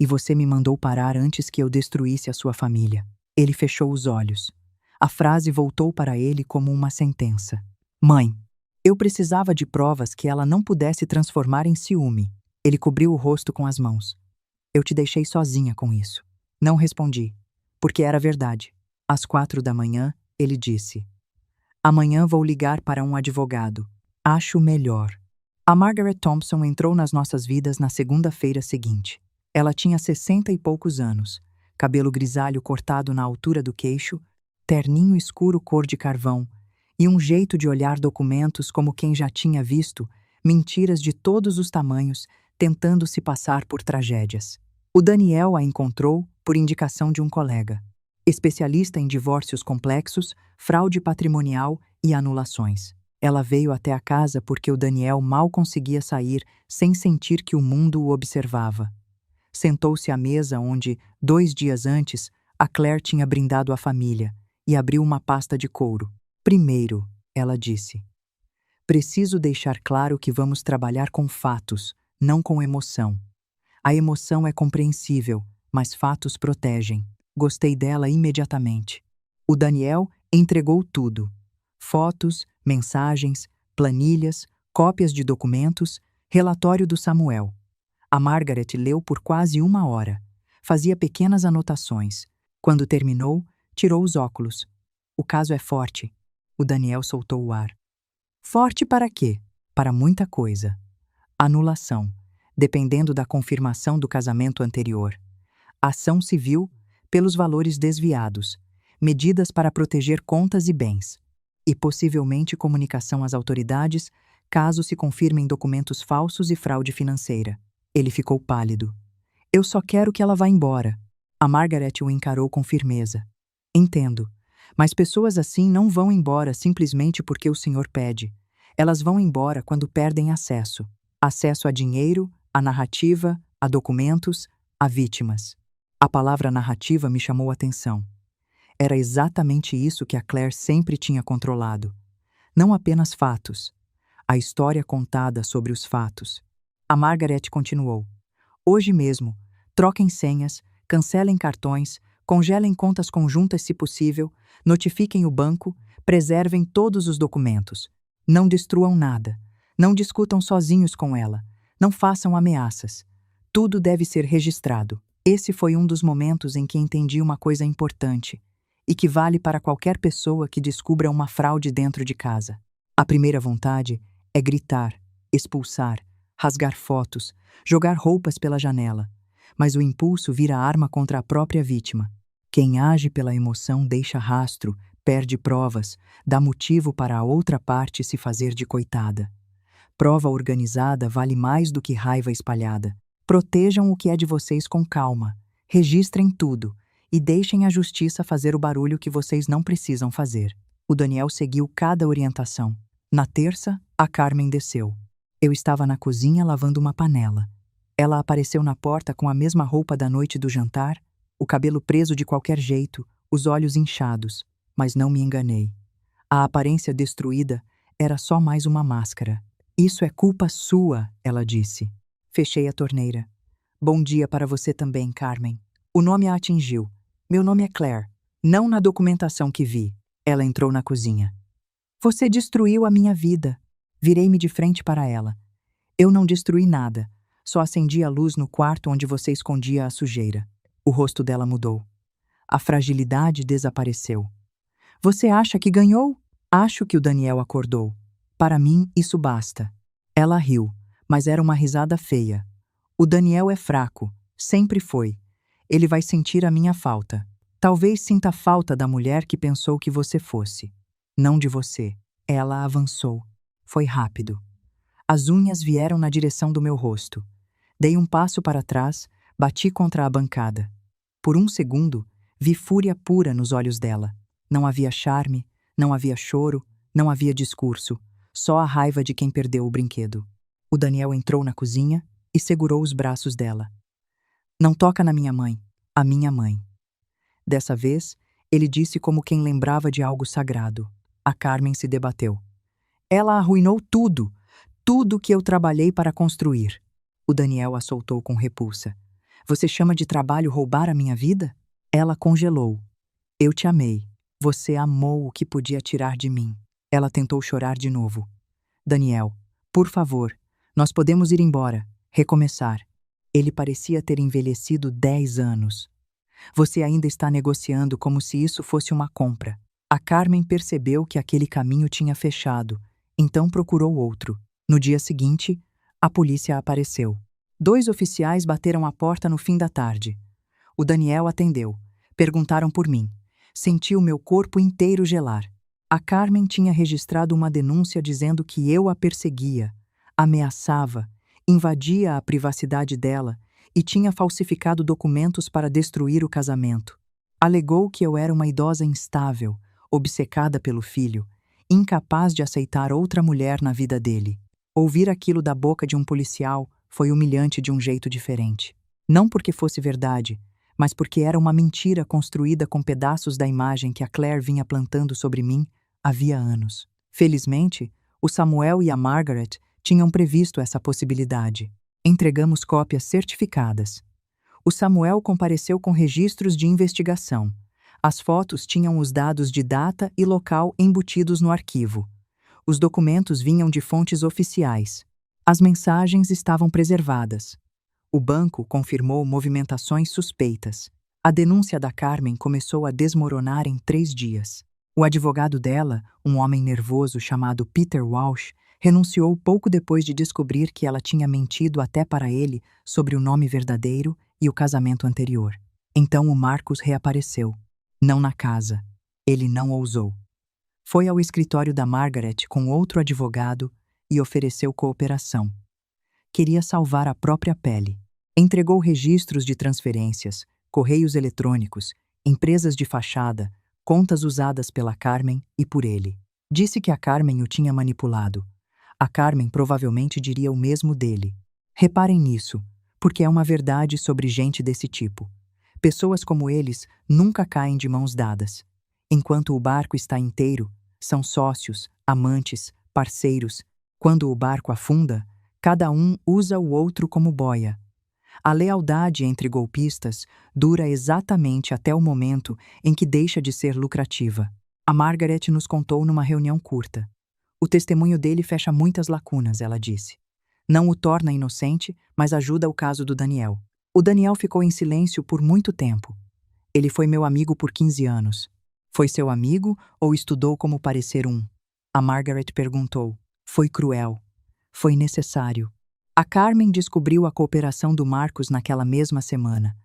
E você me mandou parar antes que eu destruísse a sua família. Ele fechou os olhos. A frase voltou para ele como uma sentença. Mãe, eu precisava de provas que ela não pudesse transformar em ciúme. Ele cobriu o rosto com as mãos. Eu te deixei sozinha com isso. Não respondi, porque era verdade. Às 4 da manhã, ele disse: amanhã vou ligar para um advogado. Acho melhor. A Margaret Thompson entrou nas nossas vidas na segunda-feira seguinte. Ela tinha 60 e poucos anos, cabelo grisalho cortado na altura do queixo, terninho escuro cor de carvão e um jeito de olhar documentos como quem já tinha visto mentiras de todos os tamanhos tentando se passar por tragédias. O Daniel a encontrou por indicação de um colega, especialista em divórcios complexos, fraude patrimonial e anulações. Ela veio até a casa porque o Daniel mal conseguia sair sem sentir que o mundo o observava. Sentou-se à mesa onde, 2 dias antes, a Claire tinha brindado a família e abriu uma pasta de couro. Primeiro, ela disse, preciso deixar claro que vamos trabalhar com fatos, não com emoção. A emoção é compreensível, mas fatos protegem. Gostei dela imediatamente. O Daniel entregou tudo. Fotos, mensagens, planilhas, cópias de documentos, relatório do Samuel. A Margaret leu por quase 1 hora. Fazia pequenas anotações. Quando terminou, tirou os óculos. O caso é forte. O Daniel soltou o ar. Forte para quê? Para muita coisa. Anulação, dependendo da confirmação do casamento anterior. Ação civil, pelos valores desviados. Medidas para proteger contas e bens. E possivelmente comunicação às autoridades, caso se confirmem documentos falsos e fraude financeira. Ele ficou pálido. Eu só quero que ela vá embora. A Margaret o encarou com firmeza. Entendo, mas pessoas assim não vão embora simplesmente porque o senhor pede. Elas vão embora quando perdem acesso. Acesso a dinheiro, a narrativa, a documentos, a vítimas. A palavra narrativa me chamou a atenção. Era exatamente isso que a Claire sempre tinha controlado. Não apenas fatos. A história contada sobre os fatos. A Margaret continuou. Hoje mesmo, troquem senhas, cancelem cartões, congelem contas conjuntas se possível, notifiquem o banco, preservem todos os documentos. Não destruam nada. Não discutam sozinhos com ela. Não façam ameaças. Tudo deve ser registrado. Esse foi um dos momentos em que entendi uma coisa importante e que vale para qualquer pessoa que descubra uma fraude dentro de casa. A primeira vontade é gritar, expulsar, rasgar fotos, jogar roupas pela janela, mas o impulso vira arma contra a própria vítima. Quem age pela emoção deixa rastro, perde provas, dá motivo para a outra parte se fazer de coitada. Prova organizada vale mais do que raiva espalhada. Protejam o que é de vocês com calma, registrem tudo e deixem a justiça fazer o barulho que vocês não precisam fazer. O Daniel seguiu cada orientação. Na terça, a Carmen desceu. Eu estava na cozinha lavando uma panela. Ela apareceu na porta com a mesma roupa da noite do jantar, o cabelo preso de qualquer jeito, os olhos inchados, mas não me enganei. A aparência destruída era só mais uma máscara. Isso é culpa sua, ela disse. Fechei a torneira. Bom dia para você também, Carmen. O nome a atingiu. Meu nome é Claire. Não na documentação que vi. Ela entrou na cozinha. Você destruiu a minha vida. Virei-me de frente para ela. Eu não destruí nada. Só acendi a luz no quarto onde você escondia a sujeira. O rosto dela mudou. A fragilidade desapareceu. Você acha que ganhou? Acho que o Daniel acordou. Para mim, isso basta. Ela riu, mas era uma risada feia. O Daniel é fraco. Sempre foi. Ele vai sentir a minha falta. Talvez sinta falta da mulher que pensou que você fosse. Não de você. Ela avançou. Foi rápido. As unhas vieram na direção do meu rosto. Dei um passo para trás, bati contra a bancada. Por um segundo, vi fúria pura nos olhos dela. Não havia charme, não havia choro, não havia discurso, só a raiva de quem perdeu o brinquedo. O Daniel entrou na cozinha e segurou os braços dela. Não toca na minha mãe, a minha mãe. Dessa vez, ele disse como quem lembrava de algo sagrado. A Carmen se debateu. Ela arruinou tudo, tudo que eu trabalhei para construir. O Daniel a soltou com repulsa. Você chama de trabalho roubar a minha vida? Ela congelou. Eu te amei. Você amou o que podia tirar de mim. Ela tentou chorar de novo. Daniel, por favor, nós podemos ir embora, recomeçar. Ele parecia ter envelhecido 10 anos. Você ainda está negociando como se isso fosse uma compra. A Carmen percebeu que aquele caminho tinha fechado, então procurou outro. No dia seguinte, a polícia apareceu. 2 oficiais bateram à porta no fim da tarde. O Daniel atendeu. Perguntaram por mim. Senti o meu corpo inteiro gelar. A Carmen tinha registrado uma denúncia dizendo que eu a perseguia, ameaçava, invadia a privacidade dela e tinha falsificado documentos para destruir o casamento. Alegou que eu era uma idosa instável, obcecada pelo filho, incapaz de aceitar outra mulher na vida dele. Ouvir aquilo da boca de um policial foi humilhante de um jeito diferente. Não porque fosse verdade, mas porque era uma mentira construída com pedaços da imagem que a Claire vinha plantando sobre mim havia anos. Felizmente, o Samuel e a Margaret tinham previsto essa possibilidade. Entregamos cópias certificadas. O Samuel compareceu com registros de investigação. As fotos tinham os dados de data e local embutidos no arquivo. Os documentos vinham de fontes oficiais. As mensagens estavam preservadas. O banco confirmou movimentações suspeitas. A denúncia da Carmen começou a desmoronar em 3 dias. O advogado dela, um homem nervoso chamado Peter Walsh, renunciou pouco depois de descobrir que ela tinha mentido até para ele sobre o nome verdadeiro e o casamento anterior. Então o Marcos reapareceu. Não na casa. Ele não ousou. Foi ao escritório da Margaret com outro advogado e ofereceu cooperação. Queria salvar a própria pele. Entregou registros de transferências, correios eletrônicos, empresas de fachada, contas usadas pela Carmen e por ele. Disse que a Carmen o tinha manipulado. A Carmen provavelmente diria o mesmo dele. Reparem nisso, porque é uma verdade sobre gente desse tipo. Pessoas como eles nunca caem de mãos dadas. Enquanto o barco está inteiro, são sócios, amantes, parceiros. Quando o barco afunda, cada um usa o outro como boia. A lealdade entre golpistas dura exatamente até o momento em que deixa de ser lucrativa. A Margaret nos contou numa reunião curta. O testemunho dele fecha muitas lacunas, ela disse. Não o torna inocente, mas ajuda o caso do Daniel. O Daniel ficou em silêncio por muito tempo. Ele foi meu amigo por 15 anos. Foi seu amigo ou estudou como parecer um? A Margaret perguntou. Foi cruel. Foi necessário. A Carmen descobriu a cooperação do Marcos naquela mesma semana.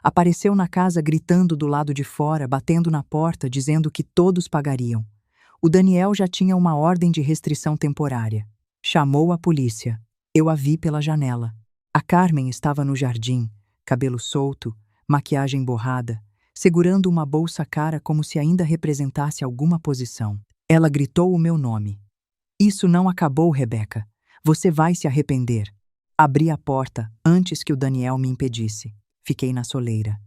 Apareceu na casa gritando do lado de fora, batendo na porta, dizendo que todos pagariam. O Daniel já tinha uma ordem de restrição temporária. Chamou a polícia. Eu a vi pela janela. A Carmen estava no jardim, cabelo solto, maquiagem borrada, segurando uma bolsa cara como se ainda representasse alguma posição. Ela gritou o meu nome. Isso não acabou, Rebeca. Você vai se arrepender. Abri a porta antes que o Daniel me impedisse. Fiquei na soleira.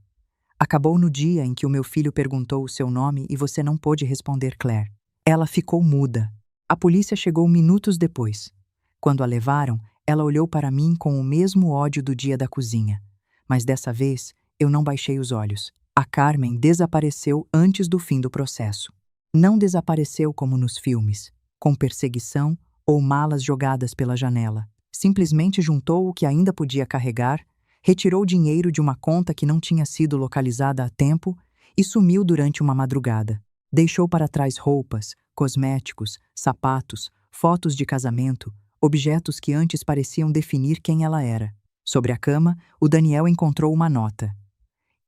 Acabou no dia em que o meu filho perguntou o seu nome e você não pôde responder, Claire. Ela ficou muda. A polícia chegou minutos depois. Quando a levaram, ela olhou para mim com o mesmo ódio do dia da cozinha. Mas dessa vez, eu não baixei os olhos. A Carmen desapareceu antes do fim do processo. Não desapareceu como nos filmes, com perseguição ou malas jogadas pela janela. Simplesmente juntou o que ainda podia carregar, retirou dinheiro de uma conta que não tinha sido localizada a tempo e sumiu durante uma madrugada. Deixou para trás roupas, cosméticos, sapatos, fotos de casamento, objetos que antes pareciam definir quem ela era. Sobre a cama, o Daniel encontrou uma nota.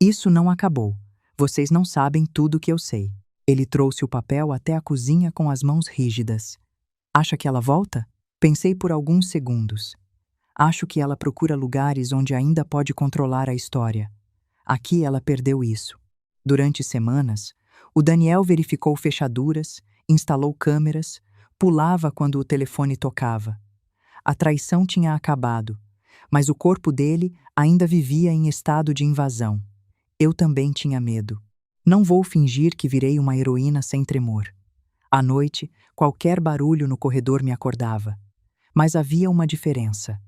Isso não acabou. Vocês não sabem tudo o que eu sei. Ele trouxe o papel até a cozinha com as mãos rígidas. Acha que ela volta? Pensei por alguns segundos. Acho que ela procura lugares onde ainda pode controlar a história. Aqui ela perdeu isso. Durante semanas, o Daniel verificou fechaduras, instalou câmeras, pulava quando o telefone tocava. A traição tinha acabado, mas o corpo dele ainda vivia em estado de invasão. Eu também tinha medo. Não vou fingir que virei uma heroína sem tremor. À noite, qualquer barulho no corredor me acordava. Mas havia uma diferença.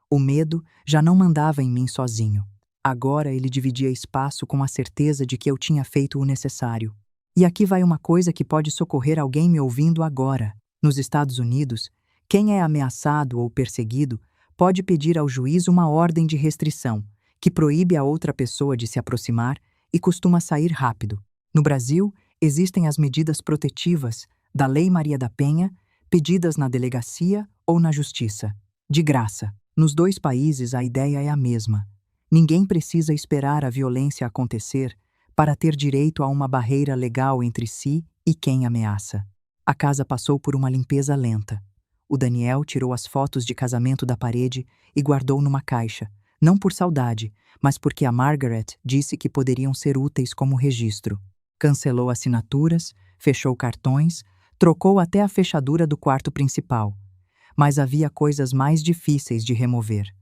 O medo já não mandava em mim sozinho. Agora ele dividia espaço com a certeza de que eu tinha feito o necessário. E aqui vai uma coisa que pode socorrer alguém me ouvindo agora. Nos Estados Unidos, quem é ameaçado ou perseguido pode pedir ao juiz uma ordem de restrição, que proíbe a outra pessoa de se aproximar e costuma sair rápido. No Brasil, existem as medidas protetivas da Lei Maria da Penha, pedidas na delegacia ou na justiça. De graça. Nos dois países a ideia é a mesma. Ninguém precisa esperar a violência acontecer para ter direito a uma barreira legal entre si e quem ameaça. A casa passou por uma limpeza lenta. O Daniel tirou as fotos de casamento da parede e guardou numa caixa, não por saudade, mas porque a Margaret disse que poderiam ser úteis como registro. Cancelou assinaturas, fechou cartões, trocou até a fechadura do quarto principal. Mas havia coisas mais difíceis de remover.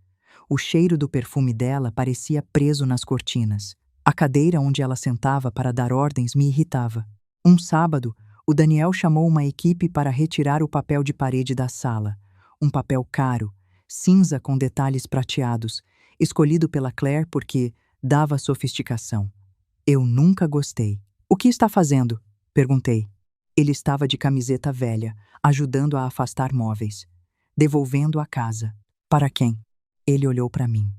O cheiro do perfume dela parecia preso nas cortinas. A cadeira onde ela sentava para dar ordens me irritava. Um sábado, o Daniel chamou uma equipe para retirar o papel de parede da sala. Um papel caro, cinza com detalhes prateados, escolhido pela Claire porque dava sofisticação. Eu nunca gostei. "O que está fazendo?" perguntei. Ele estava de camiseta velha, ajudando a afastar móveis. Devolvendo a casa. Para quem? Ele olhou para mim.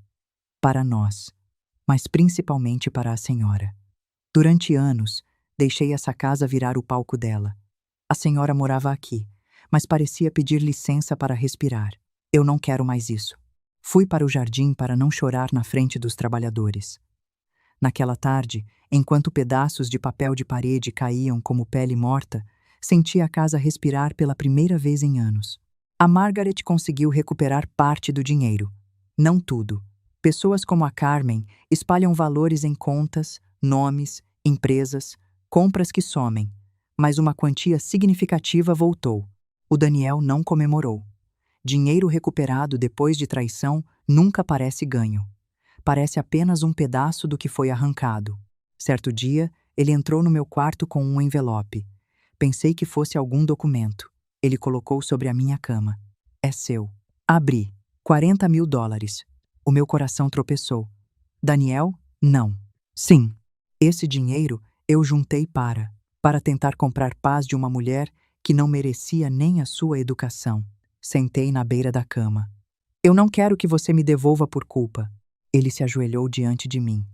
Para nós. Mas principalmente para a senhora. Durante anos, deixei essa casa virar o palco dela. A senhora morava aqui, mas parecia pedir licença para respirar. Eu não quero mais isso. Fui para o jardim para não chorar na frente dos trabalhadores. Naquela tarde, enquanto pedaços de papel de parede caíam como pele morta, senti a casa respirar pela primeira vez em anos. A Margaret conseguiu recuperar parte do dinheiro. Não tudo. Pessoas como a Carmen espalham valores em contas, nomes, empresas, compras que somem. Mas uma quantia significativa voltou. O Daniel não comemorou. Dinheiro recuperado depois de traição nunca parece ganho. Parece apenas um pedaço do que foi arrancado. Certo dia, ele entrou no meu quarto com um envelope. Pensei que fosse algum documento. Ele colocou sobre a minha cama. "É seu." Abri. $40.000. O meu coração tropeçou. Daniel? Não. Sim. Esse dinheiro eu juntei para tentar comprar paz de uma mulher que não merecia nem a sua educação. Sentei na beira da cama. "Eu não quero que você me devolva por culpa." Ele se ajoelhou diante de mim.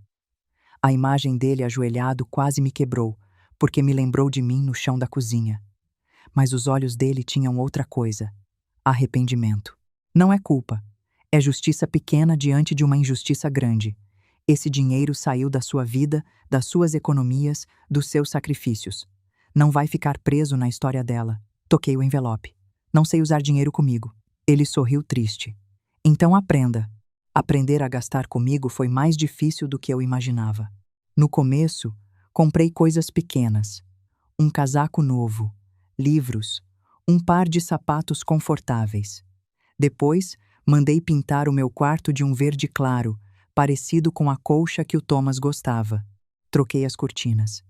A imagem dele ajoelhado quase me quebrou, porque me lembrou de mim no chão da cozinha. Mas os olhos dele tinham outra coisa: arrependimento. Não é culpa. É justiça pequena diante de uma injustiça grande. Esse dinheiro saiu da sua vida, das suas economias, dos seus sacrifícios. Não vai ficar preso na história dela. Toquei o envelope. "Não sei usar dinheiro comigo." Ele sorriu triste. "Então aprenda." Aprender a gastar comigo foi mais difícil do que eu imaginava. No começo, comprei coisas pequenas. Um casaco novo, livros, um par de sapatos confortáveis. Depois, mandei pintar o meu quarto de um verde claro, parecido com a colcha que o Thomas gostava. Troquei as cortinas.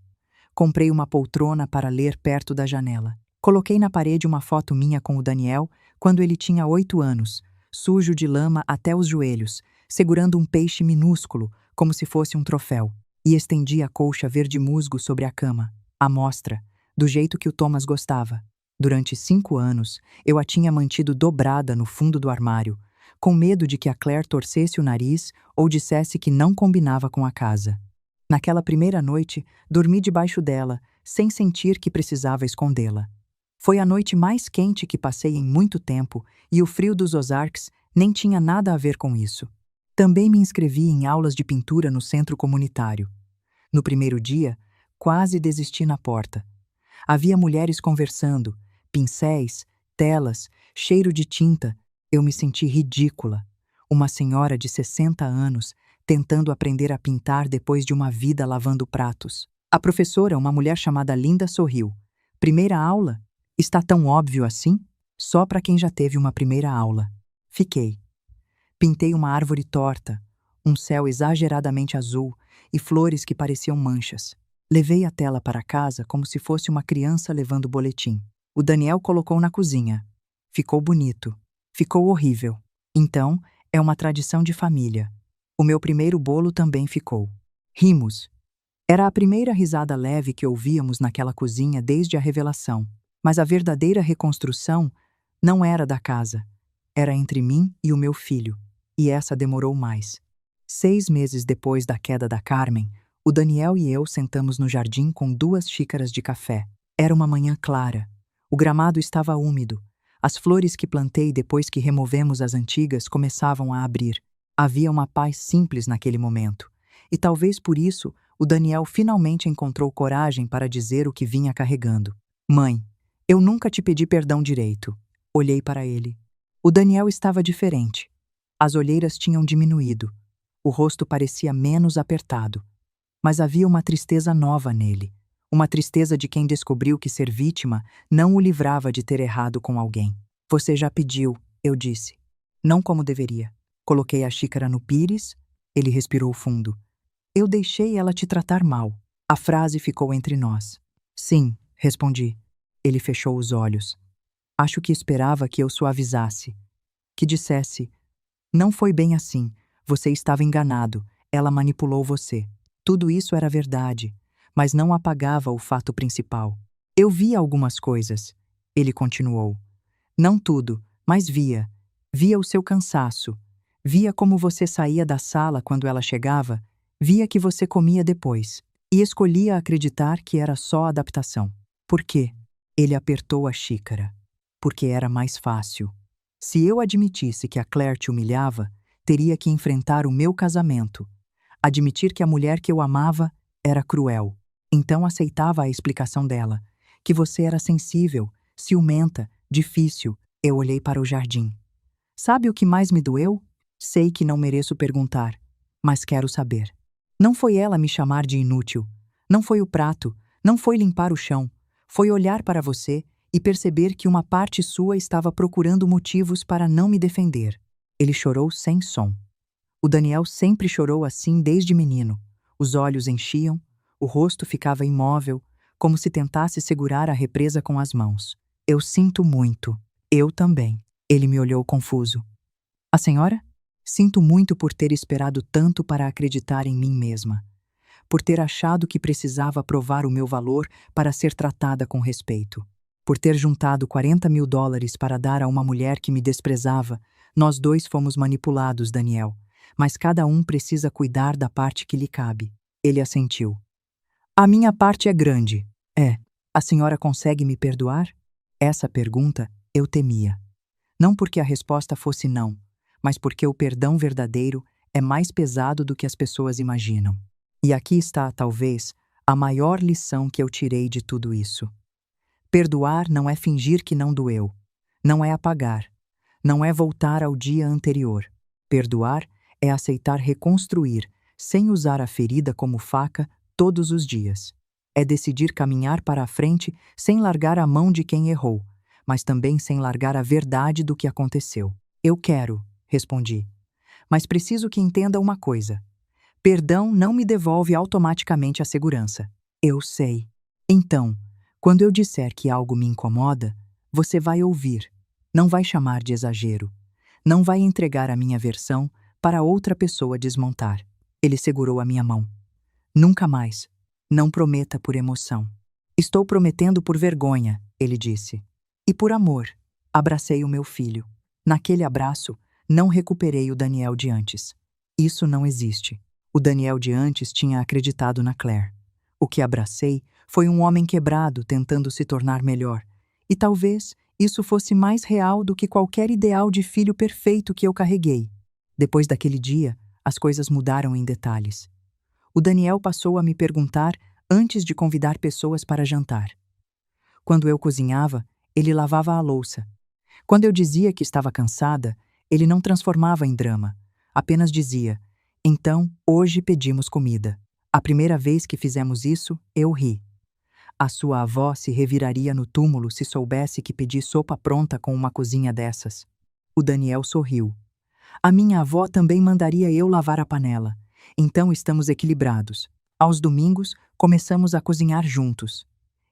Comprei uma poltrona para ler perto da janela. Coloquei na parede uma foto minha com o Daniel quando ele tinha 8 anos, sujo de lama até os joelhos, segurando um peixe minúsculo, como se fosse um troféu, e estendi a colcha verde musgo sobre a cama, à mostra, do jeito que o Thomas gostava. Durante 5 anos, eu a tinha mantido dobrada no fundo do armário, com medo de que a Claire torcesse o nariz ou dissesse que não combinava com a casa. Naquela primeira noite, dormi debaixo dela, sem sentir que precisava escondê-la. Foi a noite mais quente que passei em muito tempo e o frio dos Ozarks nem tinha nada a ver com isso. Também me inscrevi em aulas de pintura no centro comunitário. No primeiro dia, quase desisti na porta. Havia mulheres conversando, pincéis, telas, cheiro de tinta. Eu me senti ridícula. Uma senhora de 60 anos tentando aprender a pintar depois de uma vida lavando pratos. A professora, uma mulher chamada Linda, sorriu. Primeira aula? Está tão óbvio assim? Só para quem já teve uma primeira aula. Fiquei. Pintei uma árvore torta, um céu exageradamente azul e flores que pareciam manchas. Levei a tela para casa como se fosse uma criança levando boletim. O Daniel colocou na cozinha. Ficou bonito. Ficou horrível. Então, é uma tradição de família. O meu primeiro bolo também ficou. Rimos. Era a primeira risada leve que ouvíamos naquela cozinha desde a revelação. Mas a verdadeira reconstrução não era da casa. Era entre mim e o meu filho. E essa demorou mais. 6 meses depois da queda da Carmen, o Daniel e eu sentamos no jardim com 2 xícaras de café. Era uma manhã clara. O gramado estava úmido. As flores que plantei depois que removemos as antigas começavam a abrir. Havia uma paz simples naquele momento. E talvez por isso, o Daniel finalmente encontrou coragem para dizer o que vinha carregando. Mãe, eu nunca te pedi perdão direito. Olhei para ele. O Daniel estava diferente. As olheiras tinham diminuído. O rosto parecia menos apertado. Mas havia uma tristeza nova nele. Uma tristeza de quem descobriu que ser vítima não o livrava de ter errado com alguém. Você já pediu, eu disse. Não como deveria. Coloquei a xícara no pires. Ele respirou fundo. Eu deixei ela te tratar mal. A frase ficou entre nós. Sim, respondi. Ele fechou os olhos. Acho que esperava que eu suavizasse. Que dissesse, não foi bem assim. Você estava enganado. Ela manipulou você. Tudo isso era verdade, mas não apagava o fato principal. Eu via algumas coisas. Ele continuou. Não tudo, mas via. Via o seu cansaço. Via como você saía da sala quando ela chegava. Via que você comia depois. E escolhia acreditar que era só adaptação. Por quê? Ele apertou a xícara. Porque era mais fácil. Se eu admitisse que a Claire te humilhava, teria que enfrentar o meu casamento. Admitir que a mulher que eu amava era cruel. Então aceitava a explicação dela. Que você era sensível, ciumenta, difícil. Eu olhei para o jardim. Sabe o que mais me doeu? Sei que não mereço perguntar, mas quero saber. Não foi ela me chamar de inútil. Não foi o prato. Não foi limpar o chão. Foi olhar para você e perceber que uma parte sua estava procurando motivos para não me defender. Ele chorou sem som. O Daniel sempre chorou assim desde menino. Os olhos enchiam, o rosto ficava imóvel, como se tentasse segurar a represa com as mãos. Eu sinto muito. Eu também. Ele me olhou confuso. A senhora? Sinto muito por ter esperado tanto para acreditar em mim mesma. Por ter achado que precisava provar o meu valor para ser tratada com respeito. Por ter juntado $40.000 para dar a uma mulher que me desprezava. Nós dois fomos manipulados, Daniel. Mas cada um precisa cuidar da parte que lhe cabe. Ele assentiu. A minha parte é grande. É. A senhora consegue me perdoar? Essa pergunta eu temia. Não porque a resposta fosse não, mas porque o perdão verdadeiro é mais pesado do que as pessoas imaginam. E aqui está, talvez, a maior lição que eu tirei de tudo isso. Perdoar não é fingir que não doeu. Não é apagar. Não é voltar ao dia anterior. Perdoar é aceitar reconstruir, sem usar a ferida como faca, todos os dias. É decidir caminhar para a frente sem largar a mão de quem errou, mas também sem largar a verdade do que aconteceu. Eu quero, respondi. Mas preciso que entenda uma coisa. Perdão não me devolve automaticamente a segurança. Eu sei. Então, quando eu disser que algo me incomoda, você vai ouvir. Não vai chamar de exagero. Não vai entregar a minha versão para outra pessoa desmontar. Ele segurou a minha mão. Nunca mais. Não prometa por emoção. Estou prometendo por vergonha, ele disse. E por amor. Abracei o meu filho. Naquele abraço, não recuperei o Daniel de antes. Isso não existe. O Daniel de antes tinha acreditado na Claire. O que abracei foi um homem quebrado tentando se tornar melhor. E talvez isso fosse mais real do que qualquer ideal de filho perfeito que eu carreguei. Depois daquele dia, as coisas mudaram em detalhes. O Daniel passou a me perguntar antes de convidar pessoas para jantar. Quando eu cozinhava, ele lavava a louça. Quando eu dizia que estava cansada, ele não transformava em drama. Apenas dizia: "Então, hoje pedimos comida." A primeira vez que fizemos isso, eu ri. A sua avó se reviraria no túmulo se soubesse que pedi sopa pronta com uma cozinha dessas. O Daniel sorriu. A minha avó também mandaria eu lavar a panela. Então estamos equilibrados. Aos domingos, começamos a cozinhar juntos.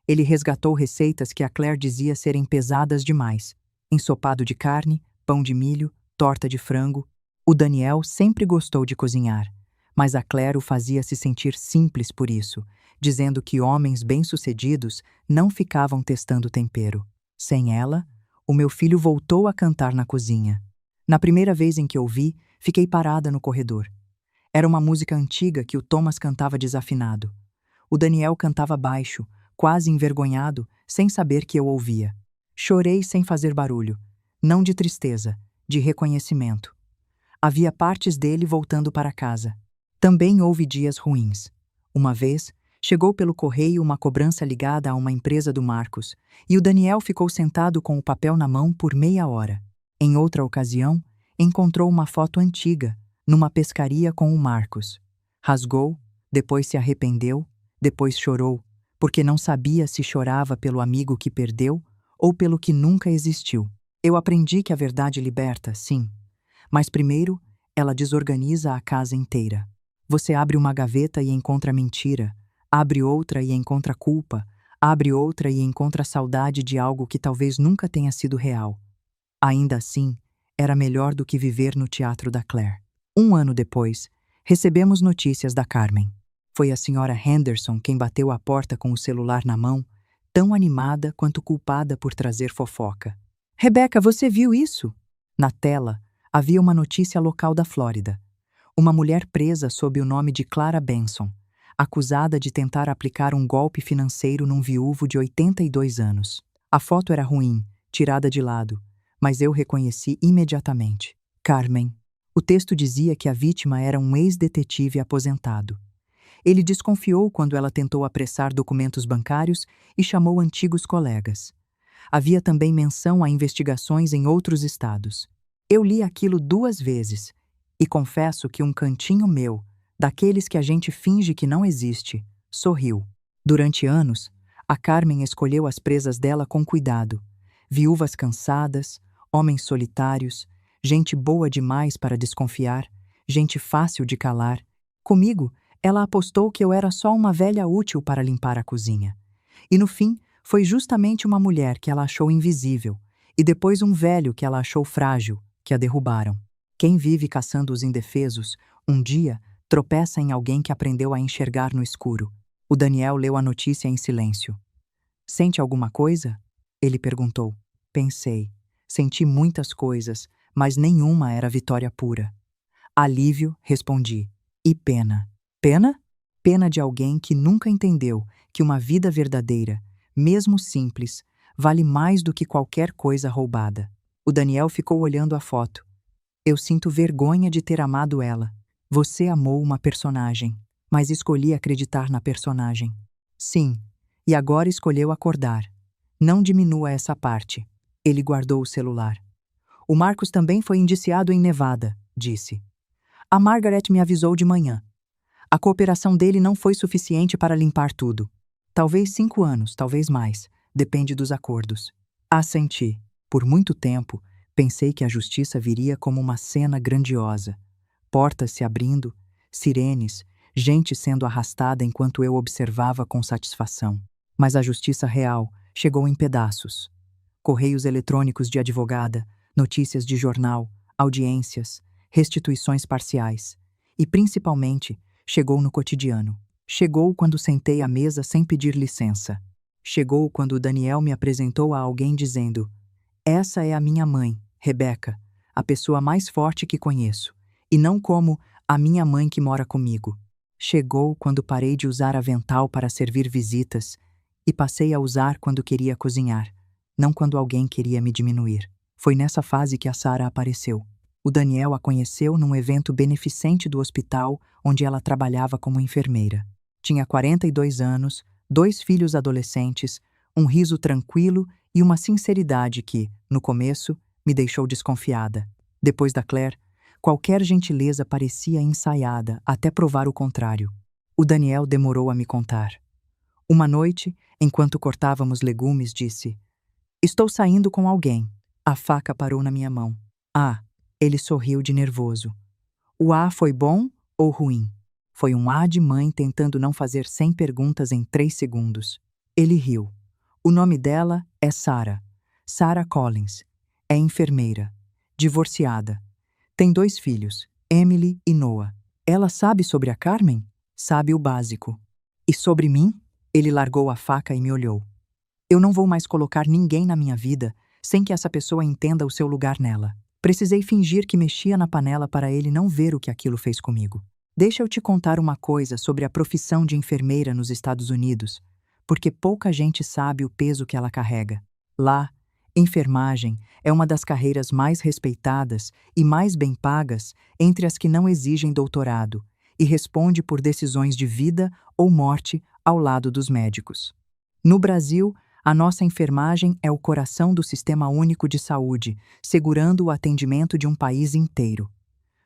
Ele resgatou receitas que a Claire dizia serem pesadas demais. Ensopado de carne, pão de milho, torta de frango. O Daniel sempre gostou de cozinhar, mas a Claire o fazia se sentir simples por isso, dizendo que homens bem-sucedidos não ficavam testando tempero. Sem ela, o meu filho voltou a cantar na cozinha. Na primeira vez em que ouvi, fiquei parada no corredor. Era uma música antiga que o Thomas cantava desafinado. O Daniel cantava baixo, quase envergonhado, sem saber que eu ouvia. Chorei sem fazer barulho, não de tristeza, de reconhecimento. Havia partes dele voltando para casa. Também houve dias ruins. Uma vez, chegou pelo correio uma cobrança ligada a uma empresa do Marcos, e o Daniel ficou sentado com o papel na mão por meia hora. Em outra ocasião, encontrou uma foto antiga, numa pescaria com o Marcos. Rasgou, depois se arrependeu, depois chorou, porque não sabia se chorava pelo amigo que perdeu ou pelo que nunca existiu. Eu aprendi que a verdade liberta, sim, mas primeiro ela desorganiza a casa inteira. Você abre uma gaveta e encontra mentira, abre outra e encontra culpa, abre outra e encontra saudade de algo que talvez nunca tenha sido real. Ainda assim, era melhor do que viver no teatro da Claire. 1 ano depois, recebemos notícias da Carmen. Foi a senhora Henderson quem bateu à porta com o celular na mão, tão animada quanto culpada por trazer fofoca. "Rebeca, você viu isso?" Na tela, havia uma notícia local da Flórida. Uma mulher presa sob o nome de Clara Benson, acusada de tentar aplicar um golpe financeiro num viúvo de 82 anos. A foto era ruim, tirada de lado, mas eu reconheci imediatamente. Carmen. O texto dizia que a vítima era um ex-detetive aposentado. Ele desconfiou quando ela tentou apressar documentos bancários e chamou antigos colegas. Havia também menção a investigações em outros estados. Eu li aquilo 2 vezes e confesso que um cantinho meu, daqueles que a gente finge que não existe, sorriu. Durante anos, a Carmen escolheu as presas dela com cuidado. Viúvas cansadas, homens solitários, gente boa demais para desconfiar, gente fácil de calar. Comigo, ela apostou que eu era só uma velha útil para limpar a cozinha. E no fim, foi justamente uma mulher que ela achou invisível, e depois um velho que ela achou frágil, que a derrubaram. Quem vive caçando os indefesos, um dia, tropeça em alguém que aprendeu a enxergar no escuro. O Daniel leu a notícia em silêncio. "Sente alguma coisa?" Ele perguntou. Pensei. Senti muitas coisas, mas nenhuma era vitória pura. "Alívio", respondi. "E pena." "Pena?" "Pena de alguém que nunca entendeu que uma vida verdadeira, mesmo simples, vale mais do que qualquer coisa roubada." O Daniel ficou olhando a foto. "Eu sinto vergonha de ter amado ela." "Você amou uma personagem, mas escolhi acreditar na personagem." "Sim, e agora escolheu acordar. Não diminua essa parte." Ele guardou o celular. "O Marcos também foi indiciado em Nevada", disse. "A Margaret me avisou de manhã. A cooperação dele não foi suficiente para limpar tudo. Talvez 5 anos, talvez mais. Depende dos acordos." Assenti. Por muito tempo, pensei que a justiça viria como uma cena grandiosa. Portas se abrindo, sirenes, gente sendo arrastada enquanto eu observava com satisfação. Mas a justiça real chegou em pedaços. Correios eletrônicos de advogada, notícias de jornal, audiências, restituições parciais. E, principalmente, chegou no cotidiano. Chegou quando sentei à mesa sem pedir licença. Chegou quando o Daniel me apresentou a alguém dizendo: "Essa é a minha mãe, Rebeca, a pessoa mais forte que conheço, e não como a minha mãe que mora comigo." Chegou quando parei de usar avental para servir visitas e passei a usar quando queria cozinhar, não quando alguém queria me diminuir. Foi nessa fase que a Sarah apareceu. O Daniel a conheceu num evento beneficente do hospital onde ela trabalhava como enfermeira. Tinha 42 anos, 2 filhos adolescentes, um riso tranquilo e uma sinceridade que, no começo, me deixou desconfiada. Depois da Claire, qualquer gentileza parecia ensaiada até provar o contrário. O Daniel demorou a me contar. Uma noite, enquanto cortávamos legumes, disse: "Estou saindo com alguém." A faca parou na minha mão. "Ah." Ele sorriu de nervoso. O "ah" foi bom ou ruim? Foi um "ah" de mãe tentando não fazer 100 perguntas em 3 segundos. Ele riu. O nome dela é Sarah. Sarah Collins. É enfermeira. Divorciada. Tem 2 filhos, Emily e Noah. Ela sabe sobre a Carmen? Sabe o básico. E sobre mim? Ele largou a faca e me olhou. Eu não vou mais colocar ninguém na minha vida sem que essa pessoa entenda o seu lugar nela. Precisei fingir que mexia na panela para ele não ver o que aquilo fez comigo. Deixa eu te contar uma coisa sobre a profissão de enfermeira nos Estados Unidos, porque pouca gente sabe o peso que ela carrega. Lá, enfermagem é uma das carreiras mais respeitadas e mais bem pagas entre as que não exigem doutorado e responde por decisões de vida ou morte ao lado dos médicos. No Brasil, a nossa enfermagem é o coração do Sistema Único de Saúde, segurando o atendimento de um país inteiro.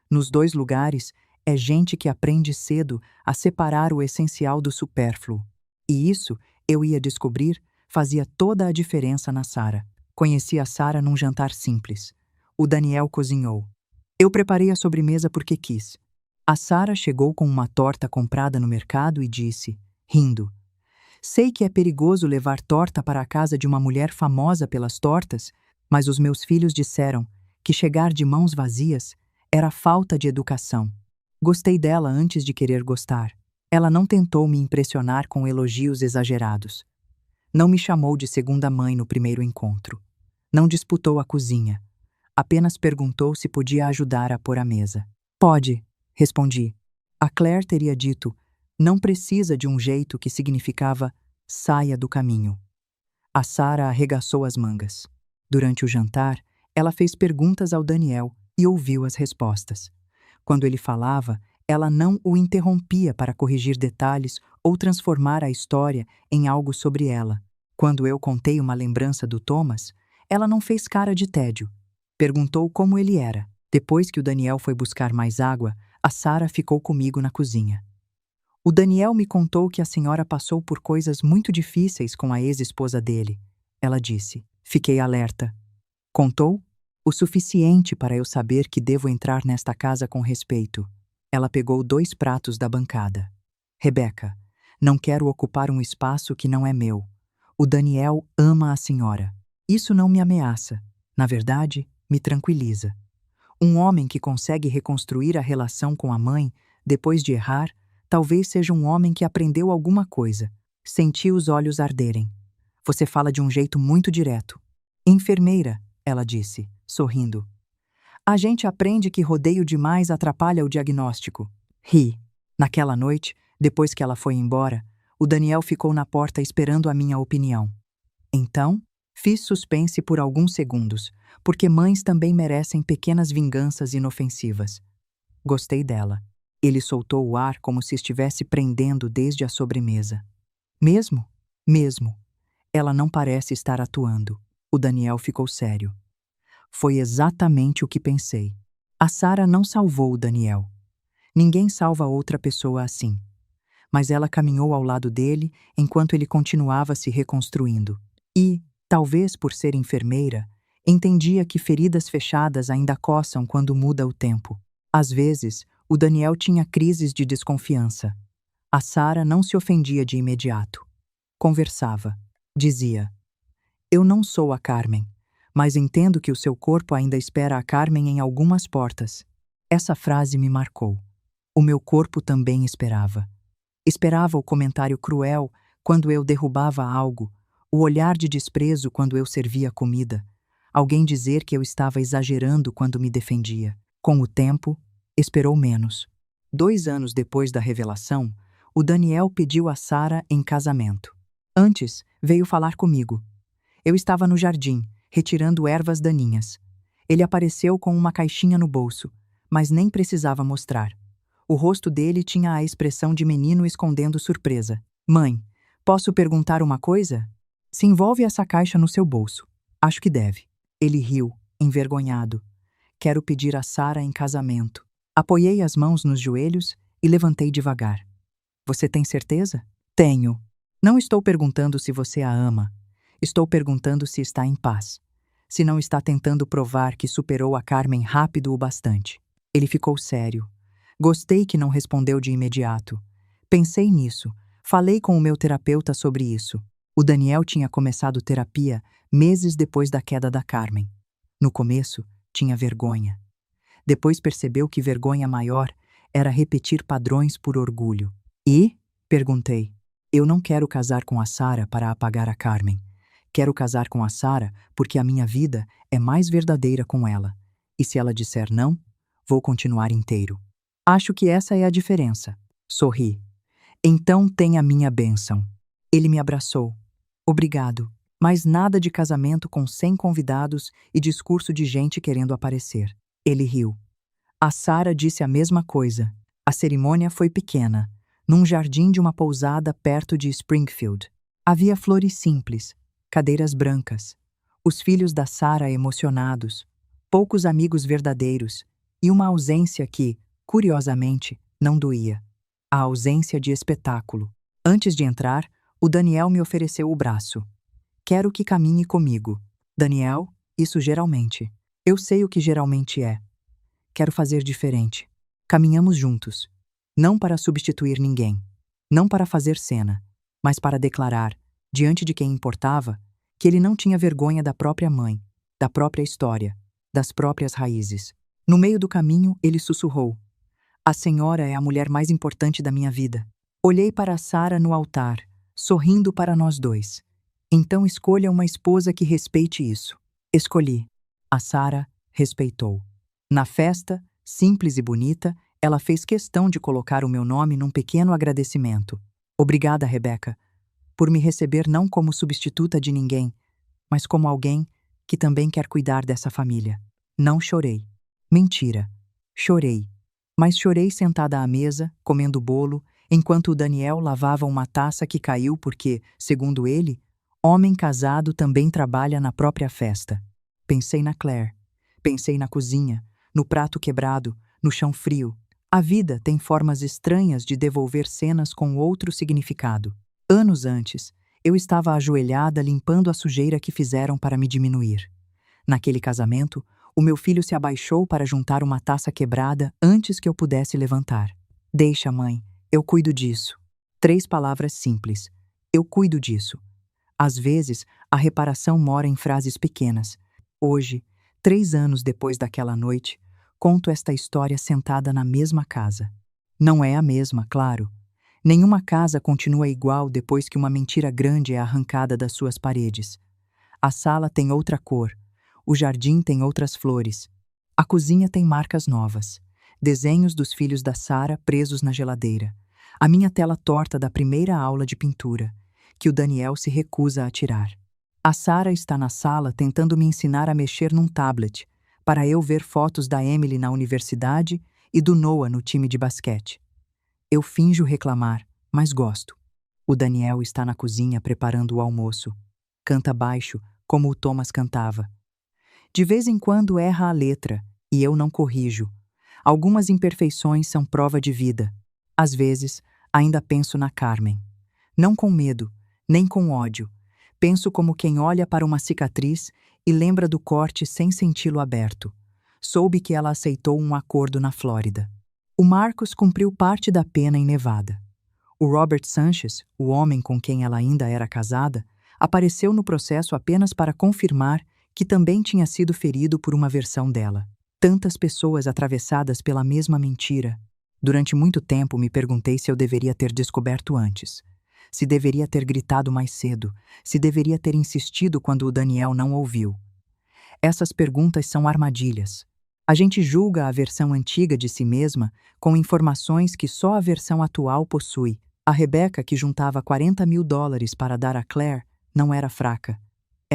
Nos 2 lugares, é gente que aprende cedo a separar o essencial do supérfluo. E isso, eu ia descobrir, fazia toda a diferença na Sarah. Conheci a Sarah num jantar simples. O Daniel cozinhou. Eu preparei a sobremesa porque quis. A Sarah chegou com uma torta comprada no mercado e disse, rindo: "Sei que é perigoso levar torta para a casa de uma mulher famosa pelas tortas, mas os meus filhos disseram que chegar de mãos vazias era falta de educação." Gostei dela antes de querer gostar. Ela não tentou me impressionar com elogios exagerados. Não me chamou de segunda mãe no primeiro encontro. Não disputou a cozinha. Apenas perguntou se podia ajudar a pôr a mesa. "Pode", respondi. A Claire teria dito: "Não precisa", de um jeito que significava "saia do caminho." A Sarah arregaçou as mangas. Durante o jantar, ela fez perguntas ao Daniel e ouviu as respostas. Quando ele falava, ela não o interrompia para corrigir detalhes ou transformar a história em algo sobre ela. Quando eu contei uma lembrança do Thomas, ela não fez cara de tédio. Perguntou como ele era. Depois que o Daniel foi buscar mais água, a Sarah ficou comigo na cozinha. O Daniel me contou que a senhora passou por coisas muito difíceis com a ex-esposa dele. Ela disse. Fiquei alerta. Contou? O suficiente para eu saber que devo entrar nesta casa com respeito. Ela pegou 2 pratos da bancada. Rebecca, não quero ocupar um espaço que não é meu. O Daniel ama a senhora. Isso não me ameaça. Na verdade, me tranquiliza. Um homem que consegue reconstruir a relação com a mãe, depois de errar, talvez seja um homem que aprendeu alguma coisa. Senti os olhos arderem. Você fala de um jeito muito direto. Enfermeira, ela disse, sorrindo. A gente aprende que rodeio demais atrapalha o diagnóstico. Ri. Naquela noite, depois que ela foi embora, o Daniel ficou na porta esperando a minha opinião. Então, fiz suspense por alguns segundos, porque mães também merecem pequenas vinganças inofensivas. Gostei dela. Ele soltou o ar como se estivesse prendendo desde a sobremesa. Mesmo? Mesmo. Ela não parece estar atuando. O Daniel ficou sério. Foi exatamente o que pensei. A Sarah não salvou o Daniel. Ninguém salva outra pessoa assim. Mas ela caminhou ao lado dele enquanto ele continuava se reconstruindo. E, talvez por ser enfermeira, entendia que feridas fechadas ainda coçam quando muda o tempo. Às vezes, o Daniel tinha crises de desconfiança. A Sarah não se ofendia de imediato. Conversava. Dizia: "Eu não sou a Carmen, mas entendo que o seu corpo ainda espera a Carmen em algumas portas." Essa frase me marcou. O meu corpo também esperava. Esperava o comentário cruel quando eu derrubava algo, o olhar de desprezo quando eu servia comida, alguém dizer que eu estava exagerando quando me defendia. Com o tempo, esperou menos. 2 anos depois da revelação, o Daniel pediu a Sarah em casamento. Antes, veio falar comigo. Eu estava no jardim, retirando ervas daninhas. Ele apareceu com uma caixinha no bolso, mas nem precisava mostrar. O rosto dele tinha a expressão de menino escondendo surpresa. Mãe, posso perguntar uma coisa? Se envolve essa caixa no seu bolso. Acho que deve. Ele riu, envergonhado. Quero pedir a Sarah em casamento. Apoiei as mãos nos joelhos e levantei devagar. Você tem certeza? Tenho. Não estou perguntando se você a ama. Estou perguntando se está em paz. Se não está tentando provar que superou a Carmen rápido o bastante. Ele ficou sério. Gostei que não respondeu de imediato. Pensei nisso. Falei com o meu terapeuta sobre isso. O Daniel tinha começado terapia meses depois da queda da Carmen. No começo, tinha vergonha. Depois percebeu que vergonha maior era repetir padrões por orgulho. E? Perguntei. Eu não quero casar com a Sarah para apagar a Carmen. Quero casar com a Sarah porque a minha vida é mais verdadeira com ela. E se ela disser não, vou continuar inteiro. Acho que essa é a diferença. Sorri. Então tem a minha bênção. Ele me abraçou. Obrigado. Mas nada de casamento com 100 convidados e discurso de gente querendo aparecer. Ele riu. A Sarah disse a mesma coisa. A cerimônia foi pequena, num jardim de uma pousada perto de Springfield. Havia flores simples, cadeiras brancas, os filhos da Sarah emocionados, poucos amigos verdadeiros e uma ausência que, curiosamente, não doía. A ausência de espetáculo. Antes de entrar, o Daniel me ofereceu o braço. Quero que caminhe comigo. Daniel, isso geralmente. Eu sei o que geralmente é. Quero fazer diferente. Caminhamos juntos. Não para substituir ninguém. Não para fazer cena. Mas para declarar, diante de quem importava, que ele não tinha vergonha da própria mãe, da própria história, das próprias raízes. No meio do caminho, ele sussurrou. A senhora é a mulher mais importante da minha vida. Olhei para a Sarah no altar, sorrindo para nós dois. Então escolha uma esposa que respeite isso. Escolhi. A Sarah respeitou. Na festa, simples e bonita, ela fez questão de colocar o meu nome num pequeno agradecimento. Obrigada, Rebecca, por me receber não como substituta de ninguém, mas como alguém que também quer cuidar dessa família. Não chorei. Mentira. Chorei. Mas chorei sentada à mesa, comendo bolo, enquanto o Daniel lavava uma taça que caiu porque, segundo ele, homem casado também trabalha na própria festa. Pensei na Claire. Pensei na cozinha, no prato quebrado, no chão frio. A vida tem formas estranhas de devolver cenas com outro significado. Anos antes, eu estava ajoelhada limpando a sujeira que fizeram para me diminuir. Naquele casamento, o meu filho se abaixou para juntar uma taça quebrada antes que eu pudesse levantar. Deixa, mãe, eu cuido disso. 3 palavras simples. Eu cuido disso. Às vezes, a reparação mora em frases pequenas. Hoje, 3 anos depois daquela noite, conto esta história sentada na mesma casa. Não é a mesma, claro. Nenhuma casa continua igual depois que uma mentira grande é arrancada das suas paredes. A sala tem outra cor. O jardim tem outras flores. A cozinha tem marcas novas. Desenhos dos filhos da Sarah presos na geladeira. A minha tela torta da primeira aula de pintura, que o Daniel se recusa a tirar. A Sarah está na sala tentando me ensinar a mexer num tablet, para eu ver fotos da Emily na universidade e do Noah no time de basquete. Eu finjo reclamar, mas gosto. O Daniel está na cozinha preparando o almoço. Canta baixo, como o Thomas cantava. De vez em quando erra a letra, e eu não corrijo. Algumas imperfeições são prova de vida. Às vezes, ainda penso na Carmen. Não com medo, nem com ódio. Penso como quem olha para uma cicatriz e lembra do corte sem senti-lo aberto. Soube que ela aceitou um acordo na Flórida. O Marcos cumpriu parte da pena em Nevada. O Robert Sanchez, o homem com quem ela ainda era casada, apareceu no processo apenas para confirmar que também tinha sido ferido por uma versão dela. Tantas pessoas atravessadas pela mesma mentira. Durante muito tempo me perguntei se eu deveria ter descoberto antes. Se deveria ter gritado mais cedo. Se deveria ter insistido quando o Daniel não ouviu. Essas perguntas são armadilhas. A gente julga a versão antiga de si mesma com informações que só a versão atual possui. A Rebecca, que juntava $40.000 para dar a Claire, não era fraca.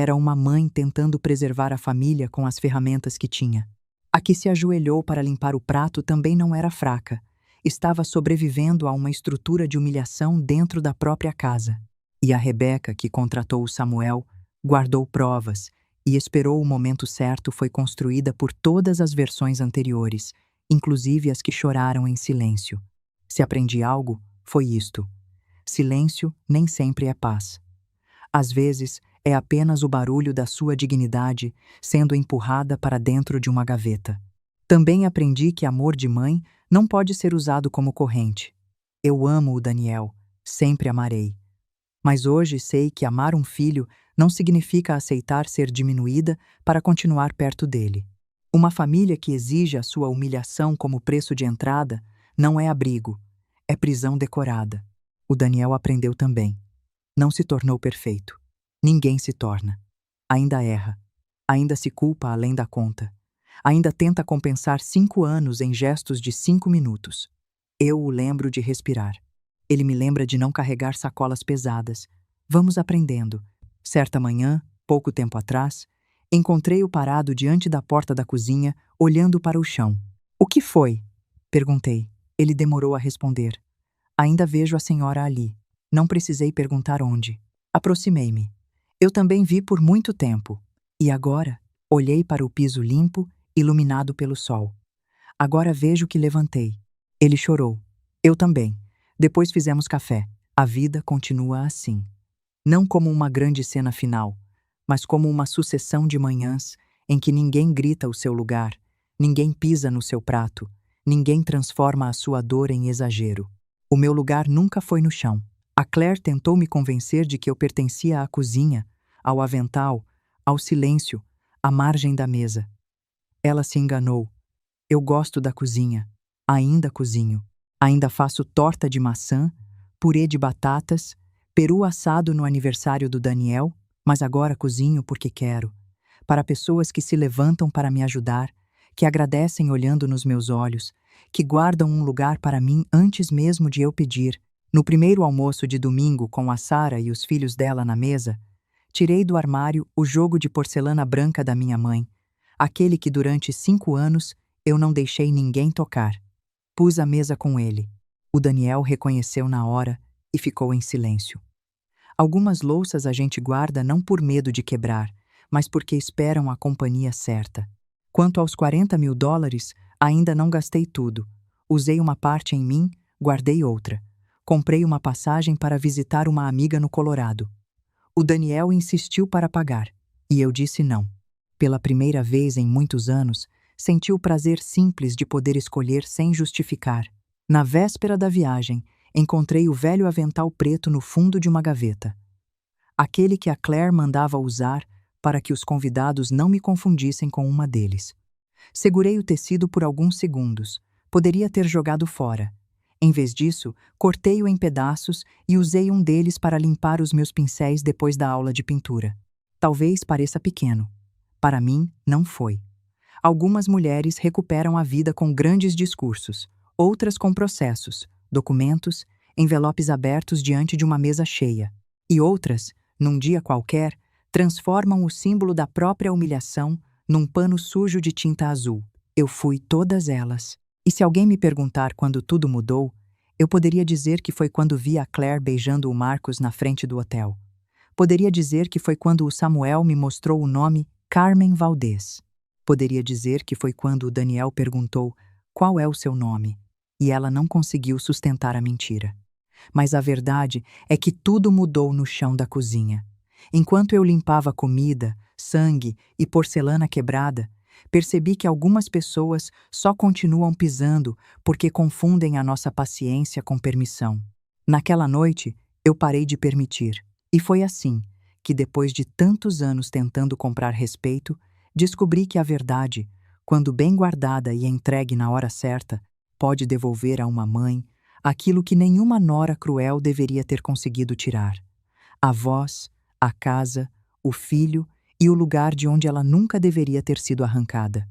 Era uma mãe tentando preservar a família com as ferramentas que tinha. A que se ajoelhou para limpar o prato também não era fraca. Estava sobrevivendo a uma estrutura de humilhação dentro da própria casa. E a Rebeca, que contratou o Samuel, guardou provas e esperou o momento certo, foi construída por todas as versões anteriores, inclusive as que choraram em silêncio. Se aprendi algo, foi isto: silêncio nem sempre é paz. Às vezes, é apenas o barulho da sua dignidade sendo empurrada para dentro de uma gaveta. Também aprendi que amor de mãe não pode ser usado como corrente. Eu amo o Daniel, sempre amarei. Mas hoje sei que amar um filho não significa aceitar ser diminuída para continuar perto dele. Uma família que exige a sua humilhação como preço de entrada não é abrigo, é prisão decorada. O Daniel aprendeu também. Não se tornou perfeito. Ninguém se torna. Ainda erra. Ainda se culpa além da conta. Ainda tenta compensar 5 anos em gestos de 5 minutos. Eu o lembro de respirar. Ele me lembra de não carregar sacolas pesadas. Vamos aprendendo. Certa manhã, pouco tempo atrás, encontrei-o parado diante da porta da cozinha, olhando para o chão. "O que foi?" perguntei. Ele demorou a responder. "Ainda vejo a senhora ali." Não precisei perguntar onde. Aproximei-me. Eu também vi por muito tempo. E agora? Olhei para o piso limpo, iluminado pelo sol. "Agora vejo que levantei." Ele chorou. Eu também. Depois fizemos café. A vida continua assim. Não como uma grande cena final, mas como uma sucessão de manhãs em que ninguém grita o seu lugar, ninguém pisa no seu prato, ninguém transforma a sua dor em exagero. O meu lugar nunca foi no chão. A Claire tentou me convencer de que eu pertencia à cozinha, ao avental, ao silêncio, à margem da mesa. Ela se enganou. Eu gosto da cozinha. Ainda cozinho. Ainda faço torta de maçã, purê de batatas, peru assado no aniversário do Daniel, mas agora cozinho porque quero. Para pessoas que se levantam para me ajudar, que agradecem olhando nos meus olhos, que guardam um lugar para mim antes mesmo de eu pedir. No primeiro almoço de domingo com a Sara e os filhos dela na mesa, tirei do armário o jogo de porcelana branca da minha mãe, aquele que durante 5 anos eu não deixei ninguém tocar. Pus a mesa com ele. O Daniel reconheceu na hora e ficou em silêncio. Algumas louças a gente guarda não por medo de quebrar, mas porque esperam a companhia certa. Quanto aos $40.000, ainda não gastei tudo. Usei uma parte em mim, guardei outra. Comprei uma passagem para visitar uma amiga no Colorado. O Daniel insistiu para pagar, e eu disse não. Pela primeira vez em muitos anos, senti o prazer simples de poder escolher sem justificar. Na véspera da viagem, encontrei o velho avental preto no fundo de uma gaveta. Aquele que a Claire mandava usar para que os convidados não me confundissem com uma deles. Segurei o tecido por alguns segundos. Poderia ter jogado fora. Em vez disso, cortei-o em pedaços e usei um deles para limpar os meus pincéis depois da aula de pintura. Talvez pareça pequeno. Para mim, não foi. Algumas mulheres recuperam a vida com grandes discursos, outras com processos, documentos, envelopes abertos diante de uma mesa cheia. E outras, num dia qualquer, transformam o símbolo da própria humilhação num pano sujo de tinta azul. Eu fui todas elas. E se alguém me perguntar quando tudo mudou, eu poderia dizer que foi quando vi a Claire beijando o Marcos na frente do hotel. Poderia dizer que foi quando o Samuel me mostrou o nome Carmen Valdez. Poderia dizer que foi quando o Daniel perguntou qual é o seu nome, e ela não conseguiu sustentar a mentira. Mas a verdade é que tudo mudou no chão da cozinha. Enquanto eu limpava comida, sangue e porcelana quebrada, percebi que algumas pessoas só continuam pisando porque confundem a nossa paciência com permissão. Naquela noite, eu parei de permitir. E foi assim que, depois de tantos anos tentando comprar respeito, descobri que a verdade, quando bem guardada e entregue na hora certa, pode devolver a uma mãe aquilo que nenhuma nora cruel deveria ter conseguido tirar: a voz, a casa, o filho e o lugar de onde ela nunca deveria ter sido arrancada.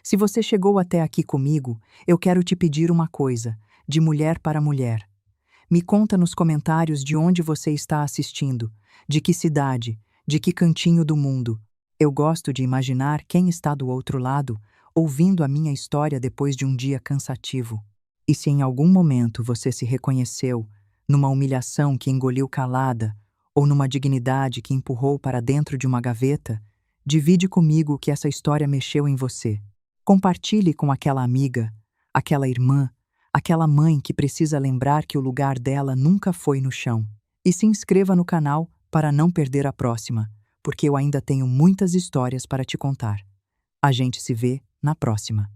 Se você chegou até aqui comigo, eu quero te pedir uma coisa, de mulher para mulher. Me conta nos comentários de onde você está assistindo, de que cidade, De que cantinho do mundo? Eu gosto de imaginar quem está do outro lado, ouvindo a minha história depois de um dia cansativo. E se em algum momento você se reconheceu, numa humilhação que engoliu calada, ou numa dignidade que empurrou para dentro de uma gaveta, divide comigo o que essa história mexeu em você. Compartilhe com aquela amiga, aquela irmã, aquela mãe que precisa lembrar que o lugar dela nunca foi no chão. E se inscreva no canal para não perder a próxima, porque eu ainda tenho muitas histórias para te contar. A gente se vê na próxima.